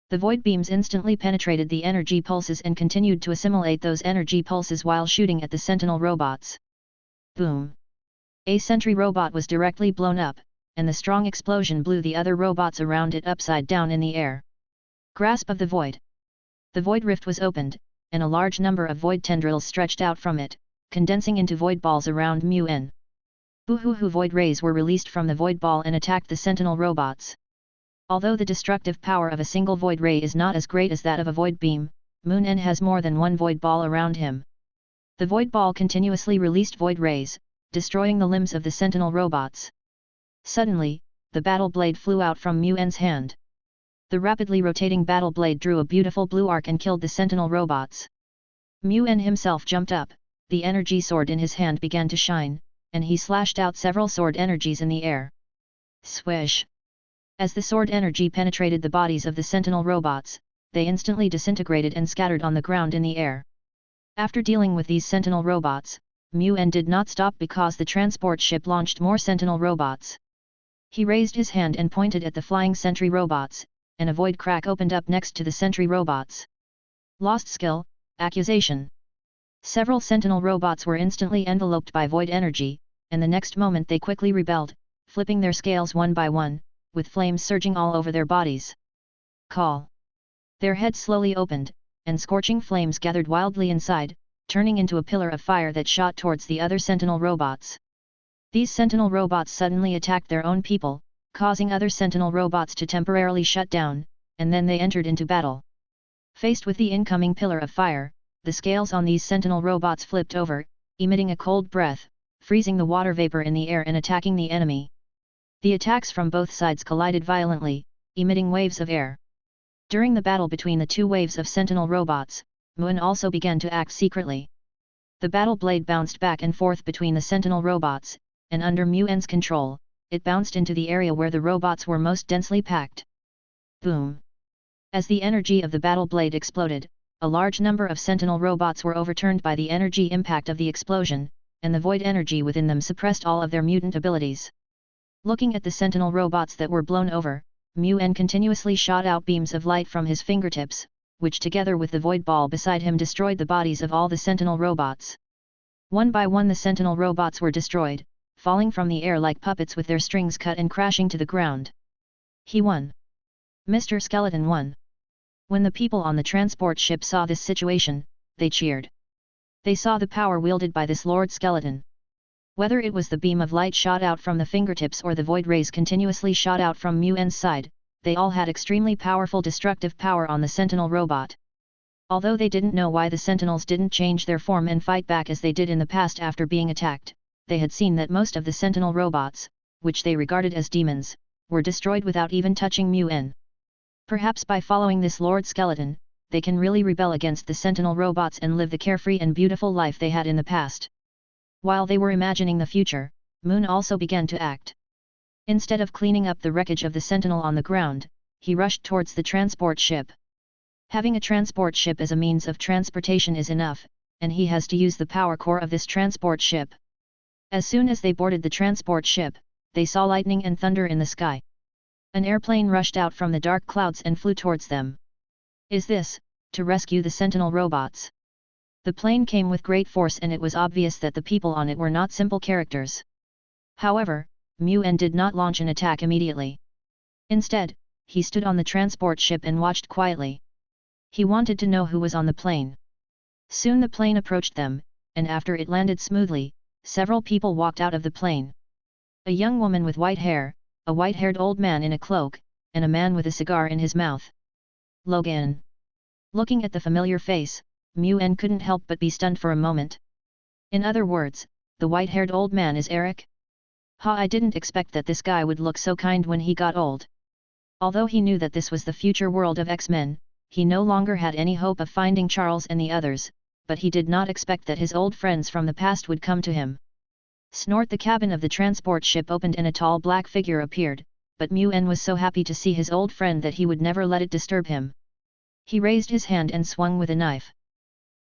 The void beams instantly penetrated the energy pulses and continued to assimilate those energy pulses while shooting at the sentinel robots. Boom! A sentry robot was directly blown up, and the strong explosion blew the other robots around it upside down in the air. Grasp of the void. The void rift was opened, and a large number of void tendrils stretched out from it, condensing into void balls around Mu-En. Boo-hoo-hoo! Void rays were released from the void ball and attacked the sentinel robots. Although the destructive power of a single void ray is not as great as that of a void beam, Mu-En has more than one void ball around him. The void ball continuously released void rays, destroying the limbs of the sentinel robots. Suddenly, the battle blade flew out from Mu-En's hand. The rapidly rotating battle blade drew a beautiful blue arc and killed the sentinel robots. Mu-En himself jumped up, the energy sword in his hand began to shine, and he slashed out several sword energies in the air. Swish! As the sword energy penetrated the bodies of the sentinel robots, they instantly disintegrated and scattered on the ground in the air. After dealing with these sentinel robots, Mu-En did not stop because the transport ship launched more sentinel robots. He raised his hand and pointed at the flying sentry robots, and a void crack opened up next to the sentry robots. Lost skill, accusation. Several sentinel robots were instantly enveloped by void energy, and the next moment they quickly rebelled, flipping their scales one by one, with flames surging all over their bodies. Call. Their heads slowly opened, and scorching flames gathered wildly inside, turning into a pillar of fire that shot towards the other sentinel robots. These sentinel robots suddenly attacked their own people, causing other sentinel robots to temporarily shut down, and then they entered into battle. Faced with the incoming pillar of fire, the scales on these sentinel robots flipped over, emitting a cold breath, freezing the water vapor in the air and attacking the enemy. The attacks from both sides collided violently, emitting waves of air. During the battle between the two waves of sentinel robots, Mu-En also began to act secretly. The battle blade bounced back and forth between the sentinel robots, and under Mu-En's control, it bounced into the area where the robots were most densely packed. Boom! As the energy of the battle blade exploded, a large number of sentinel robots were overturned by the energy impact of the explosion, and the void energy within them suppressed all of their mutant abilities. Looking at the sentinel robots that were blown over, Mu-En continuously shot out beams of light from his fingertips, which together with the void ball beside him destroyed the bodies of all the sentinel robots. One by one the sentinel robots were destroyed, falling from the air like puppets with their strings cut and crashing to the ground. He won. Mr. Skeleton won. When the people on the transport ship saw this situation, they cheered. They saw the power wielded by this Lord Skeleton. Whether it was the beam of light shot out from the fingertips or the void rays continuously shot out from Mu-En's side, they all had extremely powerful destructive power on the sentinel robot. Although they didn't know why the sentinels didn't change their form and fight back as they did in the past after being attacked, they had seen that most of the sentinel robots, which they regarded as demons, were destroyed without even touching Mu-En. Perhaps by following this Lord Skeleton, they can really rebel against the sentinel robots and live the carefree and beautiful life they had in the past. While they were imagining the future, Mu-En also began to act. Instead of cleaning up the wreckage of the sentinel on the ground, he rushed towards the transport ship. Having a transport ship as a means of transportation is enough, and he has to use the power core of this transport ship. As soon as they boarded the transport ship, they saw lightning and thunder in the sky. An airplane rushed out from the dark clouds and flew towards them. Is this, to rescue the sentinel robots? The plane came with great force and it was obvious that the people on it were not simple characters. However, Mu-En did not launch an attack immediately. Instead, he stood on the transport ship and watched quietly. He wanted to know who was on the plane. Soon the plane approached them, and after it landed smoothly, several people walked out of the plane. A young woman with white hair, a white-haired old man in a cloak, and a man with a cigar in his mouth. Logan. Looking at the familiar face, Mu-En couldn't help but be stunned for a moment. In other words, the white-haired old man is Eric? I didn't expect that this guy would look so kind when he got old. Although he knew that this was the future world of X-Men, he no longer had any hope of finding Charles and the others, but he did not expect that his old friends from the past would come to him. Snort! The cabin of the transport ship opened and a tall black figure appeared, but Mu-En was so happy to see his old friend that he would never let it disturb him. He raised his hand and swung with a knife.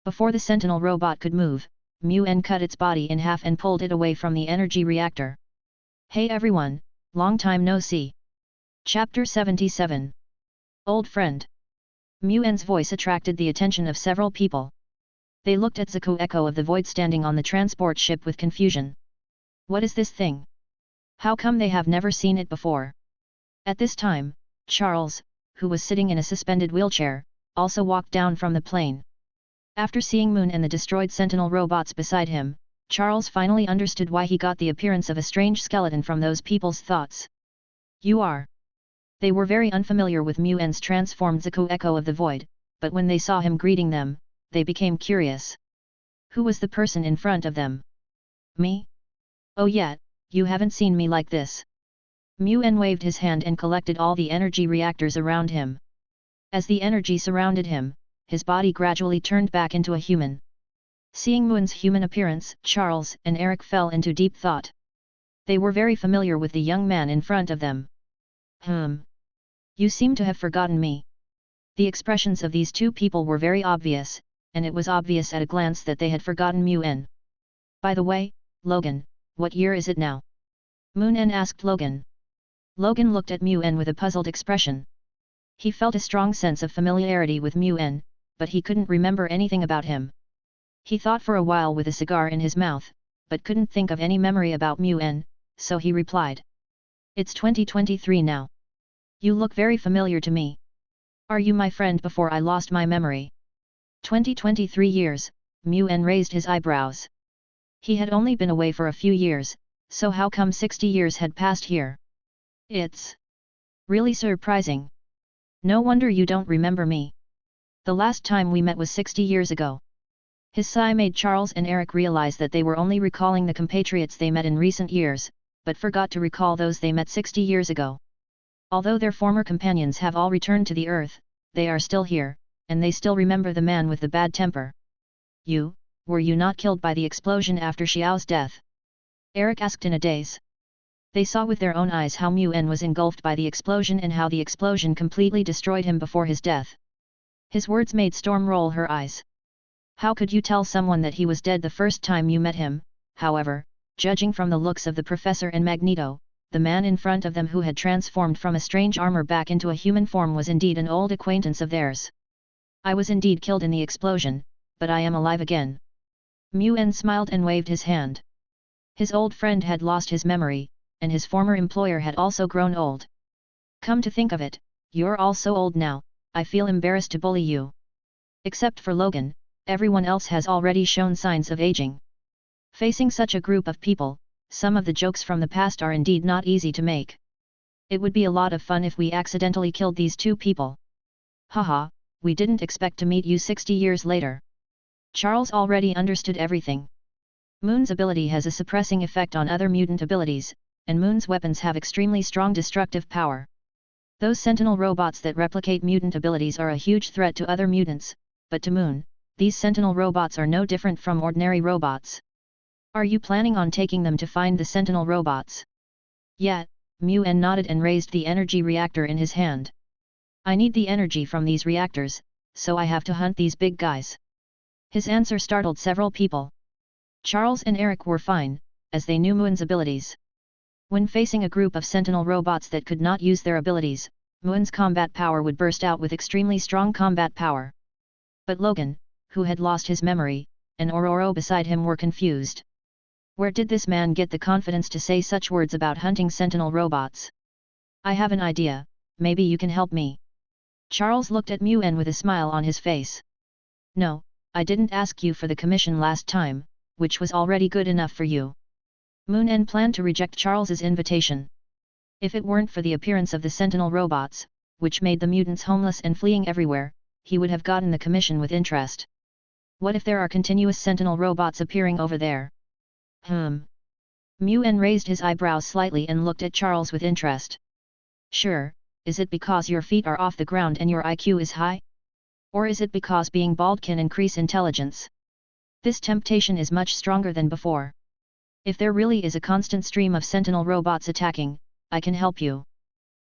Before the sentinel robot could move, Mu-En cut its body in half and pulled it away from the energy reactor. Hey everyone, long time no see. Chapter 77. Old friend. Mu-En's voice attracted the attention of several people. They looked at Zaku Echo of the Void standing on the transport ship with confusion. What is this thing? How come they have never seen it before? At this time, Charles, who was sitting in a suspended wheelchair, also walked down from the plane. After seeing Moon and the destroyed sentinel robots beside him, Charles finally understood why he got the appearance of a strange skeleton from those people's thoughts. You are. They were very unfamiliar with Mu-En's transformed Zaku Echo of the Void, but when they saw him greeting them, they became curious. Who was the person in front of them? Me? Oh yeah, you haven't seen me like this. Mu-En waved his hand and collected all the energy reactors around him. As the energy surrounded him, his body gradually turned back into a human. Seeing Mu-En's human appearance, Charles and Eric fell into deep thought. They were very familiar with the young man in front of them. You seem to have forgotten me. The expressions of these two people were very obvious, and it was obvious at a glance that they had forgotten Mu-En. By the way, Logan, what year is it now? Mu-En asked Logan. Logan looked at Mu-En with a puzzled expression. He felt a strong sense of familiarity with Mu-En, but he couldn't remember anything about him. He thought for a while with a cigar in his mouth, but couldn't think of any memory about Mu-En, so he replied. It's 2023 now. You look very familiar to me. Are you my friend before I lost my memory? 2023 years, Mu-En raised his eyebrows. He had only been away for a few years, so how come 60 years had passed here? It's really surprising. No wonder you don't remember me. The last time we met was 60 years ago. His sigh made Charles and Eric realize that they were only recalling the compatriots they met in recent years, but forgot to recall those they met 60 years ago. Although their former companions have all returned to the earth, they are still here, and they still remember the man with the bad temper. Were you not killed by the explosion after Xiao's death? Eric asked in a daze. They saw with their own eyes how Mu-En was engulfed by the explosion and how the explosion completely destroyed him before his death. His words made Storm roll her eyes. How could you tell someone that he was dead the first time you met him? However, judging from the looks of the Professor and Magneto, the man in front of them who had transformed from a strange armor back into a human form was indeed an old acquaintance of theirs. I was indeed killed in the explosion, but I am alive again. Mu-En smiled and waved his hand. His old friend had lost his memory, and his former employer had also grown old. Come to think of it, you're all so old now, I feel embarrassed to bully you. Except for Logan, everyone else has already shown signs of aging. Facing such a group of people, some of the jokes from the past are indeed not easy to make. It would be a lot of fun if we accidentally killed these two people. Haha, we didn't expect to meet you 60 years later. Charles already understood everything. Moon's ability has a suppressing effect on other mutant abilities, and Moon's weapons have extremely strong destructive power. Those sentinel robots that replicate mutant abilities are a huge threat to other mutants, but to Moon, these sentinel robots are no different from ordinary robots. Are you planning on taking them to find the sentinel robots? Yeah, Mu-En nodded and raised the energy reactor in his hand. I need the energy from these reactors, so I have to hunt these big guys. His answer startled several people. Charles and Eric were fine, as they knew Mu-En's abilities. When facing a group of sentinel robots that could not use their abilities, Mu-En's combat power would burst out with extremely strong combat power. But Logan, who had lost his memory, and Ororo beside him were confused. Where did this man get the confidence to say such words about hunting sentinel robots? I have an idea, maybe you can help me. Charles looked at Mu-En with a smile on his face. No, I didn't ask you for the commission last time, which was already good enough for you. Mu-En planned to reject Charles's invitation. If it weren't for the appearance of the sentinel robots, which made the mutants homeless and fleeing everywhere, he would have gotten the commission with interest. What if there are continuous sentinel robots appearing over there? Mu-En raised his eyebrows slightly and looked at Charles with interest. Sure, is it because your feet are off the ground and your IQ is high? Or is it because being bald can increase intelligence? This temptation is much stronger than before. If there really is a constant stream of sentinel robots attacking, I can help you.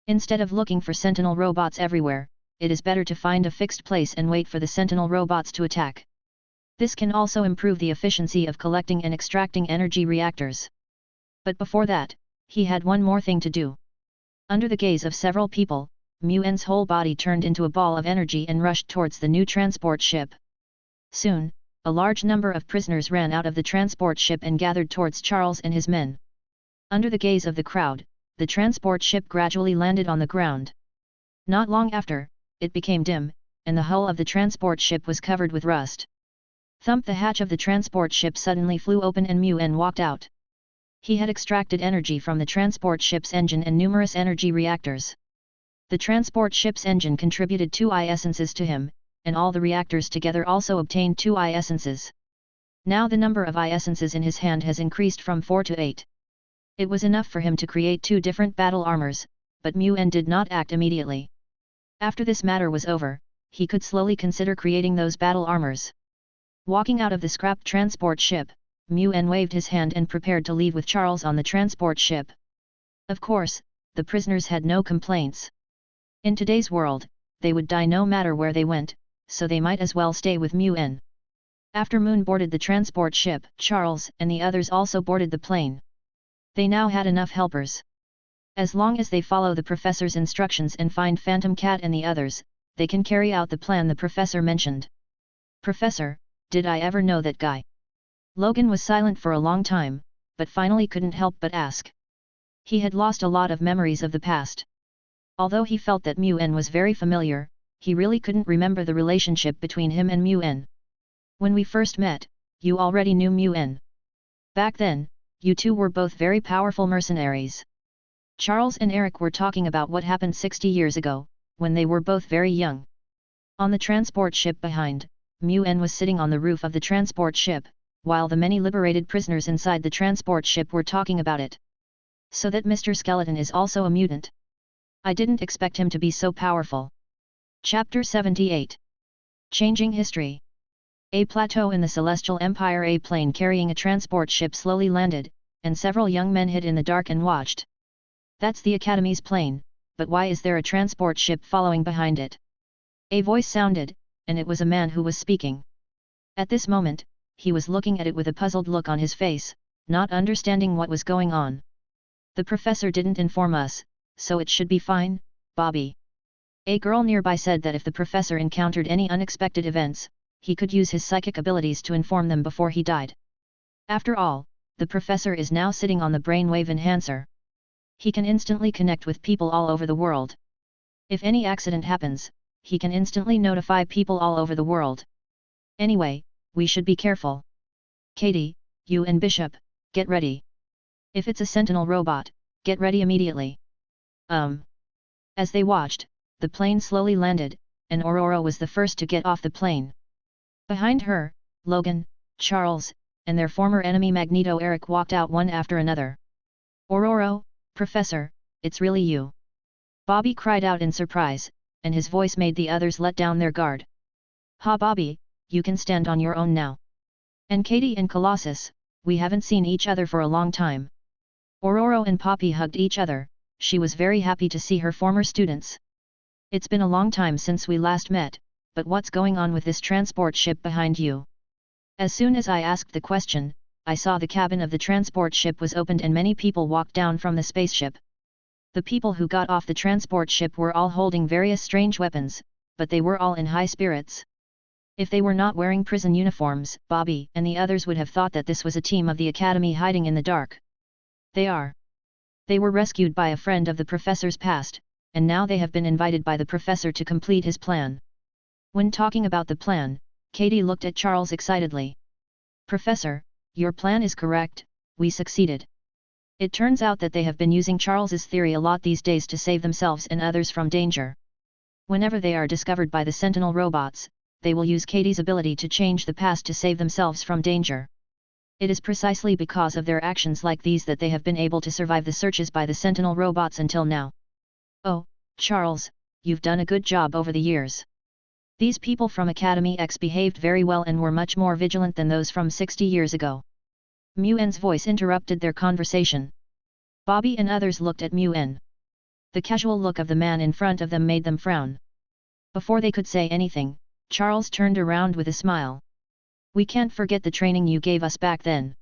Instead of looking for sentinel robots everywhere, it is better to find a fixed place and wait for the sentinel robots to attack. This can also improve the efficiency of collecting and extracting energy reactors. But before that, he had one more thing to do. Under the gaze of several people, Muen's whole body turned into a ball of energy and rushed towards the new transport ship. Soon, a large number of prisoners ran out of the transport ship and gathered towards Charles and his men. Under the gaze of the crowd, the transport ship gradually landed on the ground. Not long after, it became dim, and the hull of the transport ship was covered with rust. Thump! The hatch of the transport ship suddenly flew open and Muen walked out. He had extracted energy from the transport ship's engine and numerous energy reactors. The transport ship's engine contributed 2 essences to him, and all the reactors together also obtained 2 essences. Now the number of essences in his hand has increased from 4 to 8. It was enough for him to create 2 different battle armors, but Muen did not act immediately. After this matter was over, he could slowly consider creating those battle armors. Walking out of the scrapped transport ship, Muen waved his hand and prepared to leave with Charles on the transport ship. Of course, the prisoners had no complaints. In today's world, they would die no matter where they went, so they might as well stay with Muen. After Moon boarded the transport ship, Charles and the others also boarded the plane. They now had enough helpers. As long as they follow the professor's instructions and find Phantom Cat and the others, they can carry out the plan the professor mentioned. Professor, did I ever know that guy? Logan was silent for a long time, but finally couldn't help but ask. He had lost a lot of memories of the past. Although he felt that Muen was very familiar, he really couldn't remember the relationship between him and Muen. When we first met, you already knew Muen. Back then, you two were both very powerful mercenaries. Charles and Eric were talking about what happened 60 years ago, when they were both very young. On the transport ship behind, Muen was sitting on the roof of the transport ship, while the many liberated prisoners inside the transport ship were talking about it. So that Mr. Skeleton is also a mutant. I didn't expect him to be so powerful. Chapter 78. Changing History. A plateau in the Celestial Empire. A plane carrying a transport ship slowly landed, and several young men hid in the dark and watched. That's the Academy's plane, but why is there a transport ship following behind it? A voice sounded, and it was a man who was speaking. At this moment, he was looking at it with a puzzled look on his face, not understanding what was going on. The professor didn't inform us, so it should be fine, Bobby. A girl nearby said that if the professor encountered any unexpected events, he could use his psychic abilities to inform them before he died. After all, the professor is now sitting on the brainwave enhancer. He can instantly connect with people all over the world. If any accident happens, he can instantly notify people all over the world. Anyway, we should be careful. Katie, you and Bishop, get ready. If it's a sentinel robot, get ready immediately. As they watched, the plane slowly landed, and Aurora was the first to get off the plane. Behind her, Logan, Charles, and their former enemy Magneto Eric walked out one after another. Aurora, Professor, it's really you. Bobby cried out in surprise, and his voice made the others let down their guard. Ha Bobby, you can stand on your own now. And Katie and Colossus, we haven't seen each other for a long time. Aurora and Poppy hugged each other, she was very happy to see her former students. It's been a long time since we last met, but what's going on with this transport ship behind you? As soon as I asked the question, I saw the cabin of the transport ship was opened and many people walked down from the spaceship. The people who got off the transport ship were all holding various strange weapons, but they were all in high spirits. If they were not wearing prison uniforms, Bobby and the others would have thought that this was a team of the Academy hiding in the dark. They are. They were rescued by a friend of the professor's past, and now they have been invited by the professor to complete his plan. When talking about the plan, Katie looked at Charles excitedly. Professor, your plan is correct, we succeeded. It turns out that they have been using Charles's theory a lot these days to save themselves and others from danger. Whenever they are discovered by the Sentinel robots, they will use Katie's ability to change the past to save themselves from danger. It is precisely because of their actions like these that they have been able to survive the searches by the Sentinel robots until now. Oh, Charles, you've done a good job over the years. These people from Academy X behaved very well and were much more vigilant than those from 60 years ago. Mu-En's voice interrupted their conversation. Bobby and others looked at Mu-En. The casual look of the man in front of them made them frown. Before they could say anything, Charles turned around with a smile. We can't forget the training you gave us back then.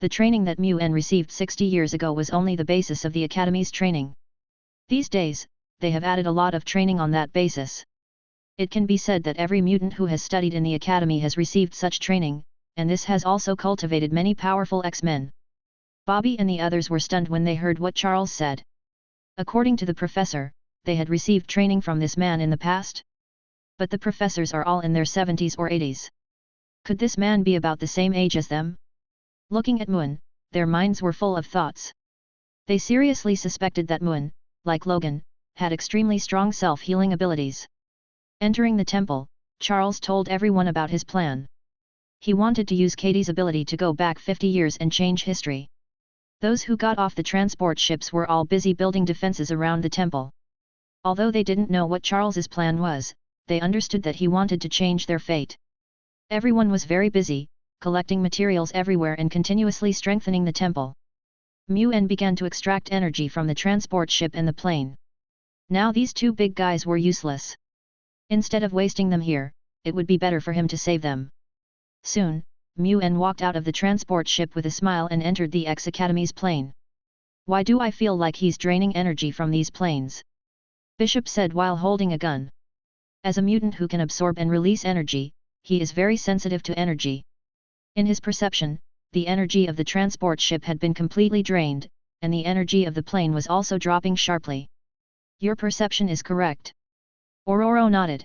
The training that Mu-En received 60 years ago was only the basis of the Academy's training. These days, they have added a lot of training on that basis. It can be said that every mutant who has studied in the Academy has received such training, and this has also cultivated many powerful X-Men. Bobby and the others were stunned when they heard what Charles said. According to the professor, they had received training from this man in the past. But the professors are all in their 70s or 80s. Could this man be about the same age as them? Looking at Mu-En, their minds were full of thoughts. They seriously suspected that Mu-En, like Logan, had extremely strong self-healing abilities. Entering the temple, Charles told everyone about his plan. He wanted to use Katie's ability to go back 50 years and change history. Those who got off the transport ships were all busy building defenses around the temple. Although they didn't know what Charles's plan was, they understood that he wanted to change their fate. Everyone was very busy, collecting materials everywhere and continuously strengthening the temple. Mu-En began to extract energy from the transport ship and the plane. Now these two big guys were useless. Instead of wasting them here, it would be better for him to save them. Soon, Mu-En walked out of the transport ship with a smile and entered the X Academy's plane. Why do I feel like he's draining energy from these planes? Bishop said while holding a gun. As a mutant who can absorb and release energy, he is very sensitive to energy. In his perception, the energy of the transport ship had been completely drained, and the energy of the plane was also dropping sharply. Your perception is correct. Ororo nodded.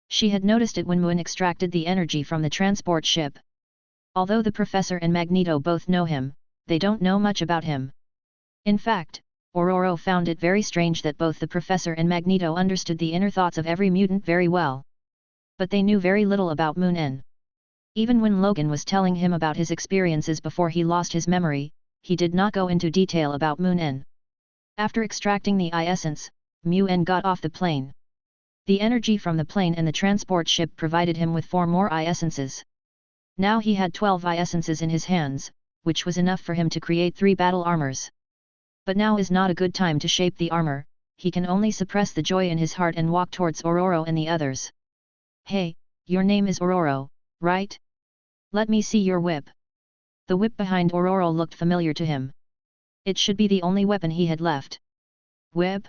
She had noticed it when Mu-En extracted the energy from the transport ship. Although the professor and Magneto both know him, they don't know much about him. In fact, Ororo found it very strange that both the professor and Magneto understood the inner thoughts of every mutant very well. But they knew very little about Mu-En. Even when Logan was telling him about his experiences before he lost his memory, he did not go into detail about Mu-En. After extracting the essence, Mu-En got off the plane. The energy from the plane and the transport ship provided him with 4 more essences. Now he had 12 essences in his hands, which was enough for him to create 3 battle armors. But now is not a good time to shape the armor, he can only suppress the joy in his heart and walk towards Ororo and the others. Hey, your name is Ororo, right? Let me see your whip. The whip behind Ororo looked familiar to him. It should be the only weapon he had left. Whip?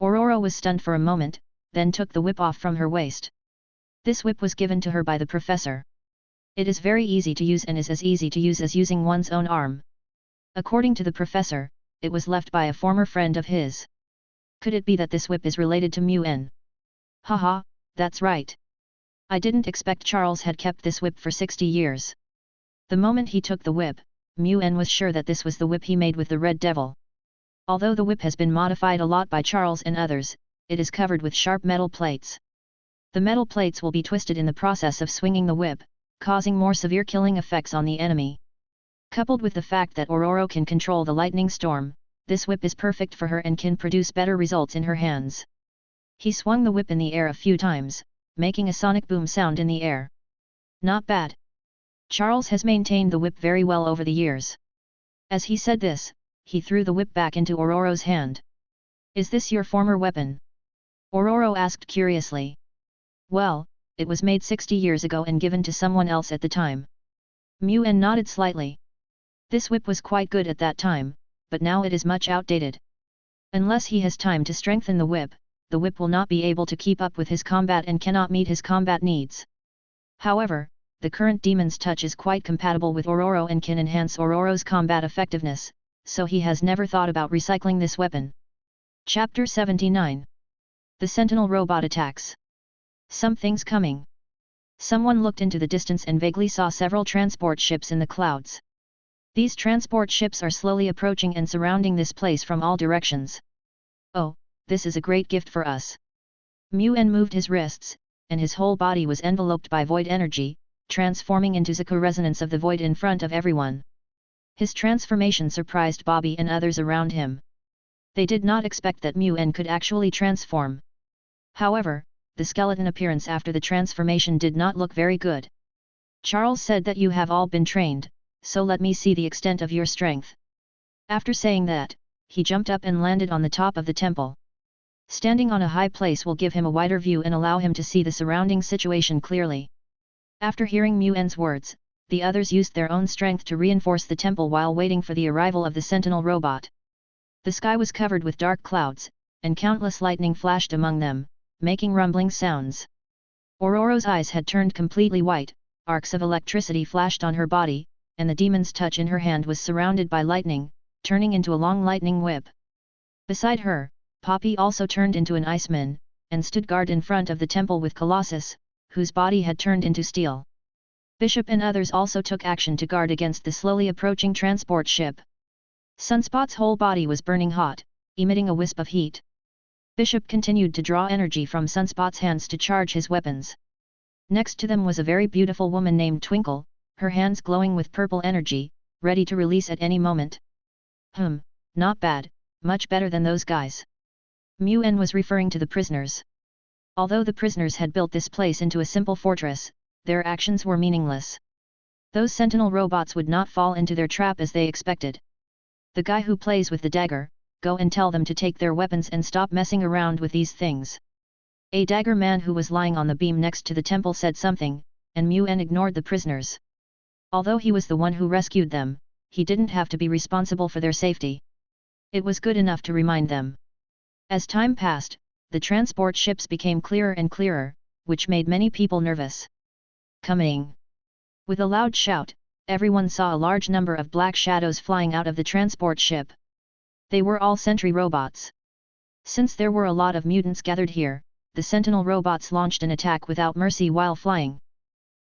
Ororo was stunned for a moment, then took the whip off from her waist. This whip was given to her by the professor. It is very easy to use and is as easy to use as using one's own arm. According to the professor, it was left by a former friend of his. Could it be that this whip is related to Mu-En? Haha, that's right. I didn't expect Charles had kept this whip for 60 years. The moment he took the whip, Mu-En was sure that this was the whip he made with the Red Devil. Although the whip has been modified a lot by Charles and others, it is covered with sharp metal plates. The metal plates will be twisted in the process of swinging the whip, causing more severe killing effects on the enemy. Coupled with the fact that Ororo can control the lightning storm, this whip is perfect for her and can produce better results in her hands. He swung the whip in the air a few times, making a sonic boom sound in the air. Not bad. Charles has maintained the whip very well over the years. As he said this, he threw the whip back into Ororo's hand. Is this your former weapon? Ororo asked curiously. Well, it was made 60 years ago and given to someone else at the time. Mu-En nodded slightly. This whip was quite good at that time, but now it is much outdated. Unless he has time to strengthen the whip will not be able to keep up with his combat and cannot meet his combat needs. However, the current Demon's Touch is quite compatible with Ororo and can enhance Ororo's combat effectiveness, so he has never thought about recycling this weapon. Chapter 79. The Sentinel Robot Attacks. Something's coming. Someone looked into the distance and vaguely saw several transport ships in the clouds. These transport ships are slowly approaching and surrounding this place from all directions. Oh, this is a great gift for us. Mu-En moved his wrists, and his whole body was enveloped by void energy, transforming into Zaku resonance of the void in front of everyone. His transformation surprised Bobby and others around him. They did not expect that Mu-En could actually transform. However, the skeleton appearance after the transformation did not look very good. Charles said that you have all been trained, so let me see the extent of your strength. After saying that, he jumped up and landed on the top of the temple. Standing on a high place will give him a wider view and allow him to see the surrounding situation clearly. After hearing Muen's words, the others used their own strength to reinforce the temple while waiting for the arrival of the sentinel robot. The sky was covered with dark clouds, and countless lightning flashed among them, making rumbling sounds. Ororo's eyes had turned completely white, arcs of electricity flashed on her body, and the demon's touch in her hand was surrounded by lightning, turning into a long lightning whip. Beside her, Poppy also turned into an iceman, and stood guard in front of the temple with Colossus, whose body had turned into steel. Bishop and others also took action to guard against the slowly approaching transport ship. Sunspot's whole body was burning hot, emitting a wisp of heat. Bishop continued to draw energy from Sunspot's hands to charge his weapons. Next to them was a very beautiful woman named Twinkle, her hands glowing with purple energy, ready to release at any moment. Not bad, much better than those guys. Muen was referring to the prisoners. Although the prisoners had built this place into a simple fortress, their actions were meaningless. Those sentinel robots would not fall into their trap as they expected. The guy who plays with the dagger, go and tell them to take their weapons and stop messing around with these things. A dagger man who was lying on the beam next to the temple said something, and Muen ignored the prisoners. Although he was the one who rescued them, he didn't have to be responsible for their safety. It was good enough to remind them. As time passed, the transport ships became clearer and clearer, which made many people nervous. Coming! With a loud shout, everyone saw a large number of black shadows flying out of the transport ship. They were all sentry robots. Since there were a lot of mutants gathered here, the sentinel robots launched an attack without mercy while flying.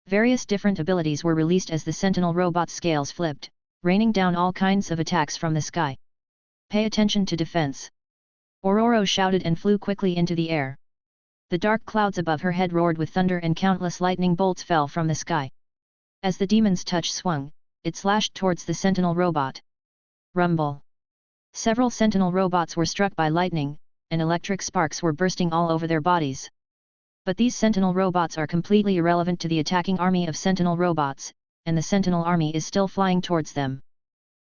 Various different abilities were released as the sentinel robot's scales flipped, raining down all kinds of attacks from the sky. Pay attention to defense! Ororo shouted and flew quickly into the air. The dark clouds above her head roared with thunder and countless lightning bolts fell from the sky. As the demon's touch swung, it slashed towards the sentinel robot. Rumble! Several sentinel robots were struck by lightning, and electric sparks were bursting all over their bodies. But these sentinel robots are completely irrelevant to the attacking army of sentinel robots, and the sentinel army is still flying towards them.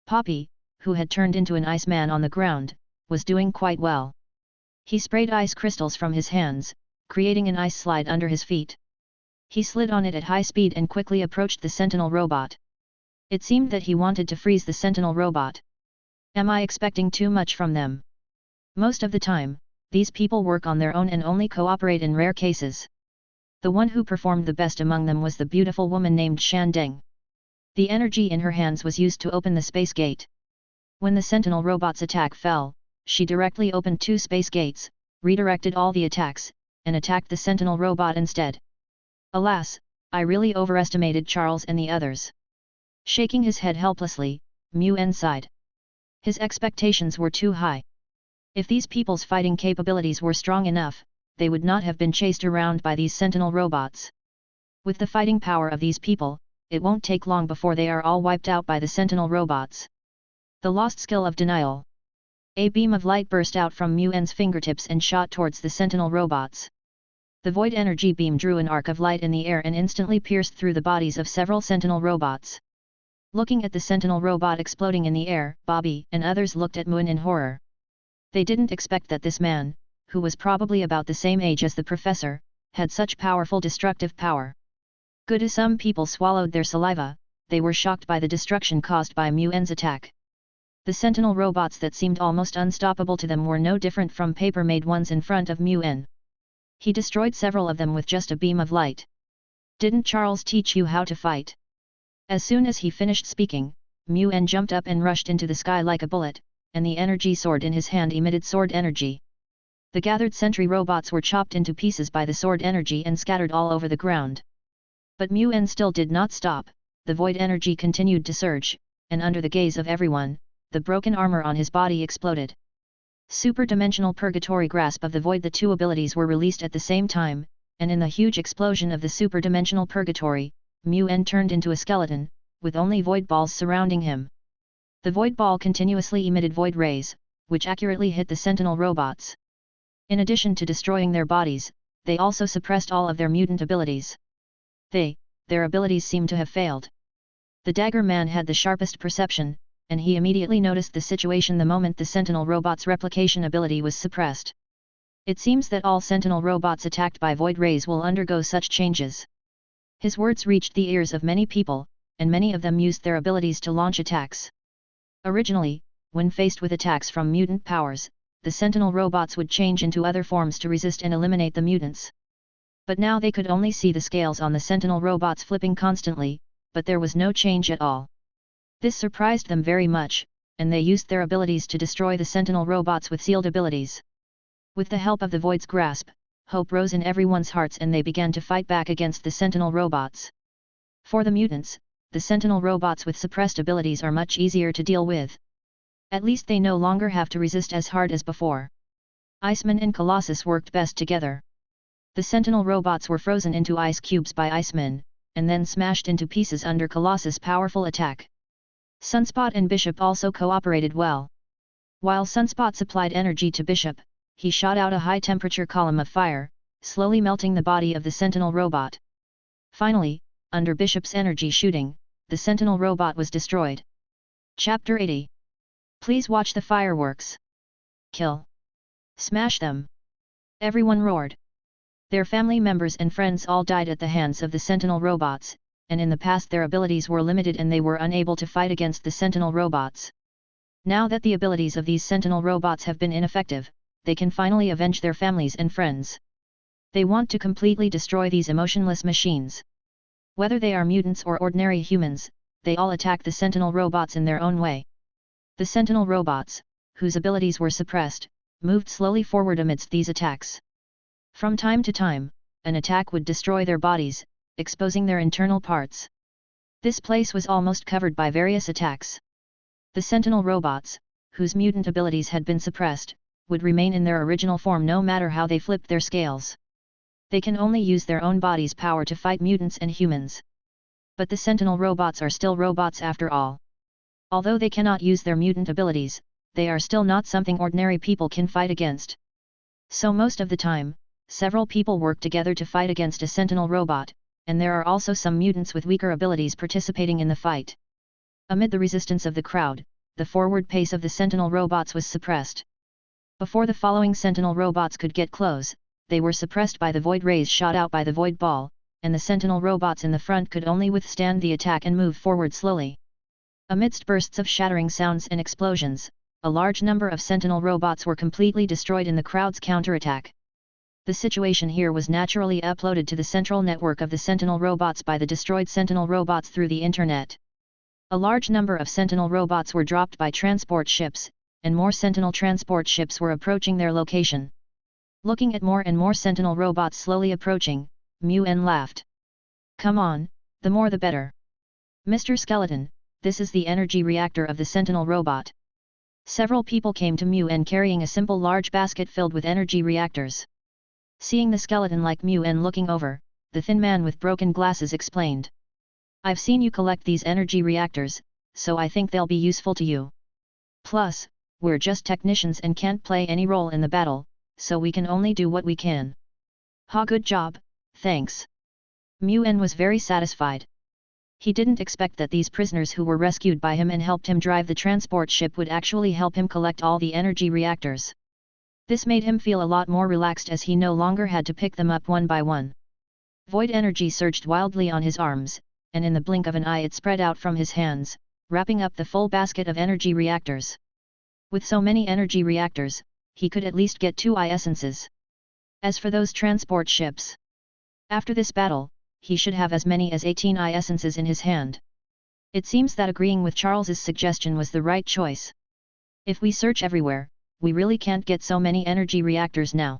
Poppy, who had turned into an iceman on the ground, was doing quite well. He sprayed ice crystals from his hands, creating an ice slide under his feet. He slid on it at high speed and quickly approached the sentinel robot. It seemed that he wanted to freeze the sentinel robot. Am I expecting too much from them? Most of the time, these people work on their own and only cooperate in rare cases. The one who performed the best among them was the beautiful woman named Shan Deng. The energy in her hands was used to open the space gate. When the sentinel robot's attack fell, she directly opened 2 space gates, redirected all the attacks, and attacked the sentinel robot instead. Alas, I really overestimated Charles and the others. Shaking his head helplessly, Muen sighed. His expectations were too high. If these people's fighting capabilities were strong enough, they would not have been chased around by these sentinel robots. With the fighting power of these people, it won't take long before they are all wiped out by the sentinel robots. The lost skill of denial. A beam of light burst out from Muen's fingertips and shot towards the sentinel robots. The void energy beam drew an arc of light in the air and instantly pierced through the bodies of several sentinel robots. Looking at the sentinel robot exploding in the air, Bobby and others looked at Muen in horror. They didn't expect that this man, who was probably about the same age as the professor, had such powerful destructive power. Good as some people swallowed their saliva, they were shocked by the destruction caused by Muen's attack. The sentinel robots that seemed almost unstoppable to them were no different from paper-made ones in front of Muen. He destroyed several of them with just a beam of light. Didn't Charles teach you how to fight? As soon as he finished speaking, Muen jumped up and rushed into the sky like a bullet, and the energy sword in his hand emitted sword energy. The gathered sentry robots were chopped into pieces by the sword energy and scattered all over the ground. But Muen still did not stop, the void energy continued to surge, and under the gaze of everyone, the broken armor on his body exploded. Super-dimensional purgatory grasp of the void. The 2 abilities were released at the same time, and in the huge explosion of the super-dimensional purgatory, Muen turned into a skeleton, with only void balls surrounding him. The void ball continuously emitted void rays, which accurately hit the sentinel robots. In addition to destroying their bodies, they also suppressed all of their mutant abilities. Their abilities seemed to have failed. The dagger man had the sharpest perception, and he immediately noticed the situation the moment the Sentinel robot's replication ability was suppressed. It seems that all Sentinel robots attacked by void rays will undergo such changes. His words reached the ears of many people, and many of them used their abilities to launch attacks. Originally, when faced with attacks from mutant powers, the Sentinel robots would change into other forms to resist and eliminate the mutants. But now they could only see the scales on the Sentinel robots flipping constantly, but there was no change at all. This surprised them very much, and they used their abilities to destroy the Sentinel robots with sealed abilities. With the help of the Void's grasp, hope rose in everyone's hearts and they began to fight back against the Sentinel robots. For the mutants, the Sentinel robots with suppressed abilities are much easier to deal with. At least they no longer have to resist as hard as before. Iceman and Colossus worked best together. The Sentinel robots were frozen into ice cubes by Iceman, and then smashed into pieces under Colossus' powerful attack. Sunspot and Bishop also cooperated well. While Sunspot supplied energy to Bishop, he shot out a high-temperature column of fire, slowly melting the body of the Sentinel robot. Finally, under Bishop's energy shooting, the Sentinel robot was destroyed. Chapter 80. Please watch the fireworks. Kill. Smash them. Everyone roared. Their family members and friends all died at the hands of the Sentinel robots, and in the past their abilities were limited and they were unable to fight against the Sentinel robots. Now that the abilities of these Sentinel robots have been ineffective, they can finally avenge their families and friends. They want to completely destroy these emotionless machines. Whether they are mutants or ordinary humans, they all attack the Sentinel robots in their own way. The Sentinel robots, whose abilities were suppressed, moved slowly forward amidst these attacks. From time to time, an attack would destroy their bodies, exposing their internal parts. This place was almost covered by various attacks. The Sentinel robots, whose mutant abilities had been suppressed, would remain in their original form no matter how they flipped their scales. They can only use their own body's power to fight mutants and humans. But the Sentinel robots are still robots after all. Although they cannot use their mutant abilities, they are still not something ordinary people can fight against. So most of the time, several people work together to fight against a Sentinel robot, and there are also some mutants with weaker abilities participating in the fight. Amid the resistance of the crowd, the forward pace of the Sentinel robots was suppressed. Before the following Sentinel robots could get close, they were suppressed by the void rays shot out by the void ball, and the Sentinel robots in the front could only withstand the attack and move forward slowly. Amidst bursts of shattering sounds and explosions, a large number of Sentinel robots were completely destroyed in the crowd's counterattack. The situation here was naturally uploaded to the central network of the Sentinel robots by the destroyed Sentinel robots through the internet. A large number of Sentinel robots were dropped by transport ships, and more Sentinel transport ships were approaching their location. Looking at more and more Sentinel robots slowly approaching, Muen laughed. "Come on, the more the better. Mr. Skeleton, this is the energy reactor of the Sentinel robot." Several people came to Muen carrying a simple large basket filled with energy reactors. Seeing the skeleton like Muen looking over, the thin man with broken glasses explained. "I've seen you collect these energy reactors, so I think they'll be useful to you. Plus, we're just technicians and can't play any role in the battle, so we can only do what we can." "Ha, good job, thanks." Muen was very satisfied. He didn't expect that these prisoners who were rescued by him and helped him drive the transport ship would actually help him collect all the energy reactors. This made him feel a lot more relaxed as he no longer had to pick them up one by one. Void energy surged wildly on his arms, and in the blink of an eye it spread out from his hands, wrapping up the full basket of energy reactors. With so many energy reactors, he could at least get 2 essences. As for those transport ships, after this battle, he should have as many as 18 essences in his hand. It seems that agreeing with Charles's suggestion was the right choice. If we search everywhere, we really can't get so many energy reactors now.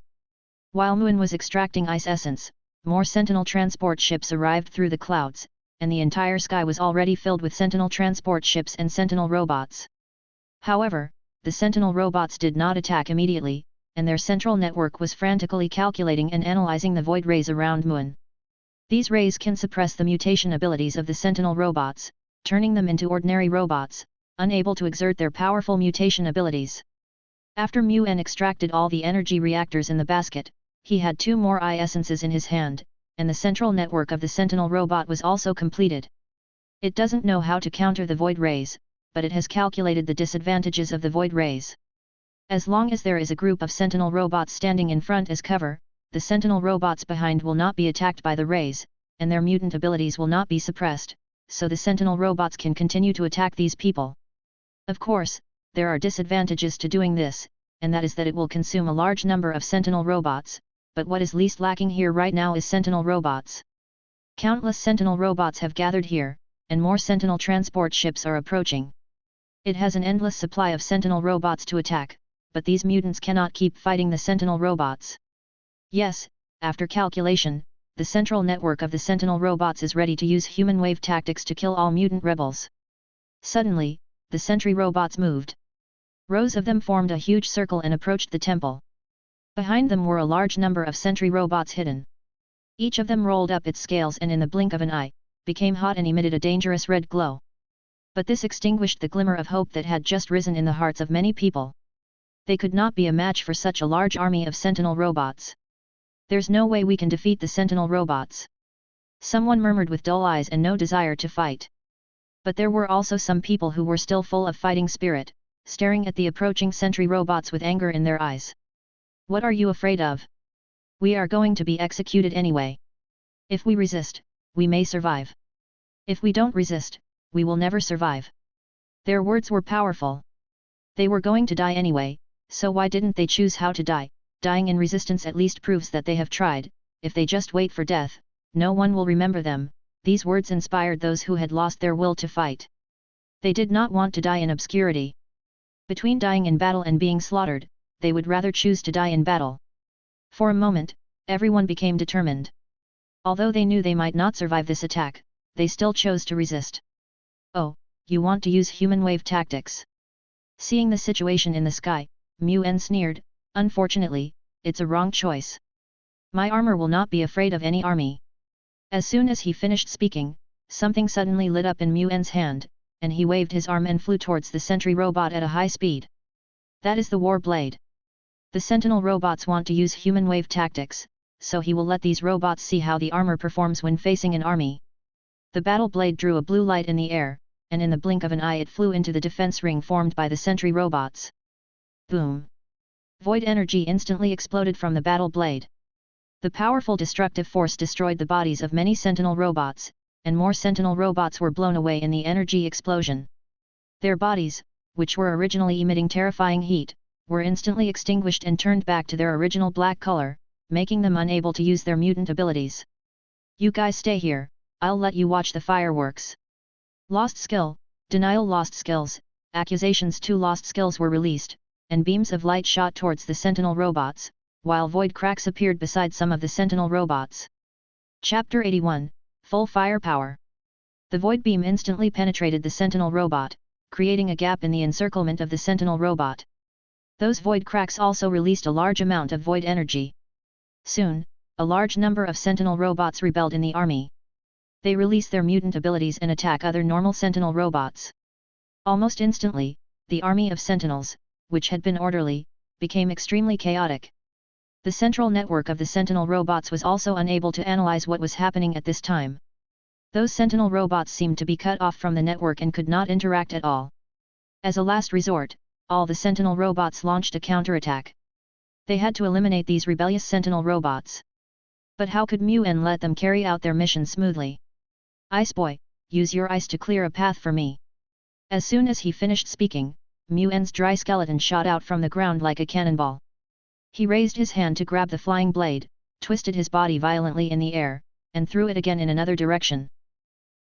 While Muen was extracting ice essence, more Sentinel transport ships arrived through the clouds, and the entire sky was already filled with Sentinel transport ships and Sentinel robots. However, the Sentinel robots did not attack immediately, and their central network was frantically calculating and analyzing the void rays around Muen. These rays can suppress the mutation abilities of the Sentinel robots, turning them into ordinary robots, unable to exert their powerful mutation abilities. After Muen extracted all the energy reactors in the basket, he had 2 more essences in his hand, and the central network of the Sentinel robot was also completed. It doesn't know how to counter the void rays, but it has calculated the disadvantages of the void rays. As long as there is a group of sentinel robots standing in front as cover, the sentinel robots behind will not be attacked by the rays, and their mutant abilities will not be suppressed, so the sentinel robots can continue to attack these people. Of course, there are disadvantages to doing this, and that is that it will consume a large number of sentinel robots, but what is least lacking here right now is sentinel robots. Countless sentinel robots have gathered here, and more sentinel transport ships are approaching. It has an endless supply of sentinel robots to attack, but these mutants cannot keep fighting the sentinel robots. Yes, after calculation, the central network of the sentinel robots is ready to use human wave tactics to kill all mutant rebels. Suddenly, the sentry robots moved. Rows of them formed a huge circle and approached the temple. Behind them were a large number of sentry robots hidden. Each of them rolled up its scales and in the blink of an eye, became hot and emitted a dangerous red glow. But this extinguished the glimmer of hope that had just risen in the hearts of many people. They could not be a match for such a large army of sentinel robots. There's no way we can defeat the sentinel robots. Someone murmured with dull eyes and no desire to fight. But there were also some people who were still full of fighting spirit, staring at the approaching sentry robots with anger in their eyes. What are you afraid of? We are going to be executed anyway. If we resist, we may survive. If we don't resist, we will never survive. Their words were powerful. They were going to die anyway, so why didn't they choose how to die? Dying in resistance at least proves that they have tried. If they just wait for death, no one will remember them. These words inspired those who had lost their will to fight. They did not want to die in obscurity. Between dying in battle and being slaughtered, they would rather choose to die in battle. For a moment, everyone became determined. Although they knew they might not survive this attack, they still chose to resist. Oh, you want to use human wave tactics? Seeing the situation in the sky, Mu-En sneered, unfortunately, it's a wrong choice. My armor will not be afraid of any army. As soon as he finished speaking, something suddenly lit up in Mu-En's hand, and he waved his arm and flew towards the sentry robot at a high speed. That is the war blade. The sentinel robots want to use human wave tactics, so he will let these robots see how the armor performs when facing an army. The battle blade drew a blue light in the air, and in the blink of an eye it flew into the defense ring formed by the sentry robots. Boom! Void energy instantly exploded from the battle blade. The powerful destructive force destroyed the bodies of many sentinel robots, and more sentinel robots were blown away in the energy explosion. Their bodies, which were originally emitting terrifying heat, were instantly extinguished and turned back to their original black color, making them unable to use their mutant abilities. You guys stay here, I'll let you watch the fireworks. Lost skill, denial. Lost skills, accusations. 2 lost skills were released, and beams of light shot towards the sentinel robots, while void cracks appeared beside some of the sentinel robots. Chapter 81, Full Firepower. The void beam instantly penetrated the sentinel robot, creating a gap in the encirclement of the sentinel robot. Those void cracks also released a large amount of void energy. Soon, a large number of sentinel robots rebelled in the army. They release their mutant abilities and attack other normal sentinel robots. Almost instantly, the army of sentinels, which had been orderly, became extremely chaotic. The central network of the sentinel robots was also unable to analyze what was happening at this time. Those sentinel robots seemed to be cut off from the network and could not interact at all. As a last resort, all the sentinel robots launched a counterattack. They had to eliminate these rebellious sentinel robots. But how could Mu-En let them carry out their mission smoothly? Ice Boy, use your ice to clear a path for me. As soon as he finished speaking, Mu-En's dry skeleton shot out from the ground like a cannonball. He raised his hand to grab the flying blade, twisted his body violently in the air, and threw it again in another direction.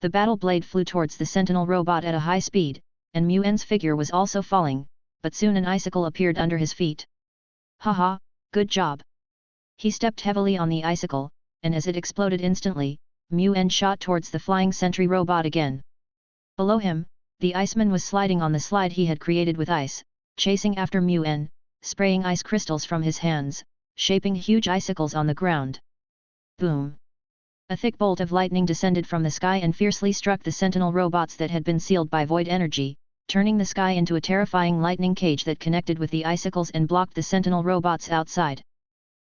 The battle blade flew towards the sentinel robot at a high speed, and Mu-En's figure was also falling, but soon an icicle appeared under his feet. Haha, good job. He stepped heavily on the icicle, and as it exploded instantly, Mu-En shot towards the flying sentry robot again. Below him, the Iceman was sliding on the slide he had created with ice, chasing after Mu-En, spraying ice crystals from his hands, shaping huge icicles on the ground. Boom! A thick bolt of lightning descended from the sky and fiercely struck the sentinel robots that had been sealed by void energy, turning the sky into a terrifying lightning cage that connected with the icicles and blocked the sentinel robots outside.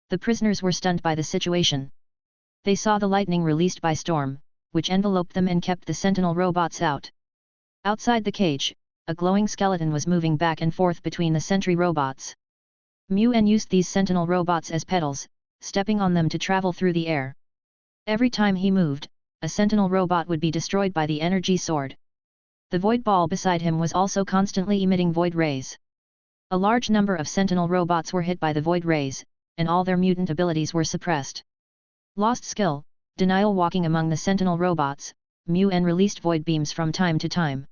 The prisoners were stunned by the situation. They saw the lightning released by Storm, which enveloped them and kept the sentinel robots out. Outside the cage, a glowing skeleton was moving back and forth between the sentry robots. Mu-En used these sentinel robots as pedals, stepping on them to travel through the air. Every time he moved, a sentinel robot would be destroyed by the energy sword. The void ball beside him was also constantly emitting void rays. A large number of sentinel robots were hit by the void rays, and all their mutant abilities were suppressed. Lost skill, denial. Walking among the sentinel robots, Mu-En released void beams from time to time.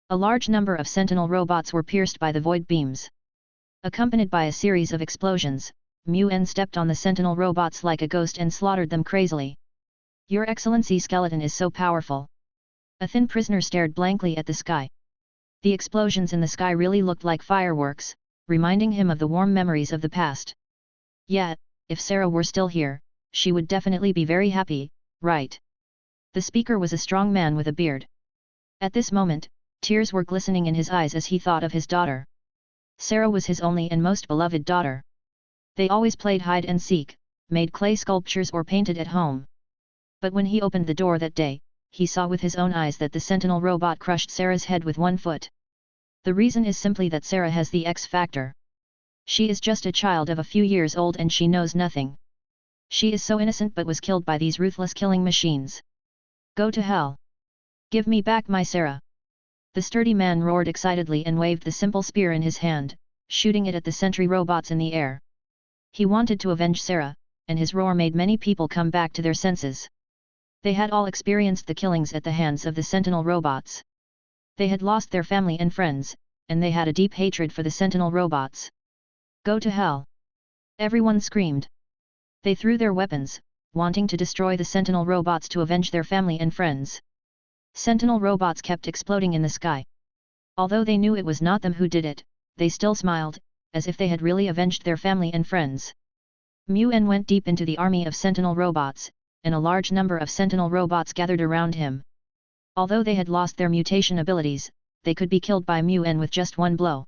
A large number of sentinel robots were pierced by the void beams. Accompanied by a series of explosions, Mu-En stepped on the sentinel robots like a ghost and slaughtered them crazily. Your Excellency, skeleton is so powerful. A thin prisoner stared blankly at the sky. The explosions in the sky really looked like fireworks, reminding him of the warm memories of the past. Yet, if Sarah were still here, she would definitely be very happy, right? The speaker was a strong man with a beard. At this moment, tears were glistening in his eyes as he thought of his daughter. Sarah was his only and most beloved daughter. They always played hide and seek, made clay sculptures or painted at home. But when he opened the door that day, he saw with his own eyes that the sentinel robot crushed Sarah's head with one foot. The reason is simply that Sarah has the X factor. She is just a child of a few years old and she knows nothing. She is so innocent but was killed by these ruthless killing machines. Go to hell. Give me back my Sarah. The sturdy man roared excitedly and waved the simple spear in his hand, shooting it at the sentry robots in the air. He wanted to avenge Sarah, and his roar made many people come back to their senses. They had all experienced the killings at the hands of the sentinel robots. They had lost their family and friends, and they had a deep hatred for the sentinel robots. Go to hell! Everyone screamed. They threw their weapons, wanting to destroy the sentinel robots to avenge their family and friends. Sentinel robots kept exploding in the sky. Although they knew it was not them who did it, they still smiled, as if they had really avenged their family and friends. Mu-En went deep into the army of sentinel robots, and a large number of sentinel robots gathered around him. Although they had lost their mutation abilities, they could be killed by Mu-En with just one blow.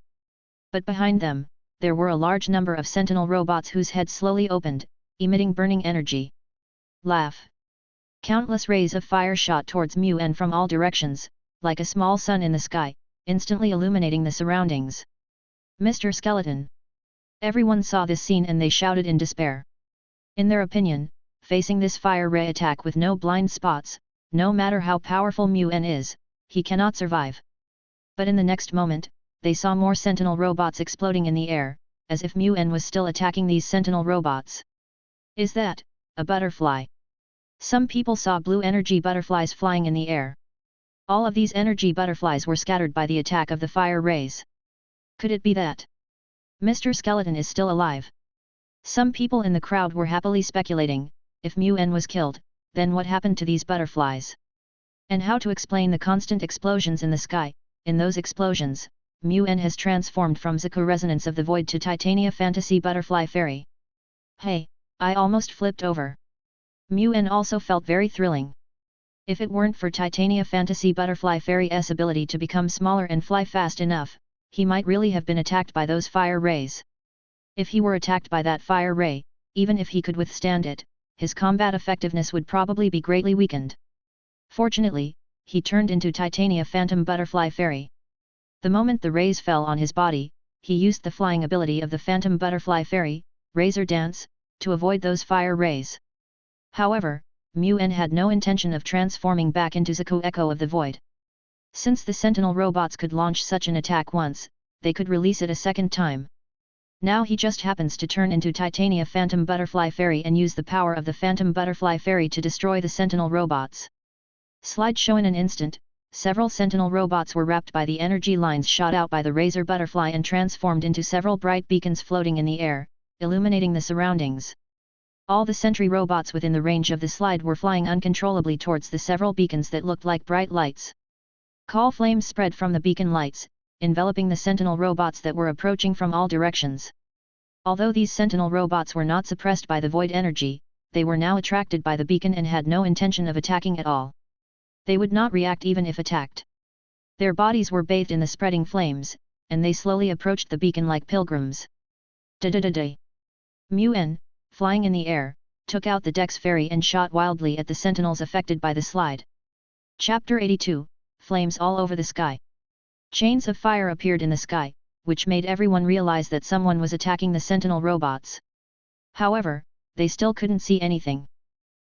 But behind them, there were a large number of sentinel robots whose heads slowly opened, emitting burning energy. Laugh! Countless rays of fire shot towards Mu-En from all directions, like a small sun in the sky, instantly illuminating the surroundings. Mr. Skeleton! Everyone saw this scene and they shouted in despair. In their opinion, facing this fire ray attack with no blind spots, no matter how powerful Mu-En is, he cannot survive. But in the next moment, they saw more sentinel robots exploding in the air, as if Mu-En was still attacking these sentinel robots. Is that a butterfly? Some people saw blue energy butterflies flying in the air. All of these energy butterflies were scattered by the attack of the fire rays. Could it be that Mr. Skeleton is still alive? Some people in the crowd were happily speculating, if Mu-En was killed, then what happened to these butterflies? And how to explain the constant explosions in the sky? In those explosions, Mu-En has transformed from Zico Resonance of the Void to Titania Fantasy Butterfly Fairy. Hey, I almost flipped over. Mu-En also felt very thrilling. If it weren't for Titania Fantasy Butterfly Fairy's ability to become smaller and fly fast enough, he might really have been attacked by those fire rays. If he were attacked by that fire ray, even if he could withstand it, his combat effectiveness would probably be greatly weakened. Fortunately, he turned into Titania Phantom Butterfly Fairy. The moment the rays fell on his body, he used the flying ability of the Phantom Butterfly Fairy, Razor Dance, to avoid those fire rays. However, Mu-En had no intention of transforming back into Zico Echo of the Void. Since the sentinel robots could launch such an attack once, they could release it a second time. Now he just happens to turn into Titania Phantom Butterfly Fairy and use the power of the Phantom Butterfly Fairy to destroy the sentinel robots. Slideshow. In an instant, several sentinel robots were wrapped by the energy lines shot out by the Razor Butterfly and transformed into several bright beacons floating in the air, illuminating the surroundings. All the sentry robots within the range of the slide were flying uncontrollably towards the several beacons that looked like bright lights. Call flames spread from the beacon lights, enveloping the sentinel robots that were approaching from all directions. Although these sentinel robots were not suppressed by the void energy, they were now attracted by the beacon and had no intention of attacking at all. They would not react even if attacked. Their bodies were bathed in the spreading flames, and they slowly approached the beacon like pilgrims. Da-da-da-da. Mu-En, flying in the air, took out the Dex Fairy and shot wildly at the sentinels affected by the slide. Chapter 82, Flames all over the sky. Chains of fire appeared in the sky, which made everyone realize that someone was attacking the sentinel robots. However, they still couldn't see anything.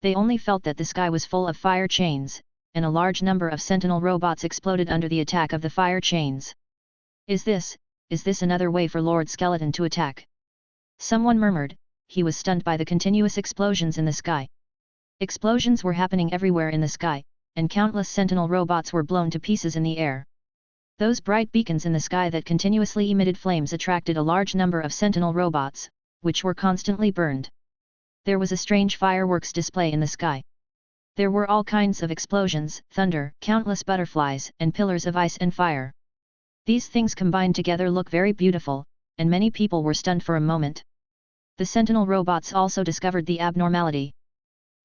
They only felt that the sky was full of fire chains, and a large number of sentinel robots exploded under the attack of the fire chains. Is this another way for Lord Skeleton to attack? Someone murmured. He was stunned by the continuous explosions in the sky. Explosions were happening everywhere in the sky, and countless sentinel robots were blown to pieces in the air. Those bright beacons in the sky that continuously emitted flames attracted a large number of sentinel robots, which were constantly burned. There was a strange fireworks display in the sky. There were all kinds of explosions, thunder, countless butterflies, and pillars of ice and fire. These things combined together look very beautiful, and many people were stunned for a moment. The sentinel robots also discovered the abnormality.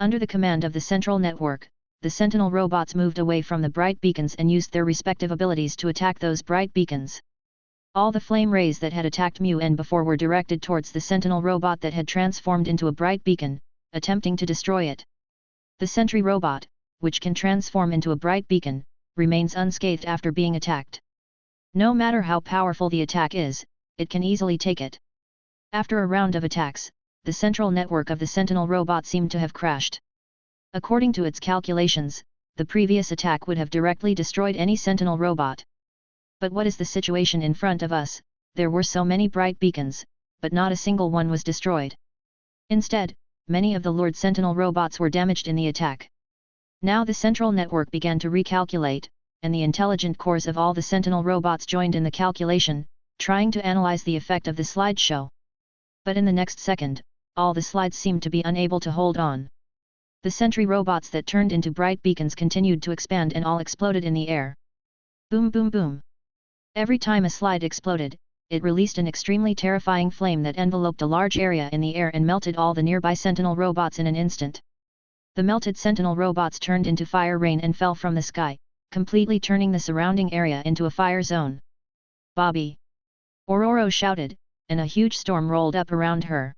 Under the command of the central network, the sentinel robots moved away from the bright beacons and used their respective abilities to attack those bright beacons. All the flame rays that had attacked Mu-En before were directed towards the sentinel robot that had transformed into a bright beacon, attempting to destroy it. The sentry robot, which can transform into a bright beacon, remains unscathed after being attacked. No matter how powerful the attack is, it can easily take it. After a round of attacks, the central network of the sentinel robot seemed to have crashed. According to its calculations, the previous attack would have directly destroyed any sentinel robot. But what is the situation in front of us? There were so many bright beacons, but not a single one was destroyed. Instead, many of the Lord Sentinel robots were damaged in the attack. Now the central network began to recalculate, and the intelligent cores of all the Sentinel robots joined in the calculation, trying to analyze the effect of the slideshow. But in the next second, all the slides seemed to be unable to hold on. The sentry robots that turned into bright beacons continued to expand and all exploded in the air. Boom boom boom. Every time a slide exploded, it released an extremely terrifying flame that enveloped a large area in the air and melted all the nearby Sentinel robots in an instant. The melted Sentinel robots turned into fire rain and fell from the sky, completely turning the surrounding area into a fire zone. Bobby! Ororo shouted, and a huge storm rolled up around her.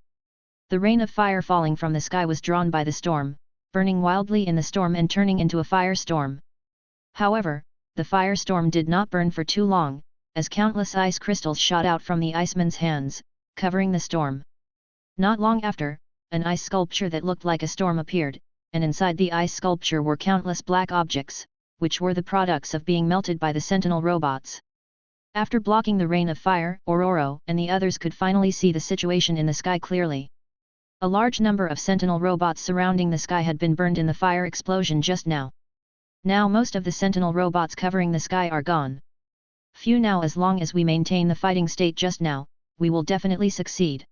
The rain of fire falling from the sky was drawn by the storm, burning wildly in the storm and turning into a firestorm. However, the firestorm did not burn for too long, as countless ice crystals shot out from the iceman's hands, covering the storm. Not long after, an ice sculpture that looked like a storm appeared, and inside the ice sculpture were countless black objects, which were the products of being melted by the Sentinel robots. After blocking the rain of fire, Ororo and the others could finally see the situation in the sky clearly. A large number of Sentinel robots surrounding the sky had been burned in the fire explosion just now. Now most of the Sentinel robots covering the sky are gone. Phew, now as long as we maintain the fighting state just now, we will definitely succeed.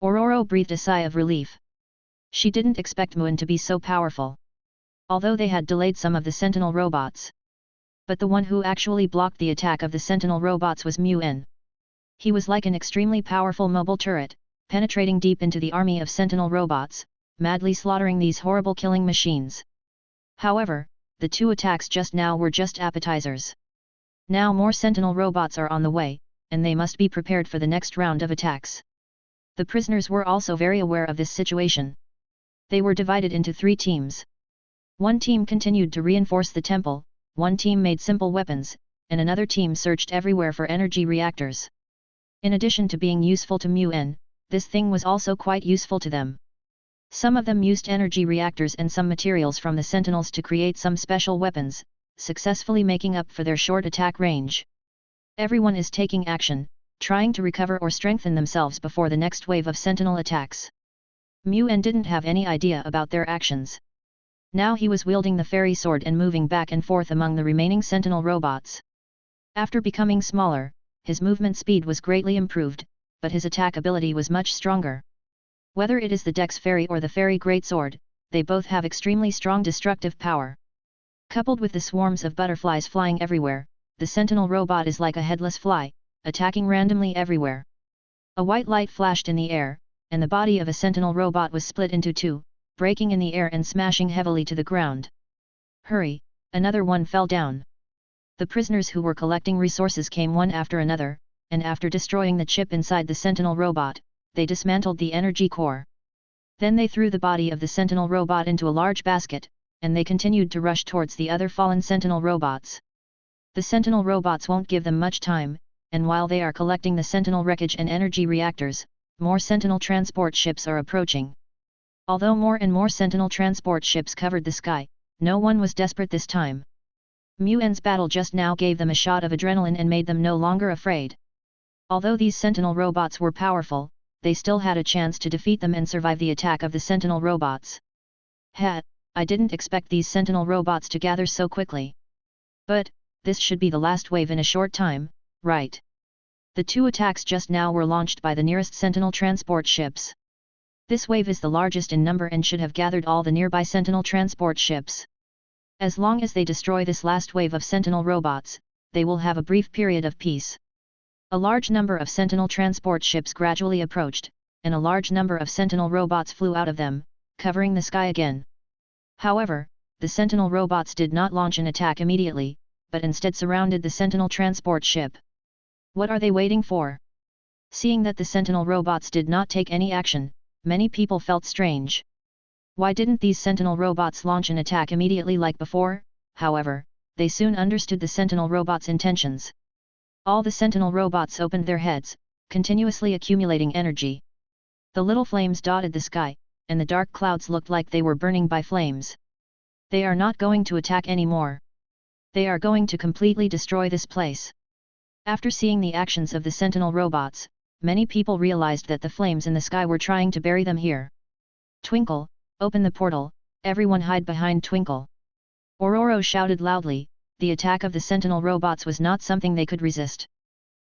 Ororo breathed a sigh of relief. She didn't expect Mu-En to be so powerful. Although they had delayed some of the Sentinel robots. But the one who actually blocked the attack of the Sentinel robots was Mu-En. He was like an extremely powerful mobile turret, penetrating deep into the army of Sentinel robots, madly slaughtering these horrible killing machines. However, the two attacks just now were just appetizers. Now more Sentinel robots are on the way, and they must be prepared for the next round of attacks. The prisoners were also very aware of this situation. They were divided into 3 teams. One team continued to reinforce the temple, one team made simple weapons, and another team searched everywhere for energy reactors. In addition to being useful to Mu-En, this thing was also quite useful to them. Some of them used energy reactors and some materials from the Sentinels to create some special weapons, successfully making up for their short attack range. Everyone is taking action, trying to recover or strengthen themselves before the next wave of Sentinel attacks. Mu-En didn't have any idea about their actions. Now he was wielding the fairy sword and moving back and forth among the remaining Sentinel robots. After becoming smaller, his movement speed was greatly improved, but his attack ability was much stronger. Whether it is the Dex Fairy or the Fairy Greatsword, they both have extremely strong destructive power. Coupled with the swarms of butterflies flying everywhere, the Sentinel robot is like a headless fly, attacking randomly everywhere. A white light flashed in the air, and the body of a Sentinel robot was split into 2, breaking in the air and smashing heavily to the ground. Hurry, another one fell down. The prisoners who were collecting resources came one after another, and after destroying the chip inside the Sentinel robot, they dismantled the energy core. Then they threw the body of the sentinel robot into a large basket, and they continued to rush towards the other fallen sentinel robots. The sentinel robots won't give them much time, and while they are collecting the sentinel wreckage and energy reactors, more sentinel transport ships are approaching. Although more and more sentinel transport ships covered the sky, no one was desperate this time. Muen's battle just now gave them a shot of adrenaline and made them no longer afraid. Although these sentinel robots were powerful, they still had a chance to defeat them and survive the attack of the sentinel robots. I didn't expect these sentinel robots to gather so quickly. But, this should be the last wave in a short time, right? The two attacks just now were launched by the nearest sentinel transport ships. This wave is the largest in number and should have gathered all the nearby sentinel transport ships. As long as they destroy this last wave of sentinel robots, they will have a brief period of peace. A large number of sentinel transport ships gradually approached, and a large number of sentinel robots flew out of them, covering the sky again. However, the sentinel robots did not launch an attack immediately, but instead surrounded the sentinel transport ship. What are they waiting for? Seeing that the sentinel robots did not take any action, many people felt strange. Why didn't these sentinel robots launch an attack immediately like before? However, they soon understood the sentinel robots' intentions. All the sentinel robots opened their heads, continuously accumulating energy. The little flames dotted the sky, and the dark clouds looked like they were burning by flames. They are not going to attack anymore. They are going to completely destroy this place. After seeing the actions of the sentinel robots, many people realized that the flames in the sky were trying to bury them here. Twinkle, open the portal, everyone hide behind Twinkle. Ororo shouted loudly. The attack of the sentinel robots was not something they could resist.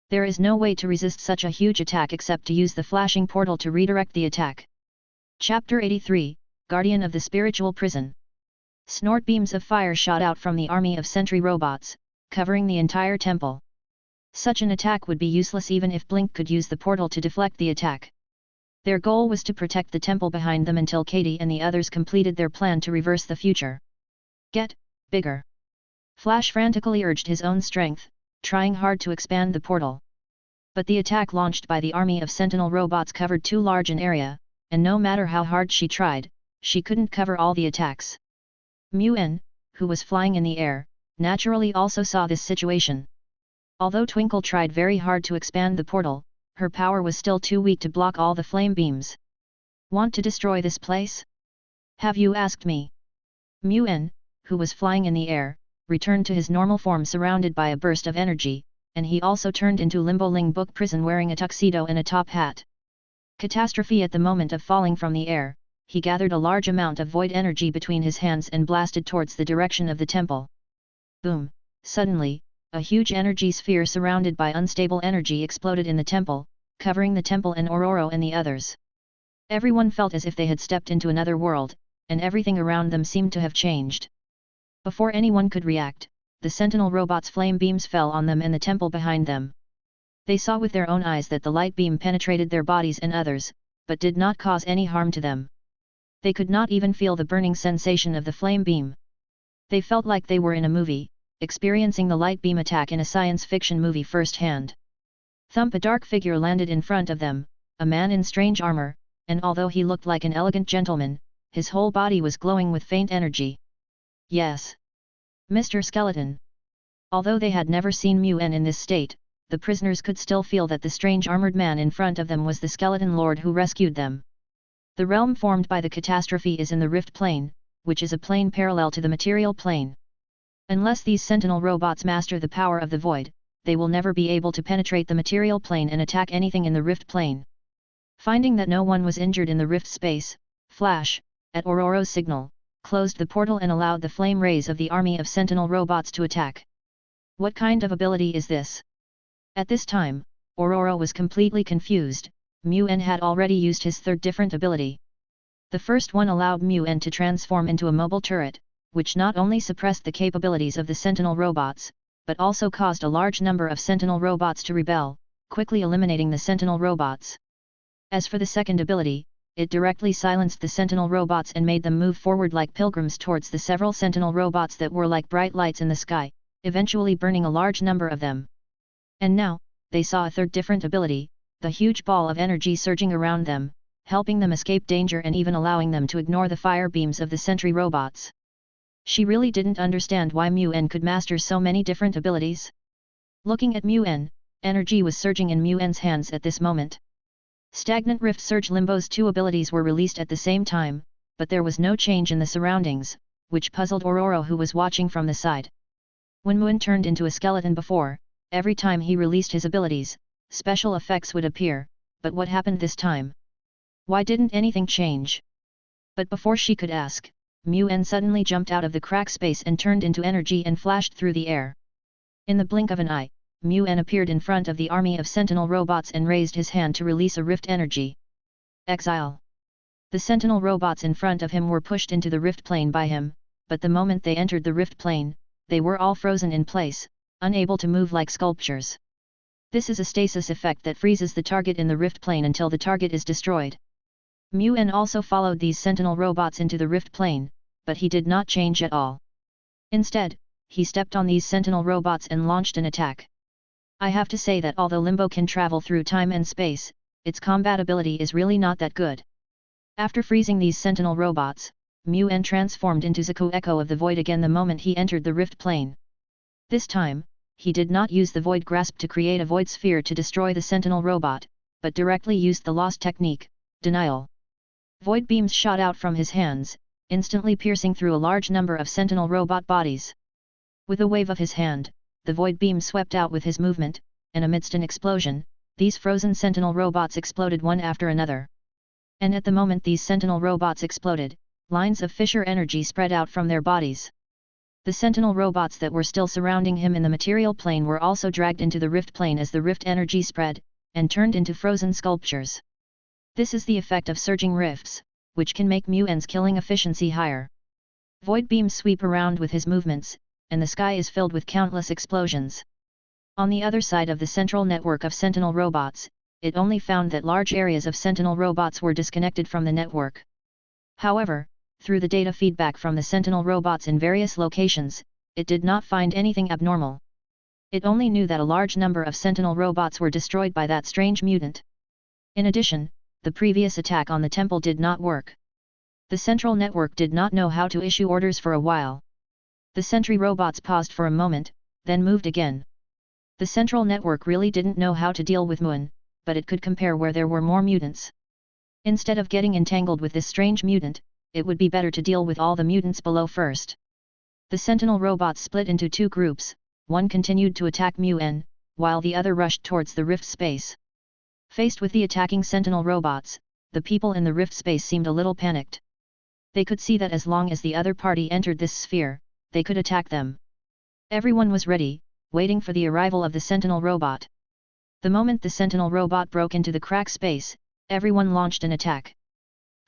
There is no way to resist such a huge attack except to use the flashing portal to redirect the attack. Chapter 83, Guardian of the Spiritual Prison. Snort beams of fire shot out from the army of sentry robots, covering the entire temple. Such an attack would be useless even if Blink could use the portal to deflect the attack. Their goal was to protect the temple behind them until Katie and the others completed their plan to reverse the future. Get bigger. Flash frantically urged his own strength, trying hard to expand the portal. But the attack launched by the army of sentinel robots covered too large an area, and no matter how hard she tried, she couldn't cover all the attacks. Muen, who was flying in the air, naturally also saw this situation. Although Twinkle tried very hard to expand the portal, her power was still too weak to block all the flame beams. Want to destroy this place? Have you asked me? Muen, who was flying in the air, returned to his normal form surrounded by a burst of energy, and he also turned into Limboling Book Prison wearing a tuxedo and a top hat. Catastrophe at the moment of falling from the air, he gathered a large amount of void energy between his hands and blasted towards the direction of the temple. Boom! Suddenly, a huge energy sphere surrounded by unstable energy exploded in the temple, covering the temple and Ororo and the others. Everyone felt as if they had stepped into another world, and everything around them seemed to have changed. Before anyone could react, the sentinel robots' flame beams fell on them and the temple behind them. They saw with their own eyes that the light beam penetrated their bodies and others, but did not cause any harm to them. They could not even feel the burning sensation of the flame beam. They felt like they were in a movie, experiencing the light beam attack in a science fiction movie firsthand. Thump! A dark figure landed in front of them, a man in strange armor, and although he looked like an elegant gentleman, his whole body was glowing with faint energy. Yes. Mr. Skeleton. Although they had never seen Muen in this state, the prisoners could still feel that the strange armored man in front of them was the skeleton lord who rescued them. The realm formed by the catastrophe is in the rift plane, which is a plane parallel to the material plane. Unless these sentinel robots master the power of the void, they will never be able to penetrate the material plane and attack anything in the rift plane. Finding that no one was injured in the rift space, Flash, at Ororo's signal, closed the portal and allowed the flame rays of the army of sentinel robots to attack. What kind of ability is this? At this time, Ororo was completely confused. Muen had already used his third different ability. The first one allowed Muen to transform into a mobile turret, which not only suppressed the capabilities of the sentinel robots, but also caused a large number of sentinel robots to rebel, quickly eliminating the sentinel robots. As for the second ability, it directly silenced the sentinel robots and made them move forward like pilgrims towards the several sentinel robots that were like bright lights in the sky, eventually burning a large number of them. And now, they saw a third different ability, the huge ball of energy surging around them, helping them escape danger and even allowing them to ignore the fire beams of the sentry robots. She really didn't understand why Mu-En could master so many different abilities. Looking at Mu-En, energy was surging in Mu-En's hands at this moment. Stagnant Rift Surge Limbo's two abilities were released at the same time, but there was no change in the surroundings, which puzzled Aurora, who was watching from the side. When Mu-En turned into a skeleton before, every time he released his abilities, special effects would appear, but what happened this time? Why didn't anything change? But before she could ask, Mu-En suddenly jumped out of the crack space and turned into energy and flashed through the air. In the blink of an eye, Mu-En appeared in front of the army of sentinel robots and raised his hand to release a rift energy. Exile. The sentinel robots in front of him were pushed into the rift plane by him, but the moment they entered the rift plane, they were all frozen in place, unable to move like sculptures. This is a stasis effect that freezes the target in the rift plane until the target is destroyed. Mu-En also followed these sentinel robots into the rift plane, but he did not change at all. Instead, he stepped on these sentinel robots and launched an attack. I have to say that although Limbo can travel through time and space, its combat ability is really not that good. After freezing these sentinel robots, Mu-En transformed into Zaku Echo of the Void again the moment he entered the rift plane. This time, he did not use the Void Grasp to create a Void Sphere to destroy the sentinel robot, but directly used the lost technique, Denial. Void beams shot out from his hands, instantly piercing through a large number of sentinel robot bodies. With a wave of his hand, the void beam swept out with his movement, and amidst an explosion, these frozen sentinel robots exploded one after another. And at the moment these sentinel robots exploded, lines of fissure energy spread out from their bodies. The sentinel robots that were still surrounding him in the material plane were also dragged into the rift plane as the rift energy spread, and turned into frozen sculptures. This is the effect of surging rifts, which can make Mu-En's killing efficiency higher. Void beams sweep around with his movements, and the sky is filled with countless explosions. On the other side of the central network of sentinel robots, it only found that large areas of sentinel robots were disconnected from the network. However, through the data feedback from the sentinel robots in various locations, it did not find anything abnormal. It only knew that a large number of sentinel robots were destroyed by that strange mutant. In addition, the previous attack on the temple did not work. The central network did not know how to issue orders for a while. The sentry robots paused for a moment, then moved again. The central network really didn't know how to deal with Mu-En, but it could compare where there were more mutants. Instead of getting entangled with this strange mutant, it would be better to deal with all the mutants below first. The sentinel robots split into two groups, one continued to attack Mu-En, while the other rushed towards the rift space. Faced with the attacking sentinel robots, the people in the rift space seemed a little panicked. They could see that as long as the other party entered this sphere, they could attack them. Everyone was ready, waiting for the arrival of the sentinel robot. The moment the sentinel robot broke into the crack space, everyone launched an attack.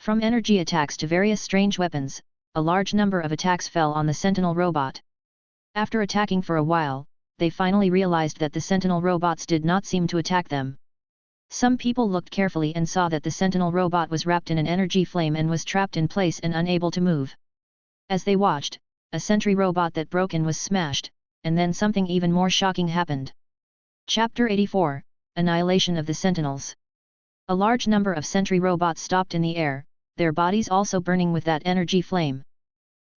From energy attacks to various strange weapons, a large number of attacks fell on the sentinel robot. After attacking for a while, they finally realized that the sentinel robots did not seem to attack them. Some people looked carefully and saw that the sentinel robot was wrapped in an energy flame and was trapped in place and unable to move. As they watched, a sentry robot that broke in was smashed, and then something even more shocking happened. Chapter 84, Annihilation of the Sentinels. A large number of sentry robots stopped in the air, their bodies also burning with that energy flame.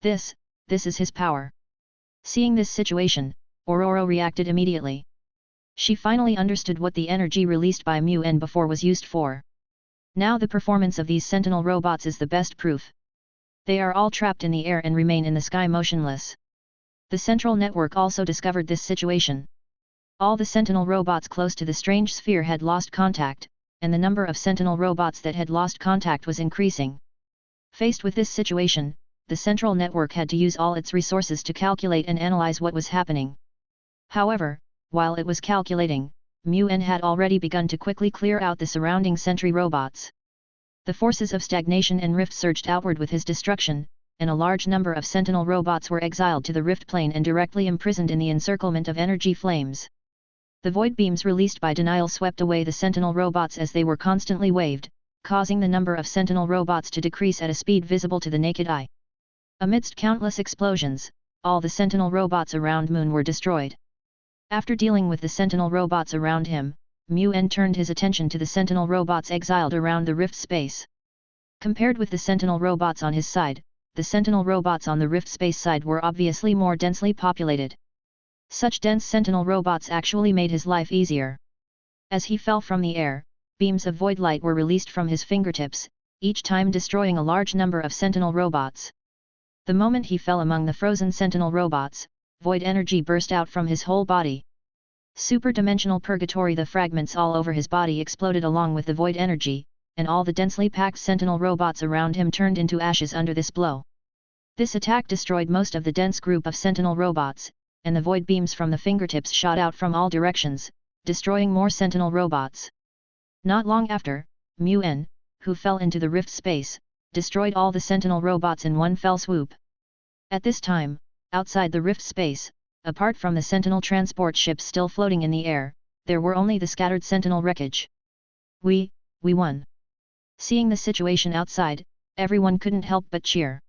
This is his power. Seeing this situation, Aurora reacted immediately. She finally understood what the energy released by Mu-En before was used for. Now the performance of these sentinel robots is the best proof. They are all trapped in the air and remain in the sky motionless. The central network also discovered this situation. All the sentinel robots close to the strange sphere had lost contact, and the number of sentinel robots that had lost contact was increasing. Faced with this situation, the central network had to use all its resources to calculate and analyze what was happening. However, while it was calculating, Mu-En had already begun to quickly clear out the surrounding sentry robots. The forces of stagnation and rift surged outward with his destruction, and a large number of sentinel robots were exiled to the rift plane and directly imprisoned in the encirclement of energy flames. The void beams released by Denial swept away the sentinel robots as they were constantly waved, causing the number of sentinel robots to decrease at a speed visible to the naked eye. Amidst countless explosions, all the sentinel robots around Mu-En were destroyed. After dealing with the sentinel robots around him, Mu-En turned his attention to the sentinel robots exiled around the rift space. Compared with the sentinel robots on his side, the sentinel robots on the rift space side were obviously more densely populated. Such dense sentinel robots actually made his life easier. As he fell from the air, beams of void light were released from his fingertips, each time destroying a large number of sentinel robots. The moment he fell among the frozen sentinel robots, void energy burst out from his whole body. Superdimensional purgatory. The fragments all over his body exploded along with the void energy, and all the densely packed sentinel robots around him turned into ashes under this blow. This attack destroyed most of the dense group of sentinel robots, and the void beams from the fingertips shot out from all directions, destroying more sentinel robots. Not long after, Mu-En, who fell into the rift space, destroyed all the sentinel robots in one fell swoop. At this time, outside the rift space, apart from the sentinel transport ships still floating in the air, there were only the scattered sentinel wreckage. We won. Seeing the situation outside, everyone couldn't help but cheer.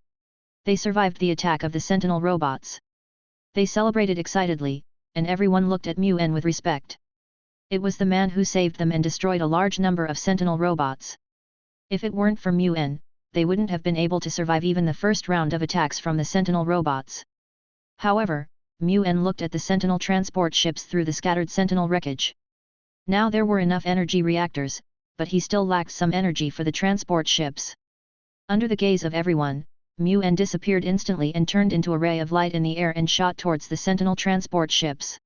They survived the attack of the sentinel robots. They celebrated excitedly, and everyone looked at Mu-En with respect. It was the man who saved them and destroyed a large number of sentinel robots. If it weren't for Mu-En, they wouldn't have been able to survive even the first round of attacks from the sentinel robots. However, Mu-En looked at the sentinel transport ships through the scattered sentinel wreckage. Now there were enough energy reactors, but he still lacked some energy for the transport ships. Under the gaze of everyone, Mu-En disappeared instantly and turned into a ray of light in the air and shot towards the sentinel transport ships.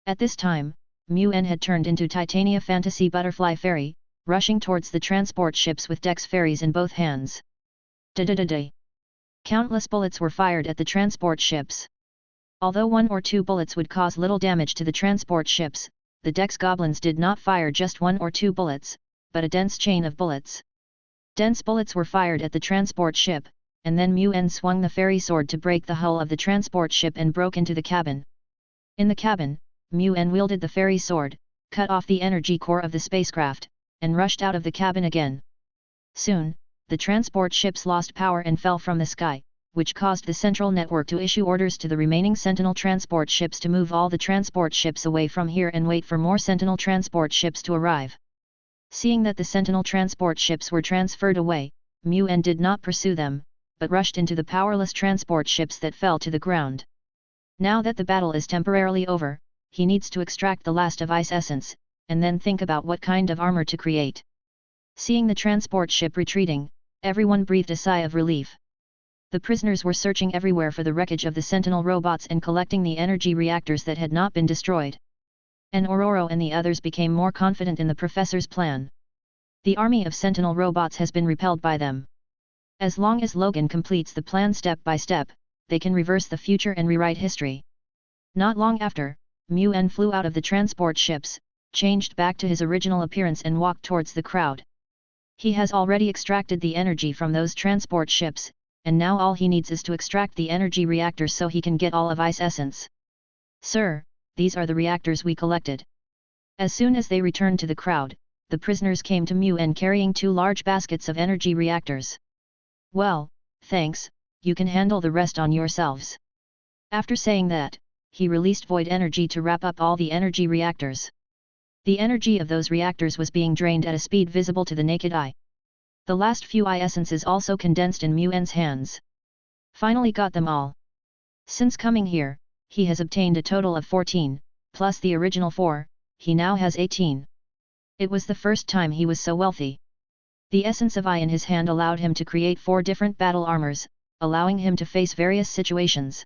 At this time, Mu-En had turned into Titania Fantasy Butterfly Fairy, rushing towards the transport ships with Dex Fairies in both hands. Da-da-da-da. Countless bullets were fired at the transport ships. Although 1 or 2 bullets would cause little damage to the transport ships, the Dex Goblins did not fire just 1 or 2 bullets, but a dense chain of bullets. Dense bullets were fired at the transport ship, and then Mu-En swung the fairy sword to break the hull of the transport ship and broke into the cabin. In the cabin, Mu-En wielded the fairy sword, cut off the energy core of the spacecraft, and rushed out of the cabin again. Soon, the transport ships lost power and fell from the sky, which caused the central network to issue orders to the remaining Sentinel transport ships to move all the transport ships away from here and wait for more Sentinel transport ships to arrive. Seeing that the Sentinel transport ships were transferred away, Mu-En did not pursue them, but rushed into the powerless transport ships that fell to the ground. Now that the battle is temporarily over, he needs to extract the last of ice essence, and then think about what kind of armor to create. Seeing the transport ship retreating, everyone breathed a sigh of relief. The prisoners were searching everywhere for the wreckage of the Sentinel robots and collecting the energy reactors that had not been destroyed. And Ororo and the others became more confident in the professor's plan. The army of Sentinel robots has been repelled by them. As long as Logan completes the plan step by step, they can reverse the future and rewrite history. Not long after, Mu-En flew out of the transport ships, changed back to his original appearance and walked towards the crowd. He has already extracted the energy from those transport ships, and now all he needs is to extract the energy reactors so he can get all of ice essence. Sir, these are the reactors we collected. As soon as they returned to the crowd, the prisoners came to Mu-En carrying 2 large baskets of energy reactors. Well, thanks, you can handle the rest on yourselves. After saying that, he released void energy to wrap up all the energy reactors. The energy of those reactors was being drained at a speed visible to the naked eye. The last few eye essences also condensed in Mu-En's hands. Finally got them all. Since coming here, he has obtained a total of 14, plus the original 4, he now has 18. It was the first time he was so wealthy. The essence of eye in his hand allowed him to create 4 different battle armors, allowing him to face various situations.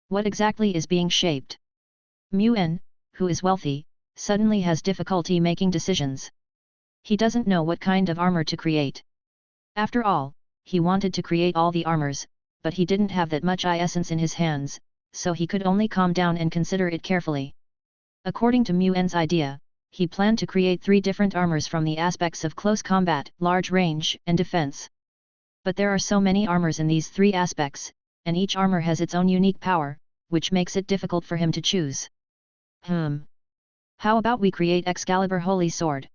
What exactly is being shaped? Mu-En, who is wealthy, suddenly has difficulty making decisions. He doesn't know what kind of armor to create. After all, he wanted to create all the armors, but he didn't have that much eye essence in his hands, so he could only calm down and consider it carefully. According to Mu-En's idea, he planned to create 3 different armors from the aspects of close combat, large range, and defense. But there are so many armors in these 3 aspects, and each armor has its own unique power, which makes it difficult for him to choose. How about we create Excalibur Holy Sword?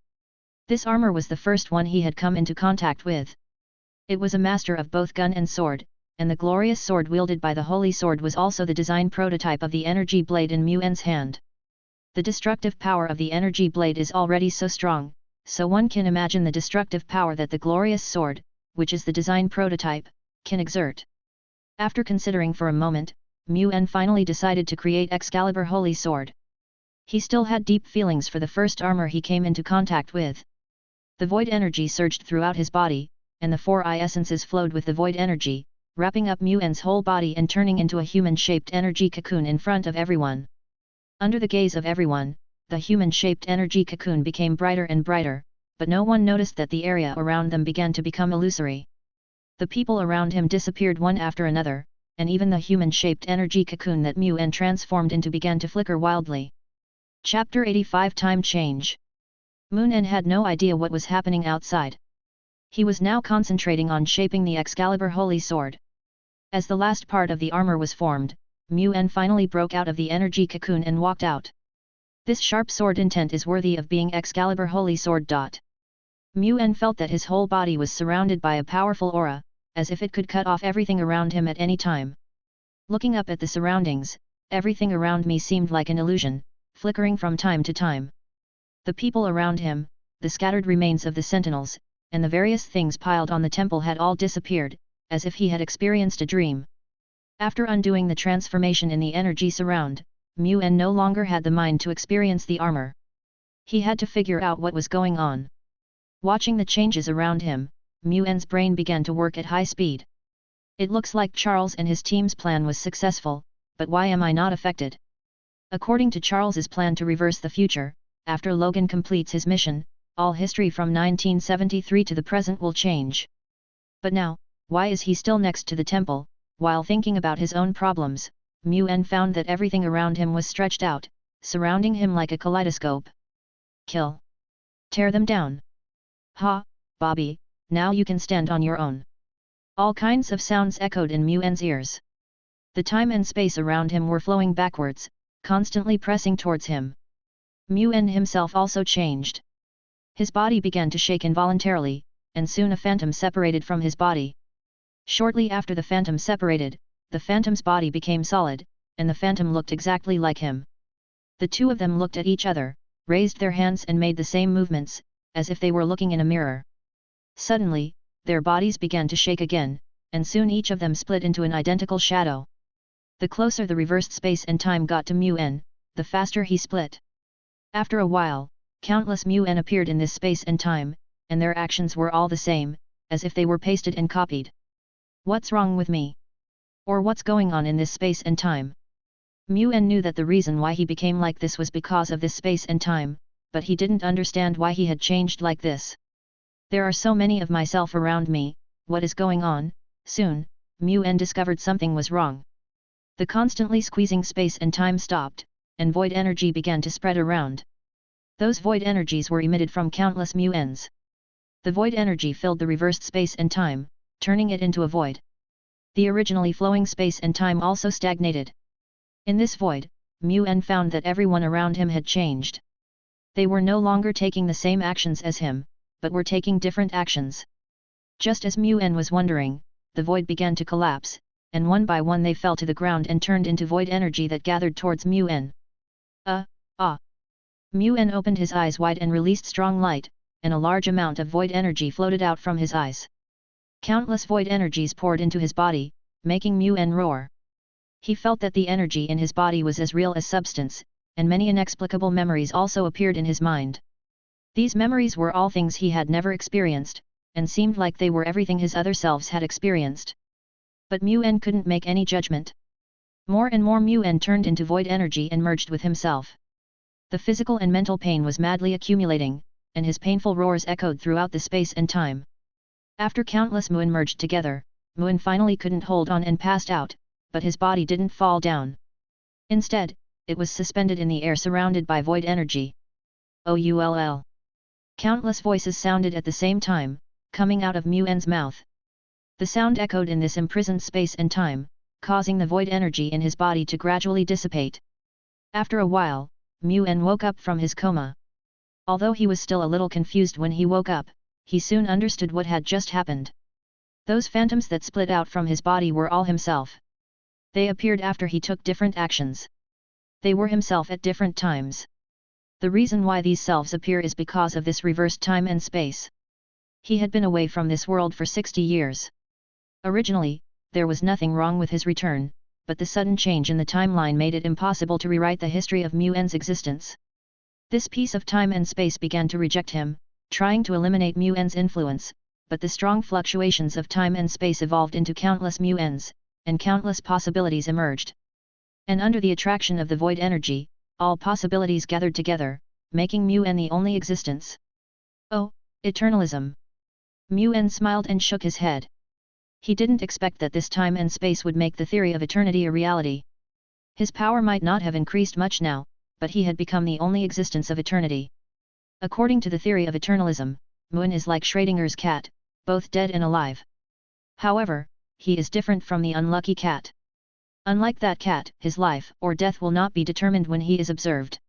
This armor was the first one he had come into contact with. It was a master of both gun and sword, and the glorious sword wielded by the Holy Sword was also the design prototype of the energy blade in Mu-En's hand. The destructive power of the energy blade is already so strong, so one can imagine the destructive power that the glorious sword, which is the design prototype, can exert. After considering for a moment, Mu-En finally decided to create Excalibur Holy Sword. He still had deep feelings for the first armor he came into contact with. The void energy surged throughout his body, and the 4 essences flowed with the void energy, wrapping up Mu-En's whole body and turning into a human-shaped energy cocoon in front of everyone. Under the gaze of everyone, the human-shaped energy cocoon became brighter and brighter, but no one noticed that the area around them began to become illusory. The people around him disappeared one after another, and even the human-shaped energy cocoon that Mu-En transformed into began to flicker wildly. Chapter 85 Time Change. Mu-En had no idea what was happening outside. He was now concentrating on shaping the Excalibur Holy Sword. As the last part of the armor was formed, Mu-En finally broke out of the energy cocoon and walked out. This sharp sword intent is worthy of being Excalibur Holy Sword. Mu-En felt that his whole body was surrounded by a powerful aura, as if it could cut off everything around him at any time. Looking up at the surroundings, everything around me seemed like an illusion, flickering from time to time. The people around him, the scattered remains of the sentinels, and the various things piled on the temple had all disappeared, as if he had experienced a dream. After undoing the transformation in the energy surround, Mu-En no longer had the mind to experience the armor. He had to figure out what was going on. Watching the changes around him, Mu-En's brain began to work at high speed. It looks like Charles and his team's plan was successful, but why am I not affected? According to Charles's plan to reverse the future, after Logan completes his mission, all history from 1973 to the present will change. But now, why is he still next to the temple? While thinking about his own problems, Mu-En found that everything around him was stretched out, surrounding him like a kaleidoscope. Kill. Tear them down. Ha, Bobby, now you can stand on your own. All kinds of sounds echoed in Mu-En's ears. The time and space around him were flowing backwards, constantly pressing towards him. Mu-En himself also changed. His body began to shake involuntarily, and soon a phantom separated from his body. Shortly after the phantom separated, the phantom's body became solid, and the phantom looked exactly like him. The two of them looked at each other, raised their hands and made the same movements, as if they were looking in a mirror. Suddenly, their bodies began to shake again, and soon each of them split into an identical shadow. The closer the reversed space and time got to Mu-En, the faster he split. After a while, countless Mu-En appeared in this space and time, and their actions were all the same, as if they were pasted and copied. What's wrong with me? Or what's going on in this space and time? Mu-En knew that the reason why he became like this was because of this space and time, but he didn't understand why he had changed like this. There are so many of myself around me, what is going on? Soon, Mu-En discovered something was wrong. The constantly squeezing space and time stopped, and void energy began to spread around. Those void energies were emitted from countless Mu-Ens. The void energy filled the reversed space and time, turning it into a void. The originally flowing space and time also stagnated. In this void, Mu-En found that everyone around him had changed. They were no longer taking the same actions as him, but were taking different actions. Just as Mu-En was wondering, the void began to collapse, and one by one they fell to the ground and turned into void energy that gathered towards Mu-En. Mu-En opened his eyes wide and released strong light, and a large amount of void energy floated out from his eyes. Countless void energies poured into his body, making Mu-En roar. He felt that the energy in his body was as real as substance, and many inexplicable memories also appeared in his mind. These memories were all things he had never experienced, and seemed like they were everything his other selves had experienced. But Mu-En couldn't make any judgment. More and more Mu-En turned into void energy and merged with himself. The physical and mental pain was madly accumulating, and his painful roars echoed throughout the space and time. After countless Mu-En merged together, Mu-En finally couldn't hold on and passed out, but his body didn't fall down. Instead, it was suspended in the air surrounded by void energy. OULL. Countless voices sounded at the same time, coming out of Mu-En's mouth. The sound echoed in this imprisoned space and time, causing the void energy in his body to gradually dissipate. After a while, Mu-En woke up from his coma. Although he was still a little confused when he woke up, he soon understood what had just happened. Those phantoms that split out from his body were all himself. They appeared after he took different actions. They were himself at different times. The reason why these selves appear is because of this reversed time and space. He had been away from this world for 60 years. Originally, there was nothing wrong with his return, but the sudden change in the timeline made it impossible to rewrite the history of Mu-N's existence. This piece of time and space began to reject him, trying to eliminate Mu-N's influence, but the strong fluctuations of time and space evolved into countless Mu-Ns, and countless possibilities emerged. And under the attraction of the void energy, all possibilities gathered together, making Mu-N the only existence. Oh, eternalism! Mu-N smiled and shook his head. He didn't expect that this time and space would make the theory of eternity a reality. His power might not have increased much now, but he had become the only existence of eternity. According to the theory of eternalism, Mu-N is like Schrödinger's cat, both dead and alive. However, he is different from the unlucky cat. Unlike that cat, his life or death will not be determined when he is observed.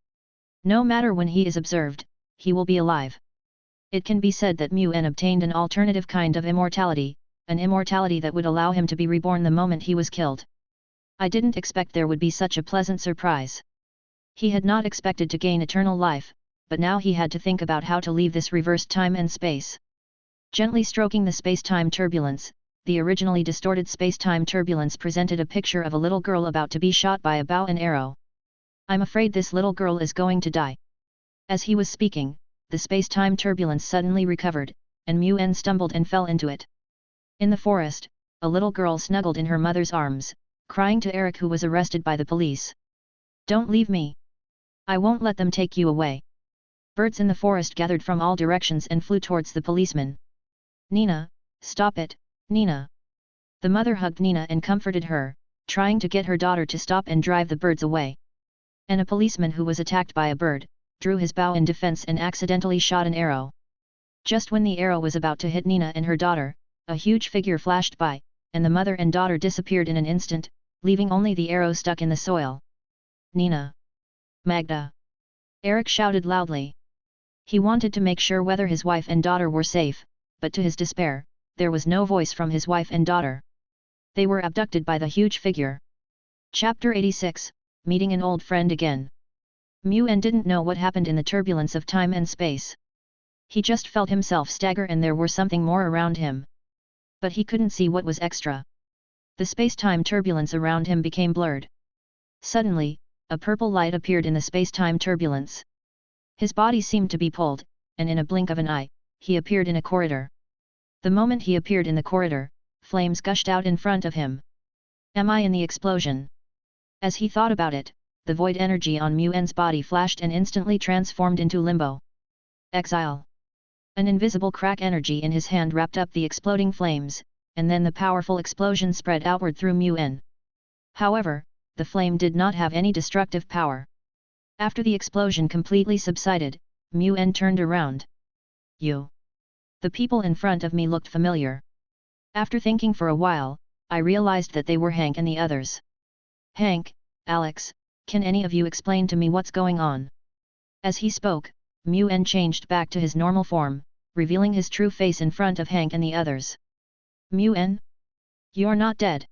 No matter when he is observed, he will be alive. It can be said that Mu-N obtained an alternative kind of immortality, an immortality that would allow him to be reborn the moment he was killed. I didn't expect there would be such a pleasant surprise. He had not expected to gain eternal life, but now he had to think about how to leave this reversed time and space. Gently stroking the space-time turbulence, the originally distorted space-time turbulence presented a picture of a little girl about to be shot by a bow and arrow. I'm afraid this little girl is going to die. As he was speaking, the space-time turbulence suddenly recovered, and Mu-N stumbled and fell into it. In the forest, a little girl snuggled in her mother's arms, crying to Eric, who was arrested by the police. Don't leave me. I won't let them take you away. Birds in the forest gathered from all directions and flew towards the policeman. Nina, stop it, Nina. The mother hugged Nina and comforted her, trying to get her daughter to stop and drive the birds away. And a policeman who was attacked by a bird, drew his bow in defense and accidentally shot an arrow. Just when the arrow was about to hit Nina and her daughter, a huge figure flashed by, and the mother and daughter disappeared in an instant, leaving only the arrow stuck in the soil. Nina! Magda! Eric shouted loudly. He wanted to make sure whether his wife and daughter were safe, but to his despair, there was no voice from his wife and daughter. They were abducted by the huge figure. Chapter 86, Meeting an Old Friend Again. Mu-N didn't know what happened in the turbulence of time and space. He just felt himself stagger and there were something more around him. But he couldn't see what was extra. The space-time turbulence around him became blurred. Suddenly, a purple light appeared in the space-time turbulence. His body seemed to be pulled, and in a blink of an eye, he appeared in a corridor. The moment he appeared in the corridor, flames gushed out in front of him. Am I in the explosion? As he thought about it, the void energy on Mu-N's body flashed and instantly transformed into limbo. Exile. An invisible crack energy in his hand wrapped up the exploding flames, and then the powerful explosion spread outward through Mu-N. However, the flame did not have any destructive power. After the explosion completely subsided, Mu-N turned around. You. The people in front of me looked familiar. After thinking for a while, I realized that they were Hank and the others. Hank, Alex, can any of you explain to me what's going on? As he spoke, Mu-N changed back to his normal form, revealing his true face in front of Hank and the others. Mu-N? You're not dead!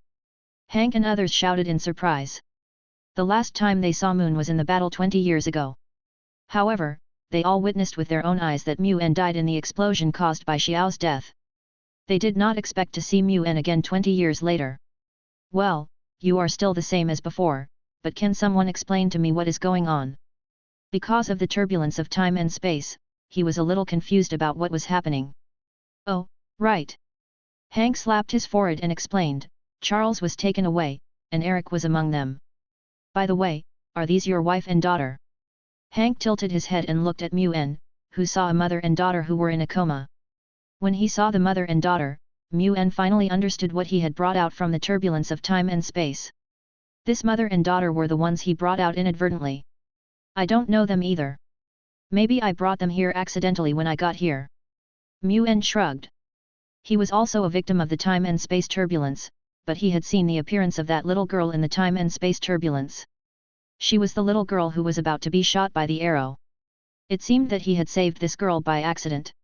Hank and others shouted in surprise. The last time they saw Moon was in the battle 20 years ago. However, they all witnessed with their own eyes that Mu-N died in the explosion caused by Xiao's death. They did not expect to see Mu-N again 20 years later. Well, you are still the same as before, but can someone explain to me what is going on? Because of the turbulence of time and space, he was a little confused about what was happening. Oh, right. Hank slapped his forehead and explained, Charles was taken away, and Eric was among them. By the way, are these your wife and daughter? Hank tilted his head and looked at Mu-N, who saw a mother and daughter who were in a coma. When he saw the mother and daughter, Mu-N finally understood what he had brought out from the turbulence of time and space. This mother and daughter were the ones he brought out inadvertently. I don't know them either. Maybe I brought them here accidentally when I got here. Mu-N shrugged. He was also a victim of the time and space turbulence, but he had seen the appearance of that little girl in the time and space turbulence. She was the little girl who was about to be shot by the arrow. It seemed that he had saved this girl by accident.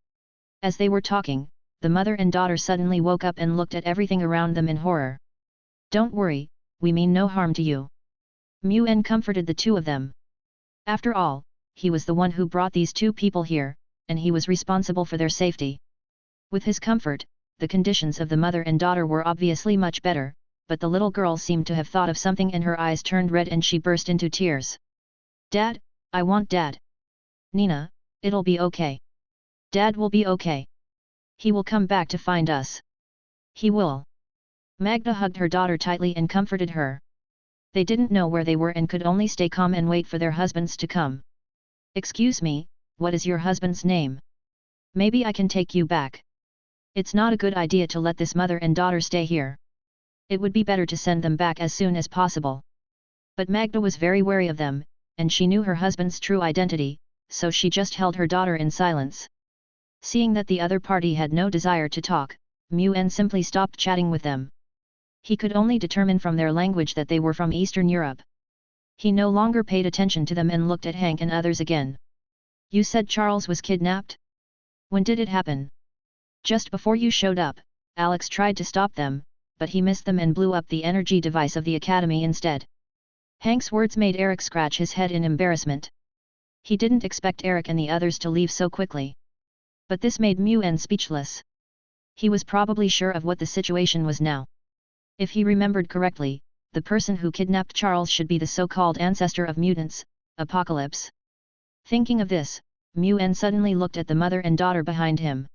As they were talking, the mother and daughter suddenly woke up and looked at everything around them in horror. Don't worry, we mean no harm to you. Mu-N comforted the two of them. After all, he was the one who brought these two people here, and he was responsible for their safety. With his comfort, the conditions of the mother and daughter were obviously much better, but the little girl seemed to have thought of something and her eyes turned red and she burst into tears. Dad, I want Dad. Nina, it'll be okay. Dad will be okay. He will come back to find us. He will. Magda hugged her daughter tightly and comforted her. They didn't know where they were and could only stay calm and wait for their husbands to come. Excuse me, what is your husband's name? Maybe I can take you back. It's not a good idea to let this mother and daughter stay here. It would be better to send them back as soon as possible. But Magda was very wary of them, and she knew her husband's true identity, so she just held her daughter in silence. Seeing that the other party had no desire to talk, Muen simply stopped chatting with them. He could only determine from their language that they were from Eastern Europe. He no longer paid attention to them and looked at Hank and others again. You said Charles was kidnapped? When did it happen? Just before you showed up, Alex tried to stop them, but he missed them and blew up the energy device of the academy instead. Hank's words made Eric scratch his head in embarrassment. He didn't expect Eric and the others to leave so quickly. But this made Muen speechless. He was probably sure of what the situation was now. If he remembered correctly, the person who kidnapped Charles should be the so-called ancestor of mutants, Apocalypse. Thinking of this, Muen suddenly looked at the mother and daughter behind him.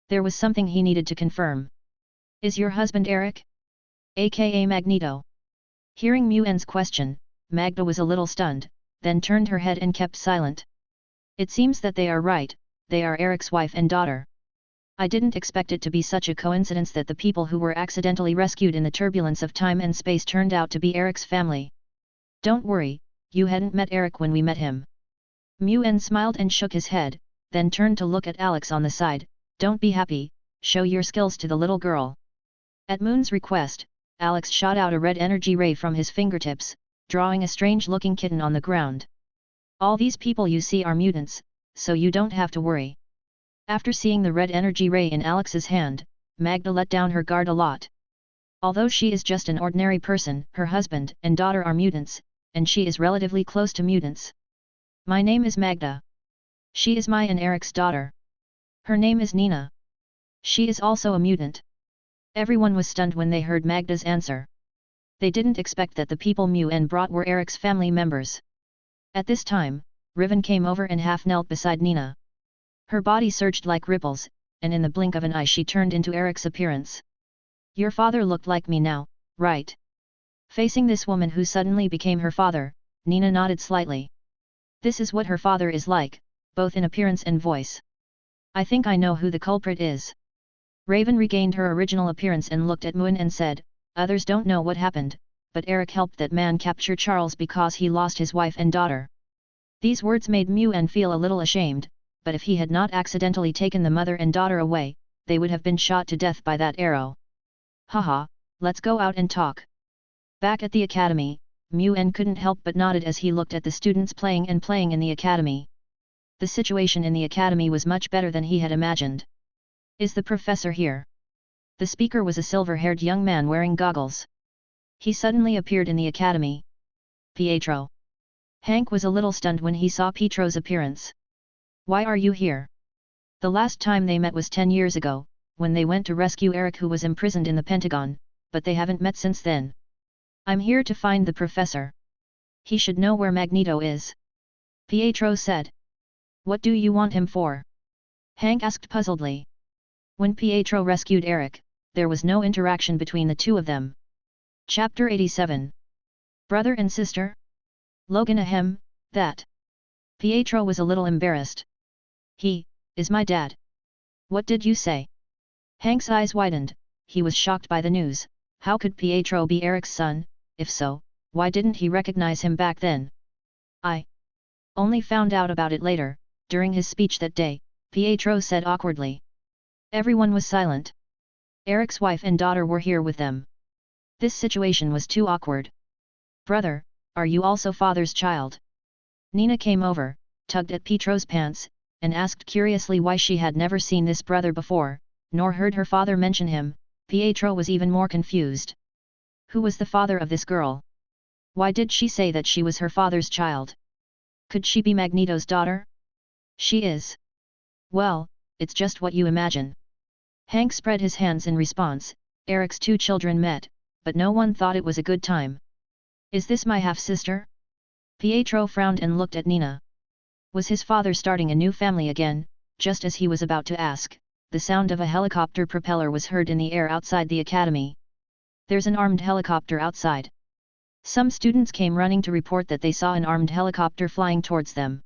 There was something he needed to confirm. Is your husband Eric? AKA Magneto? Hearing Muen's question, Magda was a little stunned, then turned her head and kept silent. It seems that they are right, they are Eric's wife and daughter. I didn't expect it to be such a coincidence that the people who were accidentally rescued in the turbulence of time and space turned out to be Eric's family. Don't worry, you hadn't met Eric when we met him. Muen smiled and shook his head, then turned to look at Alex on the side. Don't be happy, show your skills to the little girl. At Moon's request, Alex shot out a red energy ray from his fingertips, drawing a strange-looking kitten on the ground. All these people you see are mutants, so you don't have to worry. After seeing the red energy ray in Alex's hand, Magda let down her guard a lot. Although she is just an ordinary person, her husband and daughter are mutants, and she is relatively close to mutants. My name is Magda. She is my and Eric's daughter. Her name is Nina. She is also a mutant. Everyone was stunned when they heard Magda's answer. They didn't expect that the people Muen brought were Eric's family members. At this time, Riven came over and half knelt beside Nina. Her body surged like ripples, and in the blink of an eye she turned into Eric's appearance. Your father looked like me now, right? Facing this woman who suddenly became her father, Nina nodded slightly. This is what her father is like, both in appearance and voice. I think I know who the culprit is. Raven regained her original appearance and looked at Moon and said, others don't know what happened, but Eric helped that man capture Charles because he lost his wife and daughter. These words made Muen feel a little ashamed, but if he had not accidentally taken the mother and daughter away, they would have been shot to death by that arrow. Haha, let's go out and talk. Back at the academy, Muen couldn't help but nodded as he looked at the students playing in the academy. The situation in the academy was much better than he had imagined. Is the professor here? The speaker was a silver-haired young man wearing goggles. He suddenly appeared in the academy. Pietro. Hank was a little stunned when he saw Pietro's appearance. Why are you here? The last time they met was 10 years ago, when they went to rescue Eric who was imprisoned in the Pentagon, but they haven't met since then. I'm here to find the professor. He should know where Magneto is. Pietro said. What do you want him for? Hank asked puzzledly. When Pietro rescued Eric, there was no interaction between the two of them. Chapter 87. Brother and sister? Logan ahem, that. Pietro was a little embarrassed. He is my dad. What did you say? Hank's eyes widened, he was shocked by the news. How could Pietro be Eric's son? If so, why didn't he recognize him back then? I only found out about it later, during his speech that day, Pietro said awkwardly. Everyone was silent. Eric's wife and daughter were here with them. This situation was too awkward. Brother, are you also father's child? Nina came over, tugged at Pietro's pants, and asked curiously why she had never seen this brother before, nor heard her father mention him. Pietro was even more confused. Who was the father of this girl? Why did she say that she was her father's child? Could she be Magneto's daughter? She is. Well, it's just what you imagine. Hank spread his hands in response. Eric's two children met, but no one thought it was a good time. Is this my half-sister? Pietro frowned and looked at Nina. Was his father starting a new family again? Just as he was about to ask, the sound of a helicopter propeller was heard in the air outside the academy. There's an armed helicopter outside. Some students came running to report that they saw an armed helicopter flying towards them.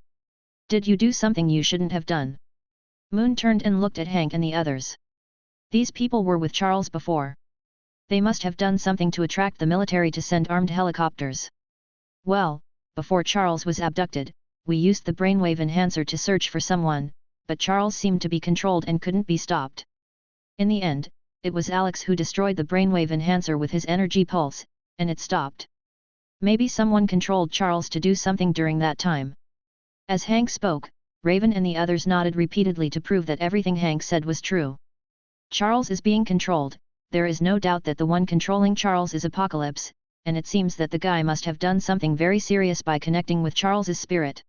Did you do something you shouldn't have done? Moon turned and looked at Hank and the others. These people were with Charles before. They must have done something to attract the military to send armed helicopters. Well, before Charles was abducted, we used the brainwave enhancer to search for someone, but Charles seemed to be controlled and couldn't be stopped. In the end, it was Alex who destroyed the brainwave enhancer with his energy pulse, and it stopped. Maybe someone controlled Charles to do something during that time. As Hank spoke, Raven and the others nodded repeatedly to prove that everything Hank said was true. Charles is being controlled. There is no doubt that the one controlling Charles is Apocalypse, and it seems that the guy must have done something very serious by connecting with Charles's spirit.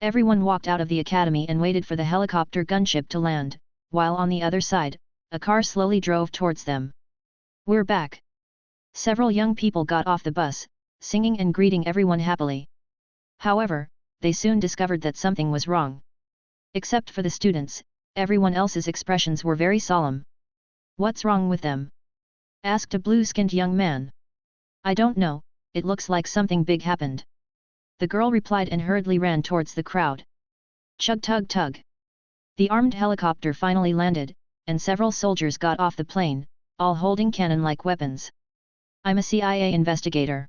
Everyone walked out of the academy and waited for the helicopter gunship to land, while on the other side, a car slowly drove towards them. We're back. Several young people got off the bus, singing and greeting everyone happily. However, they soon discovered that something was wrong. Except for the students, everyone else's expressions were very solemn. What's wrong with them? Asked a blue-skinned young man. I don't know, it looks like something big happened. The girl replied and hurriedly ran towards the crowd. Chug tug tug. The armed helicopter finally landed, and several soldiers got off the plane, all holding cannon-like weapons. I'm a CIA investigator.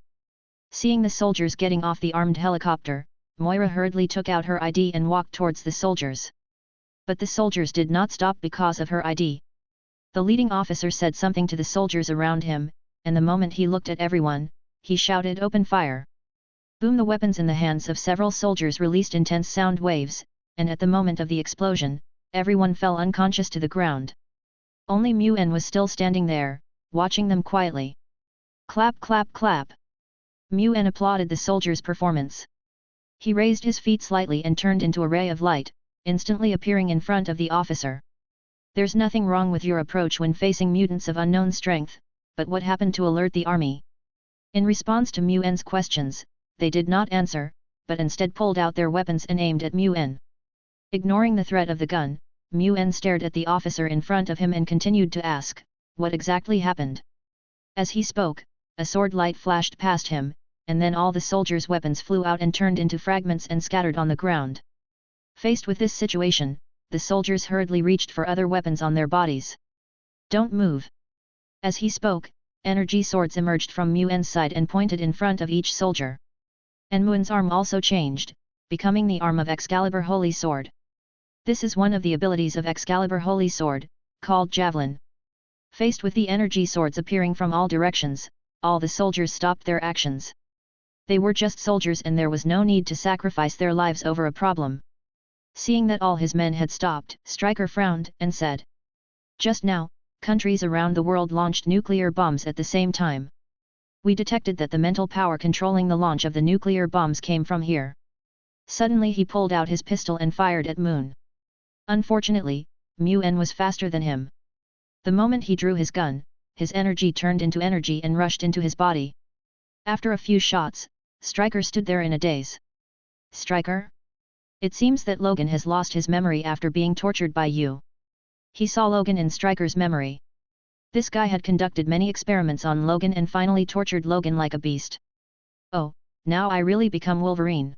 Seeing the soldiers getting off the armed helicopter, Moira hurriedly took out her ID and walked towards the soldiers. But the soldiers did not stop because of her ID. The leading officer said something to the soldiers around him, and the moment he looked at everyone, he shouted, "Open fire!" Boom! The weapons in the hands of several soldiers released intense sound waves, and at the moment of the explosion, everyone fell unconscious to the ground. Only Muen was still standing there, watching them quietly. Clap clap clap! Muen applauded the soldiers' performance. He raised his feet slightly and turned into a ray of light, instantly appearing in front of the officer. There's nothing wrong with your approach when facing mutants of unknown strength, but what happened to alert the army? In response to Muen's questions, they did not answer, but instead pulled out their weapons and aimed at Muen. Ignoring the threat of the gun, Muen stared at the officer in front of him and continued to ask, what exactly happened? As he spoke, a sword light flashed past him, and then all the soldiers' weapons flew out and turned into fragments and scattered on the ground. Faced with this situation, the soldiers hurriedly reached for other weapons on their bodies. Don't move! As he spoke, energy swords emerged from Muen's side and pointed in front of each soldier. And Muen's arm also changed, becoming the arm of Excalibur Holy Sword. This is one of the abilities of Excalibur Holy Sword, called Javelin. Faced with the energy swords appearing from all directions, all the soldiers stopped their actions. They were just soldiers and there was no need to sacrifice their lives over a problem. Seeing that all his men had stopped, Stryker frowned and said, "Just now, countries around the world launched nuclear bombs at the same time. We detected that the mental power controlling the launch of the nuclear bombs came from here." Suddenly he pulled out his pistol and fired at Moon. Unfortunately, Muen was faster than him. The moment he drew his gun, his energy turned into energy and rushed into his body. After a few shots, Stryker stood there in a daze. "Stryker? It seems that Logan has lost his memory after being tortured by you." He saw Logan in Stryker's memory. This guy had conducted many experiments on Logan and finally tortured Logan like a beast. "Oh, now I really become Wolverine."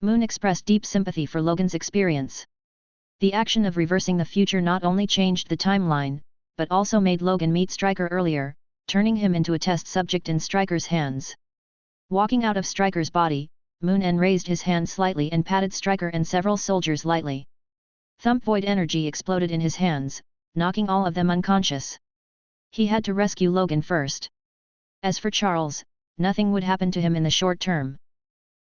Moon expressed deep sympathy for Logan's experience. The action of reversing the future not only changed the timeline, but also made Logan meet Stryker earlier, turning him into a test subject in Stryker's hands. Walking out of Stryker's body, Moon raised his hand slightly and patted Stryker and several soldiers lightly. Thump void energy exploded in his hands, knocking all of them unconscious. He had to rescue Logan first. As for Charles, nothing would happen to him in the short term.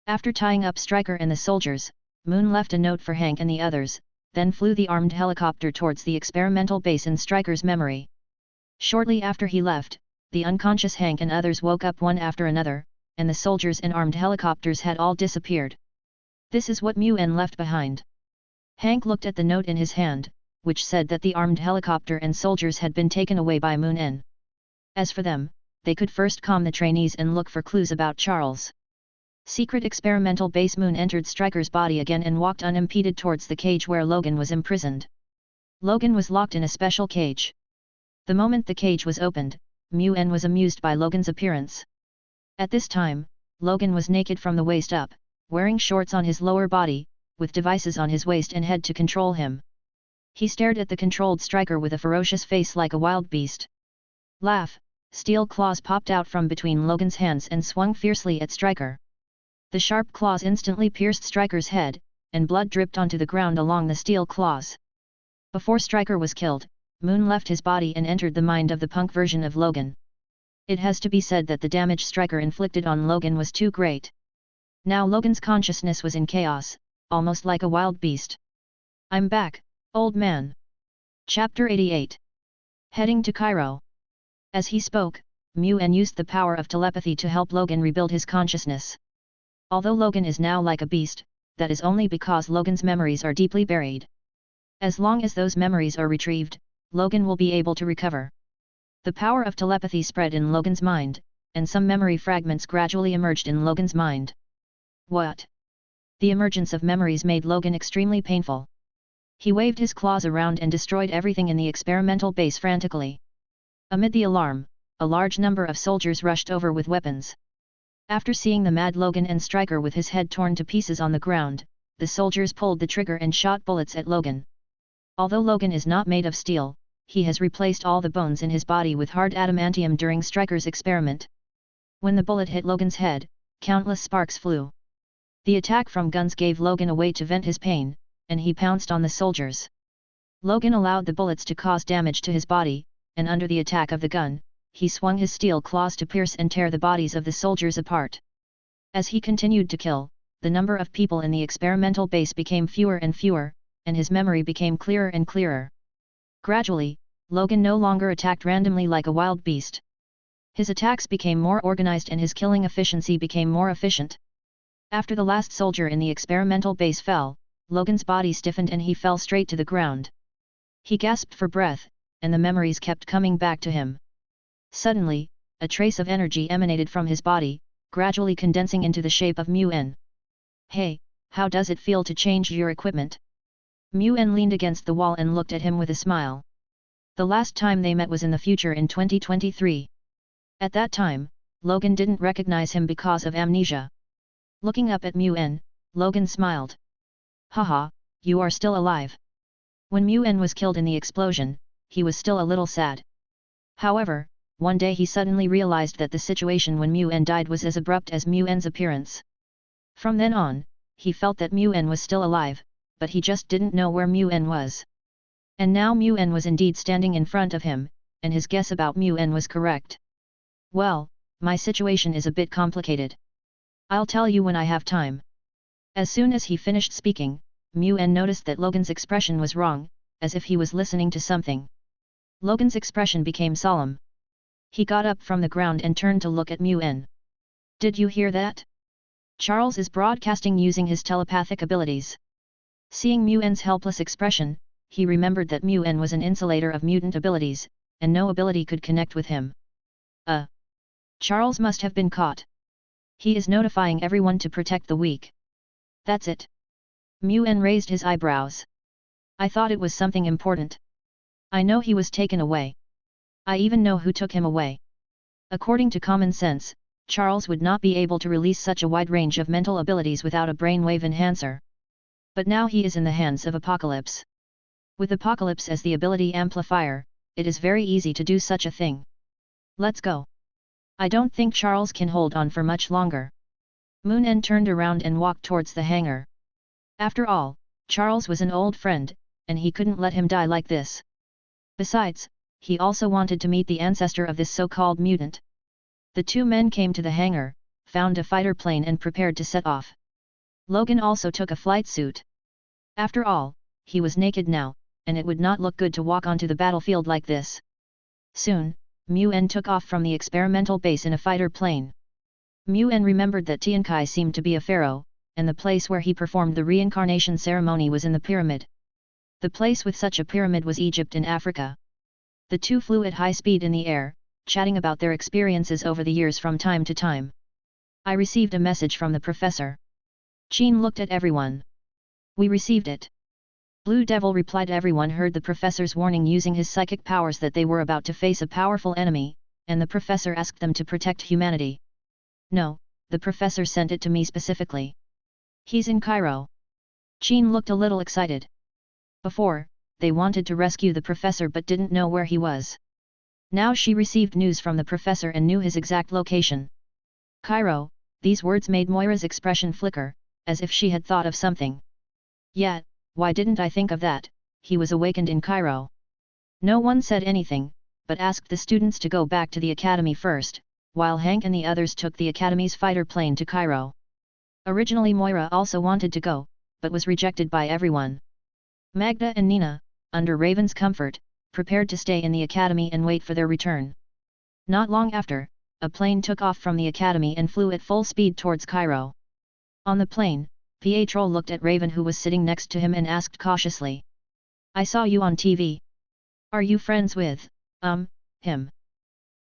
After tying up Stryker and the soldiers, Moon left a note for Hank and the others, then flew the armed helicopter towards the experimental base in Stryker's memory. Shortly after he left, the unconscious Hank and others woke up one after another, and the soldiers and armed helicopters had all disappeared. This is what Mu-En left behind. Hank looked at the note in his hand, which said that the armed helicopter and soldiers had been taken away by Moon-En. As for them, they could first calm the trainees and look for clues about Charles. Secret experimental base. Moon entered Stryker's body again and walked unimpeded towards the cage where Logan was imprisoned. Logan was locked in a special cage. The moment the cage was opened, Mu-En was amused by Logan's appearance. At this time, Logan was naked from the waist up, wearing shorts on his lower body, with devices on his waist and head to control him. He stared at the controlled Stryker with a ferocious face like a wild beast. Laugh! Steel claws popped out from between Logan's hands and swung fiercely at Stryker. The sharp claws instantly pierced Stryker's head, and blood dripped onto the ground along the steel claws. Before Stryker was killed, Moon left his body and entered the mind of the punk version of Logan. It has to be said that the damage Stryker inflicted on Logan was too great. Now Logan's consciousness was in chaos, almost like a wild beast. I'm back, old man. Chapter 88. Heading to Cairo. As he spoke, Mu-En used the power of telepathy to help Logan rebuild his consciousness. Although Logan is now like a beast, that is only because Logan's memories are deeply buried. As long as those memories are retrieved, Logan will be able to recover. The power of telepathy spread in Logan's mind, and some memory fragments gradually emerged in Logan's mind. What? The emergence of memories made Logan extremely painful. He waved his claws around and destroyed everything in the experimental base frantically. Amid the alarm, a large number of soldiers rushed over with weapons. After seeing the mad Logan and Stryker with his head torn to pieces on the ground, the soldiers pulled the trigger and shot bullets at Logan. Although Logan is not made of steel, he has replaced all the bones in his body with hard adamantium during Stryker's experiment. When the bullet hit Logan's head, countless sparks flew. The attack from guns gave Logan a way to vent his pain, and he pounced on the soldiers. Logan allowed the bullets to cause damage to his body, and under the attack of the gun, he swung his steel claws to pierce and tear the bodies of the soldiers apart. As he continued to kill, the number of people in the experimental base became fewer and fewer, and his memory became clearer and clearer. Gradually, Logan no longer attacked randomly like a wild beast. His attacks became more organized and his killing efficiency became more efficient. After the last soldier in the experimental base fell, Logan's body stiffened and he fell straight to the ground. He gasped for breath, and the memories kept coming back to him. Suddenly, a trace of energy emanated from his body, gradually condensing into the shape of Mu-En. Hey, how does it feel to change your equipment? Mu-En leaned against the wall and looked at him with a smile. The last time they met was in the future in 2023. At that time, Logan didn't recognize him because of amnesia. Looking up at Mu-En, Logan smiled. Haha, you are still alive. When Mu-En was killed in the explosion, he was still a little sad. However, one day he suddenly realized that the situation when Mu-En died was as abrupt as Mu-En's appearance. From then on, he felt that Mu-En was still alive, but he just didn't know where Mu-En was. And now Mu-En was indeed standing in front of him, and his guess about Mu-En was correct. Well, my situation is a bit complicated. I'll tell you when I have time. As soon as he finished speaking, Mu-En noticed that Logan's expression was wrong, as if he was listening to something. Logan's expression became solemn. He got up from the ground and turned to look at Mu-En. Did you hear that? Charles is broadcasting using his telepathic abilities. Seeing Mu-En's helpless expression, he remembered that Mu-En was an insulator of mutant abilities, and no ability could connect with him. Charles must have been caught. He is notifying everyone to protect the weak. That's it. Mu-En raised his eyebrows. I thought it was something important. I know he was taken away. I even know who took him away. According to common sense, Charles would not be able to release such a wide range of mental abilities without a brainwave enhancer. But now he is in the hands of Apocalypse. With Apocalypse as the ability amplifier, it is very easy to do such a thing. Let's go. I don't think Charles can hold on for much longer. Moon-En turned around and walked towards the hangar. After all, Charles was an old friend, and he couldn't let him die like this. Besides, he also wanted to meet the ancestor of this so-called mutant. The two men came to the hangar, found a fighter plane and prepared to set off. Logan also took a flight suit. After all, he was naked now, and it would not look good to walk onto the battlefield like this. Soon, Mu-En took off from the experimental base in a fighter plane. Mu-En remembered that Tiankai seemed to be a pharaoh, and the place where he performed the reincarnation ceremony was in the pyramid. The place with such a pyramid was Egypt in Africa. The two flew at high speed in the air, chatting about their experiences over the years from time to time. I received a message from the professor. Jean looked at everyone. We received it. Blue Devil replied. Everyone heard the professor's warning using his psychic powers that they were about to face a powerful enemy, and the professor asked them to protect humanity. No, the professor sent it to me specifically. He's in Cairo. Jean looked a little excited. Before, they wanted to rescue the professor but didn't know where he was. Now she received news from the professor and knew his exact location. Cairo, these words made Moira's expression flicker, as if she had thought of something. Yet, why didn't I think of that? He was awakened in Cairo. No one said anything, but asked the students to go back to the academy first, while Hank and the others took the academy's fighter plane to Cairo. Originally Moira also wanted to go, but was rejected by everyone. Magda and Nina, under Raven's comfort, prepared to stay in the academy and wait for their return. Not long after, a plane took off from the academy and flew at full speed towards Cairo. On the plane, Pietro looked at Raven who was sitting next to him and asked cautiously. I saw you on TV. Are you friends with, him?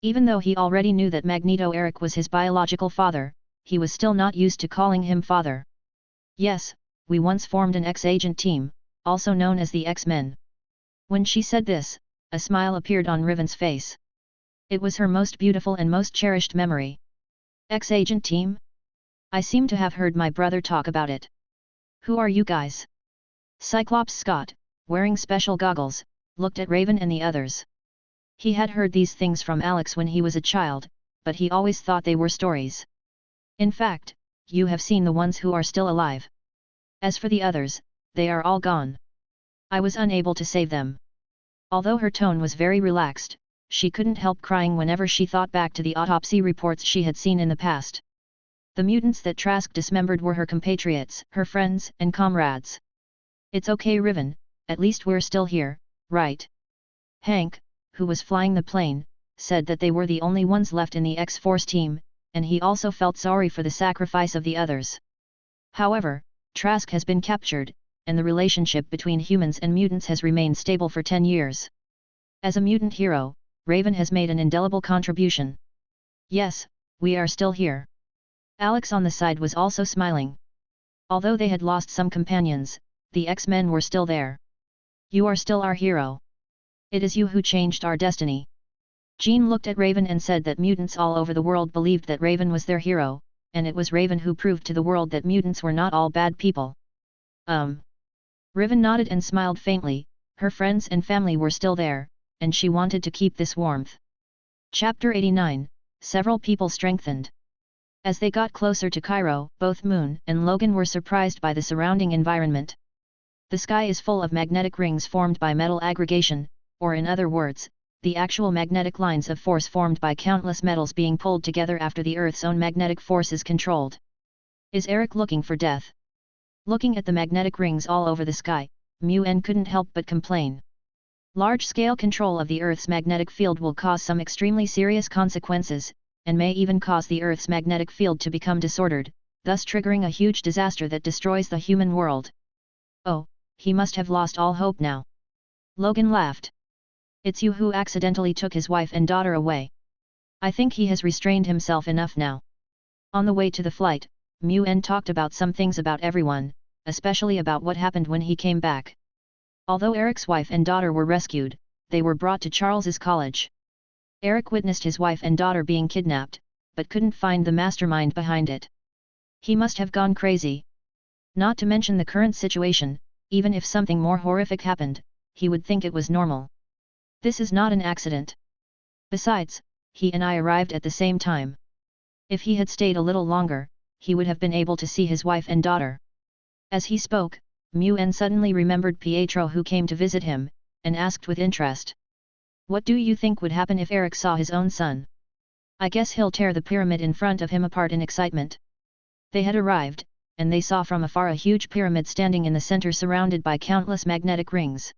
Even though he already knew that Magneto Eric was his biological father, he was still not used to calling him father. Yes, we once formed an X-Agent team, also known as the X-Men. When she said this, a smile appeared on Raven's face. It was her most beautiful and most cherished memory. X-Agent team? I seem to have heard my brother talk about it. Who are you guys? Cyclops Scott, wearing special goggles, looked at Raven and the others. He had heard these things from Alex when he was a child, but he always thought they were stories. In fact, you have seen the ones who are still alive. As for the others, they are all gone. I was unable to save them. Although her tone was very relaxed, she couldn't help crying whenever she thought back to the autopsy reports she had seen in the past. The mutants that Trask dismembered were her compatriots, her friends and comrades. It's okay Raven, at least we're still here, right? Hank, who was flying the plane, said that they were the only ones left in the X-Force team, and he also felt sorry for the sacrifice of the others. However, Trask has been captured, and the relationship between humans and mutants has remained stable for 10 years. As a mutant hero, Raven has made an indelible contribution. Yes, we are still here. Alex on the side was also smiling. Although they had lost some companions, the X-Men were still there. You are still our hero. It is you who changed our destiny. Jean looked at Raven and said that mutants all over the world believed that Raven was their hero, and it was Raven who proved to the world that mutants were not all bad people. Raven nodded and smiled faintly. Her friends and family were still there, and she wanted to keep this warmth. Chapter 89, Several people strengthened. As they got closer to Cairo, both Moon and Logan were surprised by the surrounding environment. The sky is full of magnetic rings formed by metal aggregation, or in other words, the actual magnetic lines of force formed by countless metals being pulled together after the Earth's own magnetic force is controlled. Is Eric looking for death? Looking at the magnetic rings all over the sky, Mu-En couldn't help but complain. Large-scale control of the Earth's magnetic field will cause some extremely serious consequences, and may even cause the Earth's magnetic field to become disordered, thus triggering a huge disaster that destroys the human world. Oh, he must have lost all hope now. Logan laughed. It's you who accidentally took his wife and daughter away. I think he has restrained himself enough now. On the way to the flight, Mu-En talked about some things about everyone, especially about what happened when he came back. Although Eric's wife and daughter were rescued, they were brought to Charles's college. Eric witnessed his wife and daughter being kidnapped, but couldn't find the mastermind behind it. He must have gone crazy. Not to mention the current situation, even if something more horrific happened, he would think it was normal. This is not an accident. Besides, he and I arrived at the same time. If he had stayed a little longer, he would have been able to see his wife and daughter. As he spoke, Mu-En suddenly remembered Pietro who came to visit him, and asked with interest. What do you think would happen if Eric saw his own son? I guess he'll tear the pyramid in front of him apart in excitement. They had arrived, and they saw from afar a huge pyramid standing in the center surrounded by countless magnetic rings.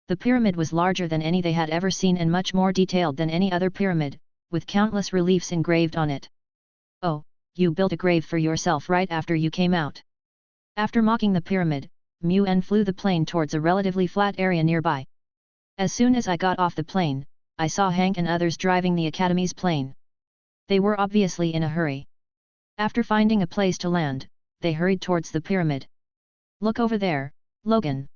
The pyramid was larger than any they had ever seen and much more detailed than any other pyramid, with countless reliefs engraved on it. Oh, you built a grave for yourself right after you came out. After mocking the pyramid, Mu-En flew the plane towards a relatively flat area nearby. As soon as I got off the plane, I saw Hank and others driving the Academy's plane. They were obviously in a hurry. After finding a place to land, they hurried towards the pyramid. Look over there, Logan.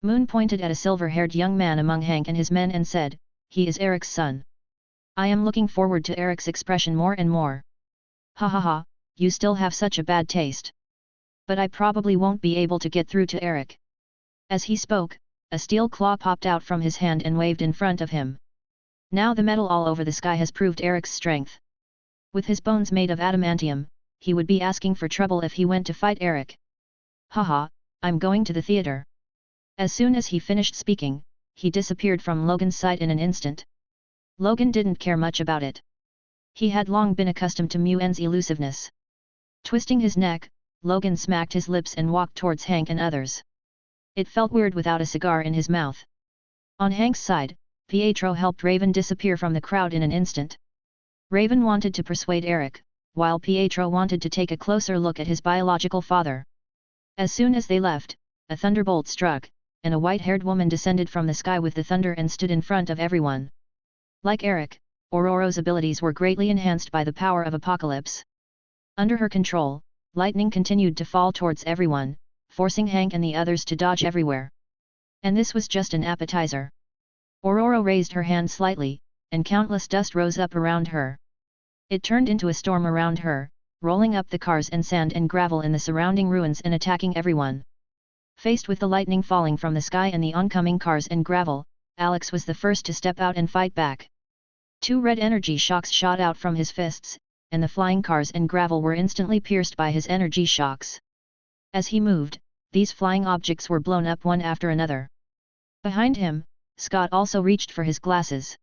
Moon pointed at a silver-haired young man among Hank and his men and said, he is Eric's son. I am looking forward to Eric's expression more and more. Ha ha ha, you still have such a bad taste. But I probably won't be able to get through to Eric. As he spoke, a steel claw popped out from his hand and waved in front of him. Now the metal all over the sky has proved Eric's strength. With his bones made of adamantium, he would be asking for trouble if he went to fight Eric. Haha, I'm going to the theater. As soon as he finished speaking, he disappeared from Logan's sight in an instant. Logan didn't care much about it. He had long been accustomed to Mu-En's elusiveness. Twisting his neck, Logan smacked his lips and walked towards Hank and others. It felt weird without a cigar in his mouth. On Hank's side, Pietro helped Raven disappear from the crowd in an instant. Raven wanted to persuade Eric, while Pietro wanted to take a closer look at his biological father. As soon as they left, a thunderbolt struck, and a white-haired woman descended from the sky with the thunder and stood in front of everyone. Like Eric, Ororo's abilities were greatly enhanced by the power of Apocalypse. Under her control, lightning continued to fall towards everyone, forcing Hank and the others to dodge everywhere. And this was just an appetizer. Ororo raised her hand slightly, and countless dust rose up around her. It turned into a storm around her, rolling up the cars and sand and gravel in the surrounding ruins and attacking everyone. Faced with the lightning falling from the sky and the oncoming cars and gravel, Alex was the first to step out and fight back. 2 red energy shocks shot out from his fists, and the flying cars and gravel were instantly pierced by his energy shocks. As he moved, these flying objects were blown up one after another. Behind him, Scott also reached for his glasses.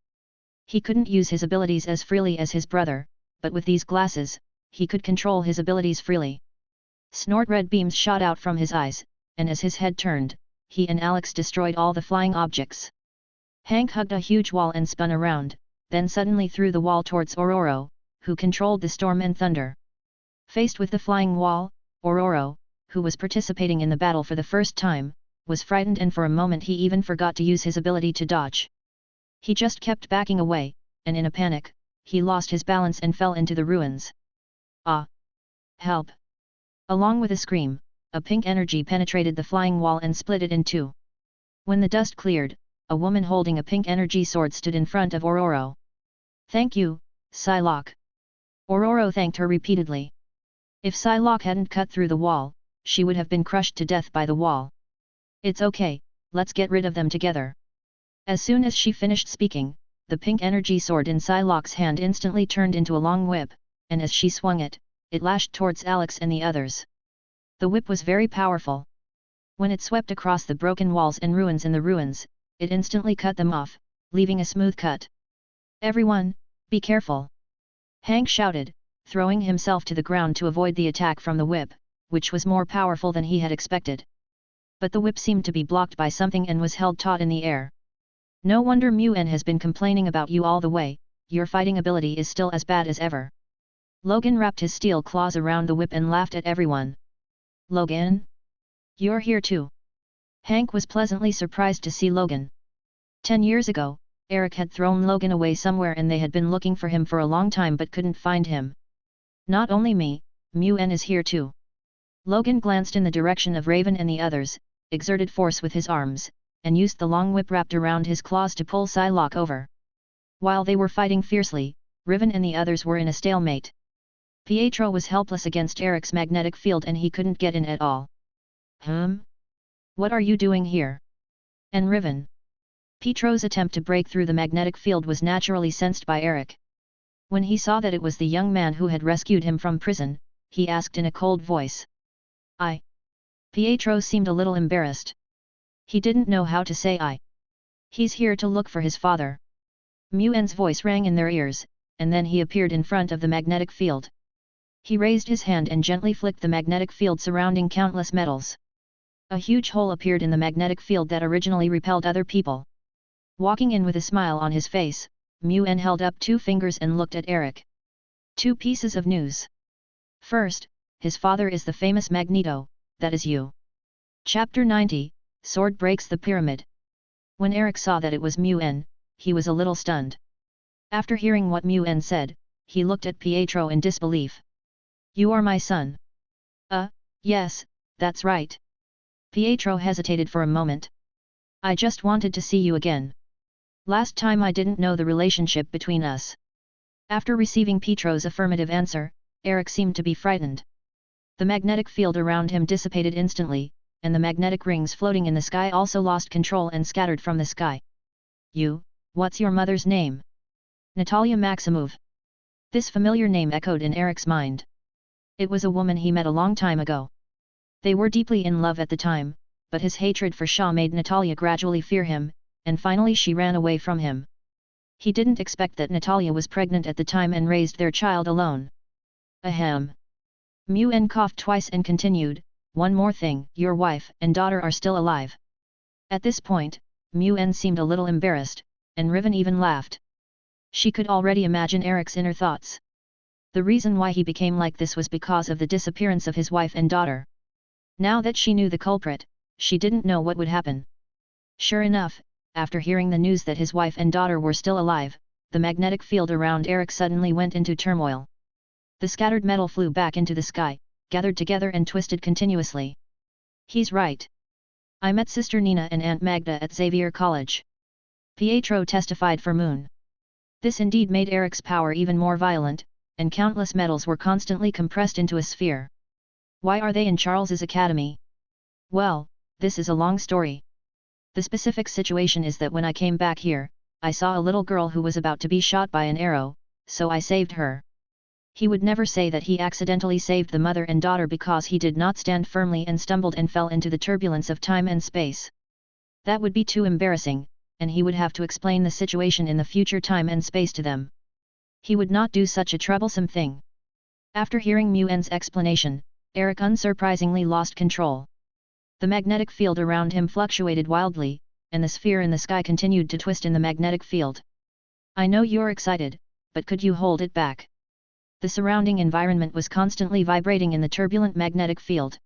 He couldn't use his abilities as freely as his brother, but with these glasses, he could control his abilities freely. Snort red beams shot out from his eyes, and as his head turned, he and Alex destroyed all the flying objects. Hank hugged a huge wall and spun around, then suddenly threw the wall towards Ororo, who controlled the storm and thunder. Faced with the flying wall, Ororo, who was participating in the battle for the first time, was frightened and for a moment he even forgot to use his ability to dodge. He just kept backing away, and in a panic, he lost his balance and fell into the ruins. Ah! Help! Along with a scream, a pink energy penetrated the flying wall and split it in two. When the dust cleared, a woman holding a pink energy sword stood in front of Ororo. Thank you, Psylocke. Ororo thanked her repeatedly. If Psylocke hadn't cut through the wall, she would have been crushed to death by the wall. It's okay, let's get rid of them together. As soon as she finished speaking, the pink energy sword in Psylocke's hand instantly turned into a long whip, and as she swung it, it lashed towards Alex and the others. The whip was very powerful. When it swept across the broken walls and ruins in the ruins, it instantly cut them off, leaving a smooth cut. Everyone, be careful! Hank shouted, throwing himself to the ground to avoid the attack from the whip, which was more powerful than he had expected. But the whip seemed to be blocked by something and was held taut in the air. No wonder Mu-En has been complaining about you all the way, your fighting ability is still as bad as ever. Logan wrapped his steel claws around the whip and laughed at everyone. Logan? You're here too. Hank was pleasantly surprised to see Logan. 10 years ago, Eric had thrown Logan away somewhere and they had been looking for him for a long time but couldn't find him. Not only me, Mu-En is here too. Logan glanced in the direction of Raven and the others, exerted force with his arms, and used the long whip wrapped around his claws to pull Psylocke over. While they were fighting fiercely, Raven and the others were in a stalemate. Pietro was helpless against Eric's magnetic field and he couldn't get in at all. What are you doing here? And Raven? Pietro's attempt to break through the magnetic field was naturally sensed by Eric. When he saw that it was the young man who had rescued him from prison, he asked in a cold voice. Pietro seemed a little embarrassed. He didn't know how to say I. He's here to look for his father. Mu-En's voice rang in their ears, and then he appeared in front of the magnetic field. He raised his hand and gently flicked the magnetic field surrounding countless metals. A huge hole appeared in the magnetic field that originally repelled other people. Walking in with a smile on his face, Mu-En held up 2 fingers and looked at Eric. 2 pieces of news. First, his father is the famous Magneto, that is you. Chapter 90, Sword Breaks the Pyramid. When Eric saw that it was Mu-En, he was a little stunned. After hearing what Mu-En said, he looked at Pietro in disbelief. You are my son. Yes, that's right. Pietro hesitated for a moment. I just wanted to see you again. Last time I didn't know the relationship between us. After receiving Pietro's affirmative answer, Eric seemed to be frightened. The magnetic field around him dissipated instantly, and the magnetic rings floating in the sky also lost control and scattered from the sky. What's your mother's name? Natalia Maximov. This familiar name echoed in Eric's mind. It was a woman he met a long time ago. They were deeply in love at the time, but his hatred for Shaw made Natalia gradually fear him, and finally she ran away from him. He didn't expect that Natalia was pregnant at the time and raised their child alone. Ahem. Mu-En coughed twice and continued, one more thing, your wife and daughter are still alive. At this point, Mu-En seemed a little embarrassed, and Riven even laughed. She could already imagine Eric's inner thoughts. The reason why he became like this was because of the disappearance of his wife and daughter. Now that she knew the culprit, she didn't know what would happen. Sure enough, after hearing the news that his wife and daughter were still alive, the magnetic field around Eric suddenly went into turmoil. The scattered metal flew back into the sky, gathered together and twisted continuously. He's right. I met Sister Nina and Aunt Magda at Xavier College. Pietro testified for Moon. This indeed made Eric's power even more violent, and countless metals were constantly compressed into a sphere. Why are they in Charles's academy? Well, this is a long story. The specific situation is that when I came back here, I saw a little girl who was about to be shot by an arrow, so I saved her. He would never say that he accidentally saved the mother and daughter because he did not stand firmly and stumbled and fell into the turbulence of time and space. That would be too embarrassing, and he would have to explain the situation in the future time and space to them. He would not do such a troublesome thing. After hearing Mu-En's explanation, Eric unsurprisingly lost control. The magnetic field around him fluctuated wildly, and the sphere in the sky continued to twist in the magnetic field. I know you're excited, but could you hold it back? The surrounding environment was constantly vibrating in the turbulent magnetic field.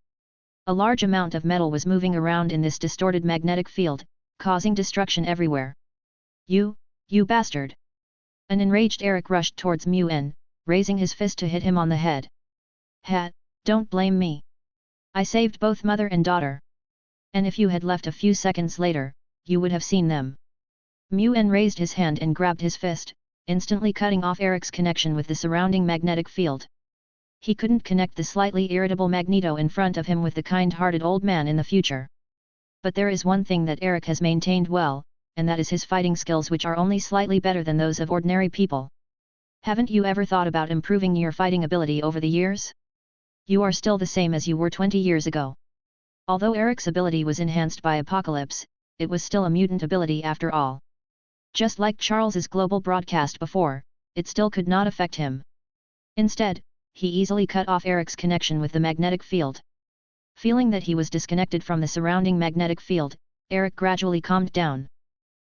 A large amount of metal was moving around in this distorted magnetic field, causing destruction everywhere. You bastard! An enraged Eric rushed towards Mu-En, raising his fist to hit him on the head. Don't blame me. I saved both mother and daughter. And if you had left a few seconds later, you would have seen them. Mu-En raised his hand and grabbed his fist, instantly cutting off Eric's connection with the surrounding magnetic field. He couldn't connect the slightly irritable Magneto in front of him with the kind-hearted old man in the future. But there is one thing that Eric has maintained well, and that is his fighting skills, which are only slightly better than those of ordinary people. Haven't you ever thought about improving your fighting ability over the years? You are still the same as you were 20 years ago. Although Eric's ability was enhanced by Apocalypse, it was still a mutant ability after all. Just like Charles's global broadcast before, it still could not affect him. Instead, he easily cut off Eric's connection with the magnetic field. Feeling that he was disconnected from the surrounding magnetic field, Eric gradually calmed down.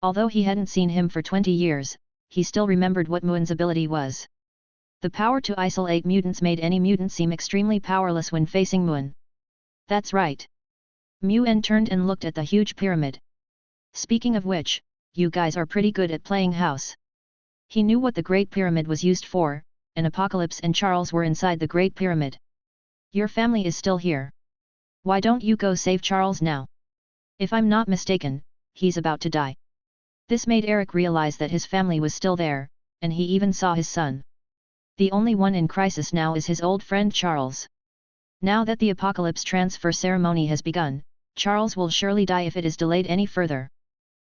Although he hadn't seen him for 20 years, he still remembered what Mu-En's ability was. The power to isolate mutants made any mutant seem extremely powerless when facing Mu-En. That's right. Mu-En turned and looked at the huge pyramid. Speaking of which, you guys are pretty good at playing house. He knew what the Great Pyramid was used for, and Apocalypse and Charles were inside the Great Pyramid. Your family is still here. Why don't you go save Charles now? If I'm not mistaken, he's about to die. This made Eric realize that his family was still there, and he even saw his son. The only one in crisis now is his old friend Charles. Now that the Apocalypse transfer ceremony has begun, Charles will surely die if it is delayed any further.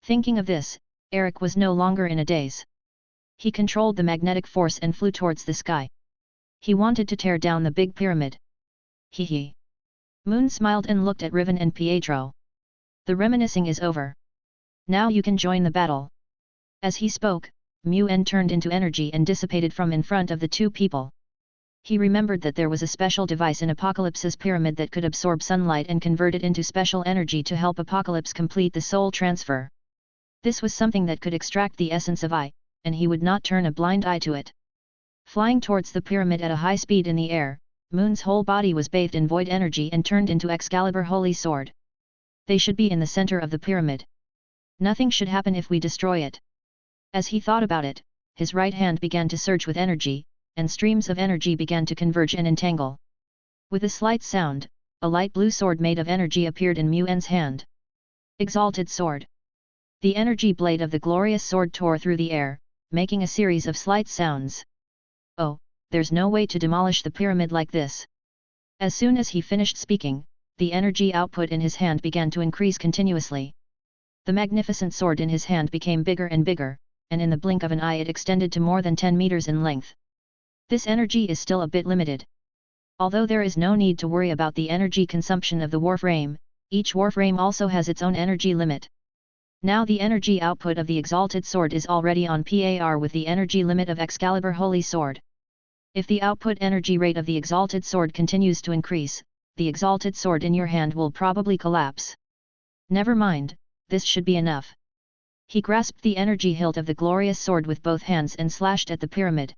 Thinking of this, Eric was no longer in a daze. He controlled the magnetic force and flew towards the sky. He wanted to tear down the big pyramid. Hee. Moon smiled and looked at Riven and Pietro. The reminiscing is over. Now you can join the battle. As he spoke, Mu-En turned into energy and dissipated from in front of the two people. He remembered that there was a special device in Apocalypse's pyramid that could absorb sunlight and convert it into special energy to help Apocalypse complete the soul transfer. This was something that could extract the essence of I, and he would not turn a blind eye to it. Flying towards the pyramid at a high speed in the air, Moon's whole body was bathed in void energy and turned into Excalibur Holy Sword. They should be in the center of the pyramid. Nothing should happen if we destroy it. As he thought about it, his right hand began to surge with energy, and streams of energy began to converge and entangle. With a slight sound, a light blue sword made of energy appeared in Muen's hand. Exalted Sword. The energy blade of the glorious sword tore through the air, making a series of slight sounds. Oh, there's no way to demolish the pyramid like this. As soon as he finished speaking, the energy output in his hand began to increase continuously. The magnificent sword in his hand became bigger and bigger, and in the blink of an eye it extended to more than 10 meters in length. This energy is still a bit limited. Although there is no need to worry about the energy consumption of the warframe, each warframe also has its own energy limit. Now the energy output of the Exalted Sword is already on par with the energy limit of Excalibur Holy Sword. If the output energy rate of the Exalted Sword continues to increase, the Exalted Sword in your hand will probably collapse. Never mind, this should be enough. He grasped the energy hilt of the glorious sword with both hands and slashed at the pyramid.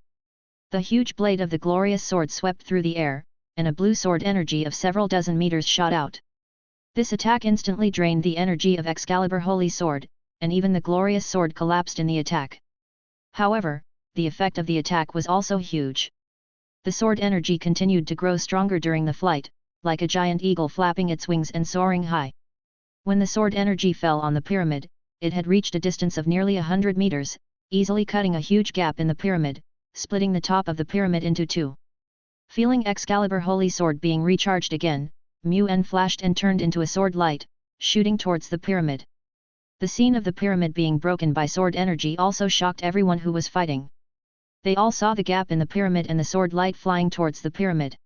The huge blade of the glorious sword swept through the air, and a blue sword energy of several dozen meters shot out. This attack instantly drained the energy of Excalibur Holy Sword, and even the glorious sword collapsed in the attack. However, the effect of the attack was also huge. The sword energy continued to grow stronger during the flight, like a giant eagle flapping its wings and soaring high. When the sword energy fell on the pyramid, it had reached a distance of nearly 100 meters, easily cutting a huge gap in the pyramid, splitting the top of the pyramid into two. Feeling Excalibur Holy Sword being recharged again, Muen flashed and turned into a sword light, shooting towards the pyramid. The scene of the pyramid being broken by sword energy also shocked everyone who was fighting. They all saw the gap in the pyramid and the sword light flying towards the pyramid.